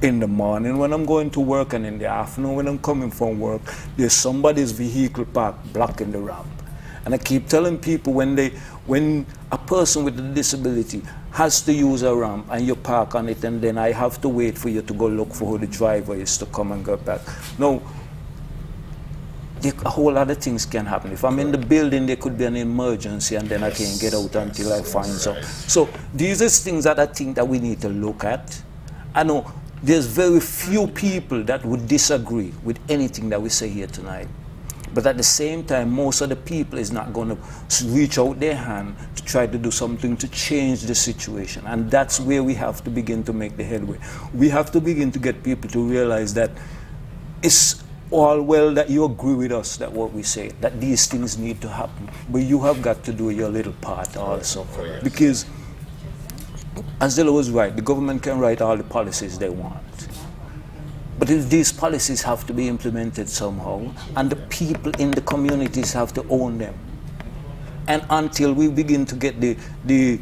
In the morning when I'm going to work, and in the afternoon when I'm coming from work, there's somebody's vehicle parked blocking the ramp. And I keep telling people, when a person with a disability has to use a ramp and you park on it, and then I have to wait for you to go look for who the driver is to come and go back. No, a whole lot of things can happen. If I'm in the building, there could be an emergency, and then I can't get out until I find some. So these are things that I think that we need to look at. I know there's very few people that would disagree with anything that we say here tonight. But at the same time, most of the people is not going to reach out their hand to try to do something to change the situation. And that's where we have to begin to make the headway. We have to begin to get people to realize that it's all well that you agree with us that what we say, that these things need to happen. But you have got to do your little part also. Because, as Zilla was right, the government can write all the policies they want. But these policies have to be implemented somehow, and the people in the communities have to own them. And until we begin to get the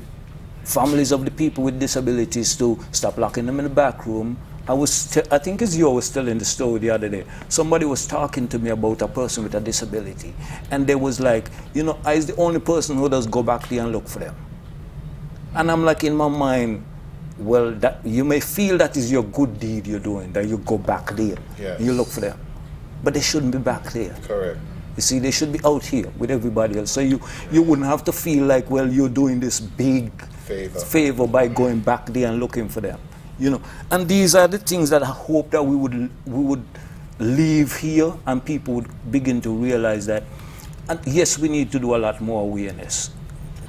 families of the people with disabilities to stop locking them in the back room, I think it's you was telling the story the other day. Somebody was talking to me about a person with a disability, and they was like, I is the only person who does go back there and look for them. And I'm like, in my mind, well, that you may feel that is your good deed you're doing, that you go back there, and you look for them. But they shouldn't be back there. Correct. You see, they should be out here with everybody else. So you wouldn't have to feel like, well, you're doing this big favor by going back there and looking for them. And these are the things that I hope that we would leave here, and people would begin to realize that. And yes, we need to do a lot more awareness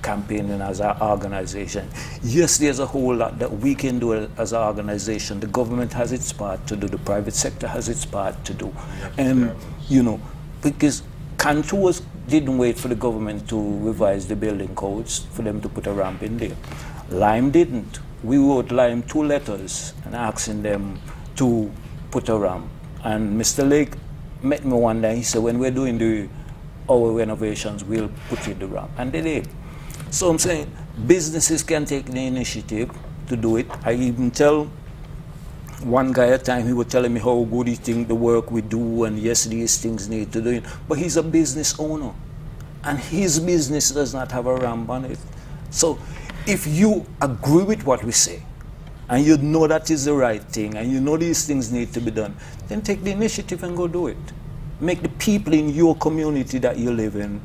campaigning as our organization. Yes, there's a whole lot that we can do as an organization. The government has its part to do, the private sector has its part to do. And, because Cantus didn't wait for the government to revise the building codes for them to put a ramp in there. Lime didn't. We wrote Lime 2 letters and asking them to put a ramp. And Mr. Lake met me one day. He said, when we're doing our renovations, we'll put in the ramp. And they did. So I'm saying businesses can take the initiative to do it. I even tell one guy at a time, he was telling me how good he think the work we do, and yes, these things need to do it. But he's a business owner, and his business does not have a ramp on it. So if you agree with what we say, and you know that is the right thing, and you know these things need to be done, then take the initiative and go do it. Make the people in your community that you live in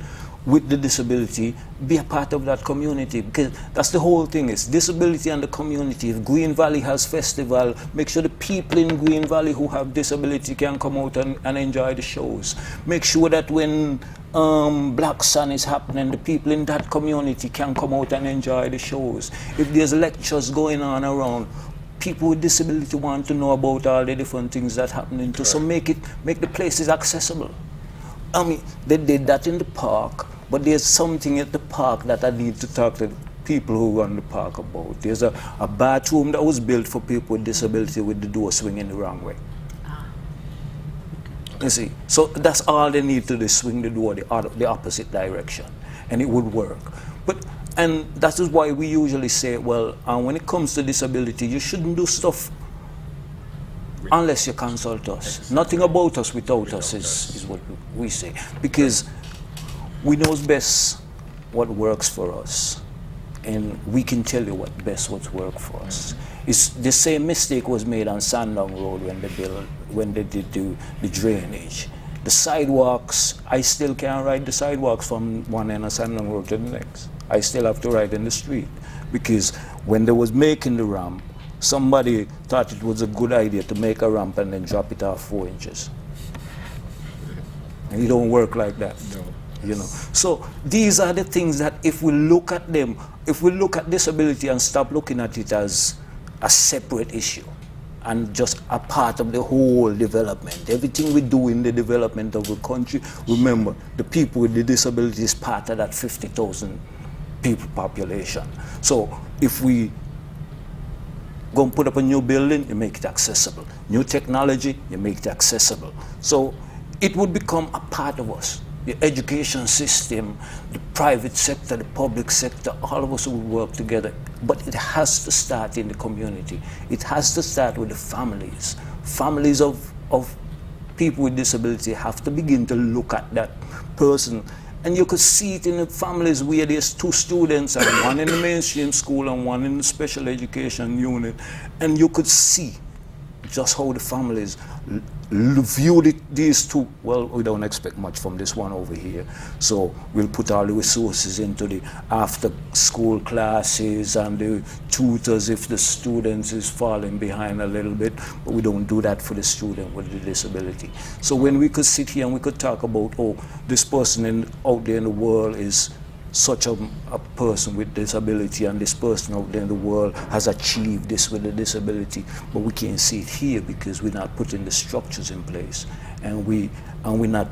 with the disability be a part of that community, because that's the whole thing, is disability and the community. If Green Valley has festival, make sure the people in Green Valley who have disability can come out and enjoy the shows. Make sure that when Black Sun is happening, the people in that community can come out and enjoy the shows. If there's lectures going on around, people with disability want to know about all the different things that happening too. So make the places accessible. I mean, they did that in the park, but there's something at the park that I need to talk to the people who run the park about. There's a bathroom that was built for people with disability with the door swinging the wrong way. You see, so that's all they need to do, swing the door the opposite direction, and it would work. And that is why we usually say, well, when it comes to disability, you shouldn't do stuff unless you consult us. Nothing about us without us is what we say. Because we know best what works for us. And we can tell you what best what works for us. It's the same mistake was made on Sandown Road when they did the drainage. The sidewalks, I still can't ride the sidewalks from one end of Sandown Road to the next. I still have to ride in the street. Because when they was making the ramp, somebody thought it was a good idea to make a ramp and then drop it off 4 inches. And it don't work like that. No. You know. So these are the things that if we look at them, if we look at disability and stop looking at it as a separate issue and just a part of the whole development, everything we do in the development of the country, remember, the people with the disability is part of that 50,000 people population. So if we go and put up a new building, you make it accessible. New technology, you make it accessible. So it would become a part of us. The education system, the private sector, the public sector, all of us will work together. But it has to start in the community. It has to start with the families. Families of people with disability have to begin to look at that person. And you could see it in the families where there's 2 students, and one in the mainstream school and one in the special education unit. And you could see just how the families viewed these 2. Well, we don't expect much from this one over here. So we'll put all the resources into the after school classes and the tutors if the student is falling behind a little bit. But we don't do that for the student with the disability. So when we could sit here and we could talk about, oh, this person out there in the world is such a person with disability, and this person out there in the world has achieved this with a disability, but we can't see it here because we're not putting the structures in place, and we're not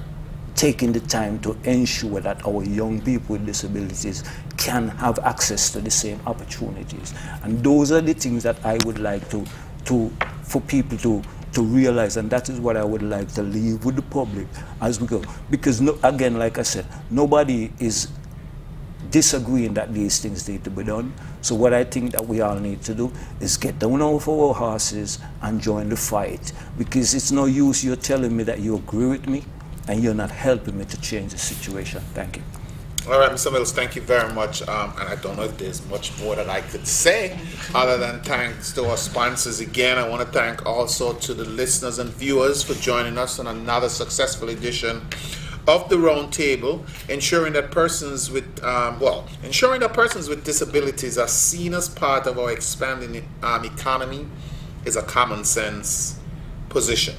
taking the time to ensure that our young people with disabilities can have access to the same opportunities. And those are the things that I would like for people to realize, and that is what I would like to leave with the public as we go. Because again, like I said, nobody is disagreeing that these things need to be done. So what I think that we all need to do is get down off our horses and join the fight, because it's no use you're telling me that you agree with me and you're not helping me to change the situation. Thank you. All right, Mr. Mills, thank you very much. And I don't know if there's much more that I could say other than thanks to our sponsors again. I want to thank also to the listeners and viewers for joining us on another successful edition of the Round Table, ensuring that persons with disabilities are seen as part of our expanding economy is a common sense position.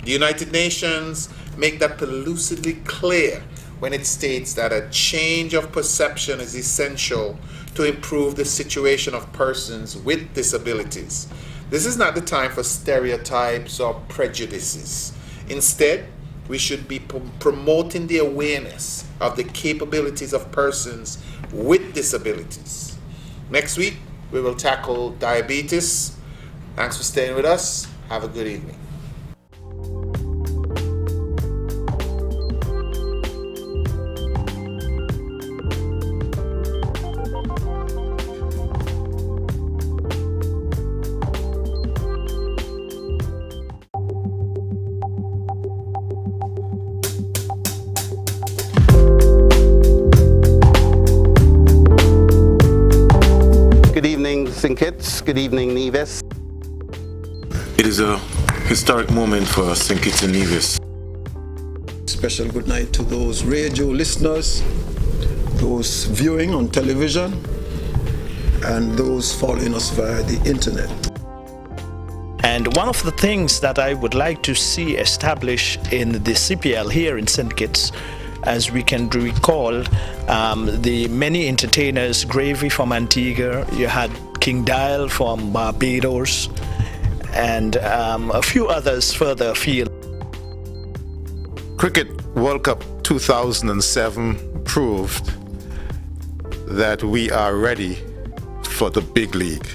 The United Nations make that lucidly clear when it states that a change of perception is essential to improve the situation of persons with disabilities. This is not the time for stereotypes or prejudices. Instead, we should be promoting the awareness of the capabilities of persons with disabilities. Next week, we will tackle diabetes. Thanks for staying with us. Have a good evening. St. Kitts. Good evening, Nevis. It is a historic moment for St. Kitts and Nevis. Special good night to those radio listeners, those viewing on television, and those following us via the internet. And one of the things that I would like to see established in the CPL here in St. Kitts, as we can recall, the many entertainers, Gravy from Antigua, you had King Dial from Barbados, and a few others further afield. Cricket World Cup 2007 proved that we are ready for the big league.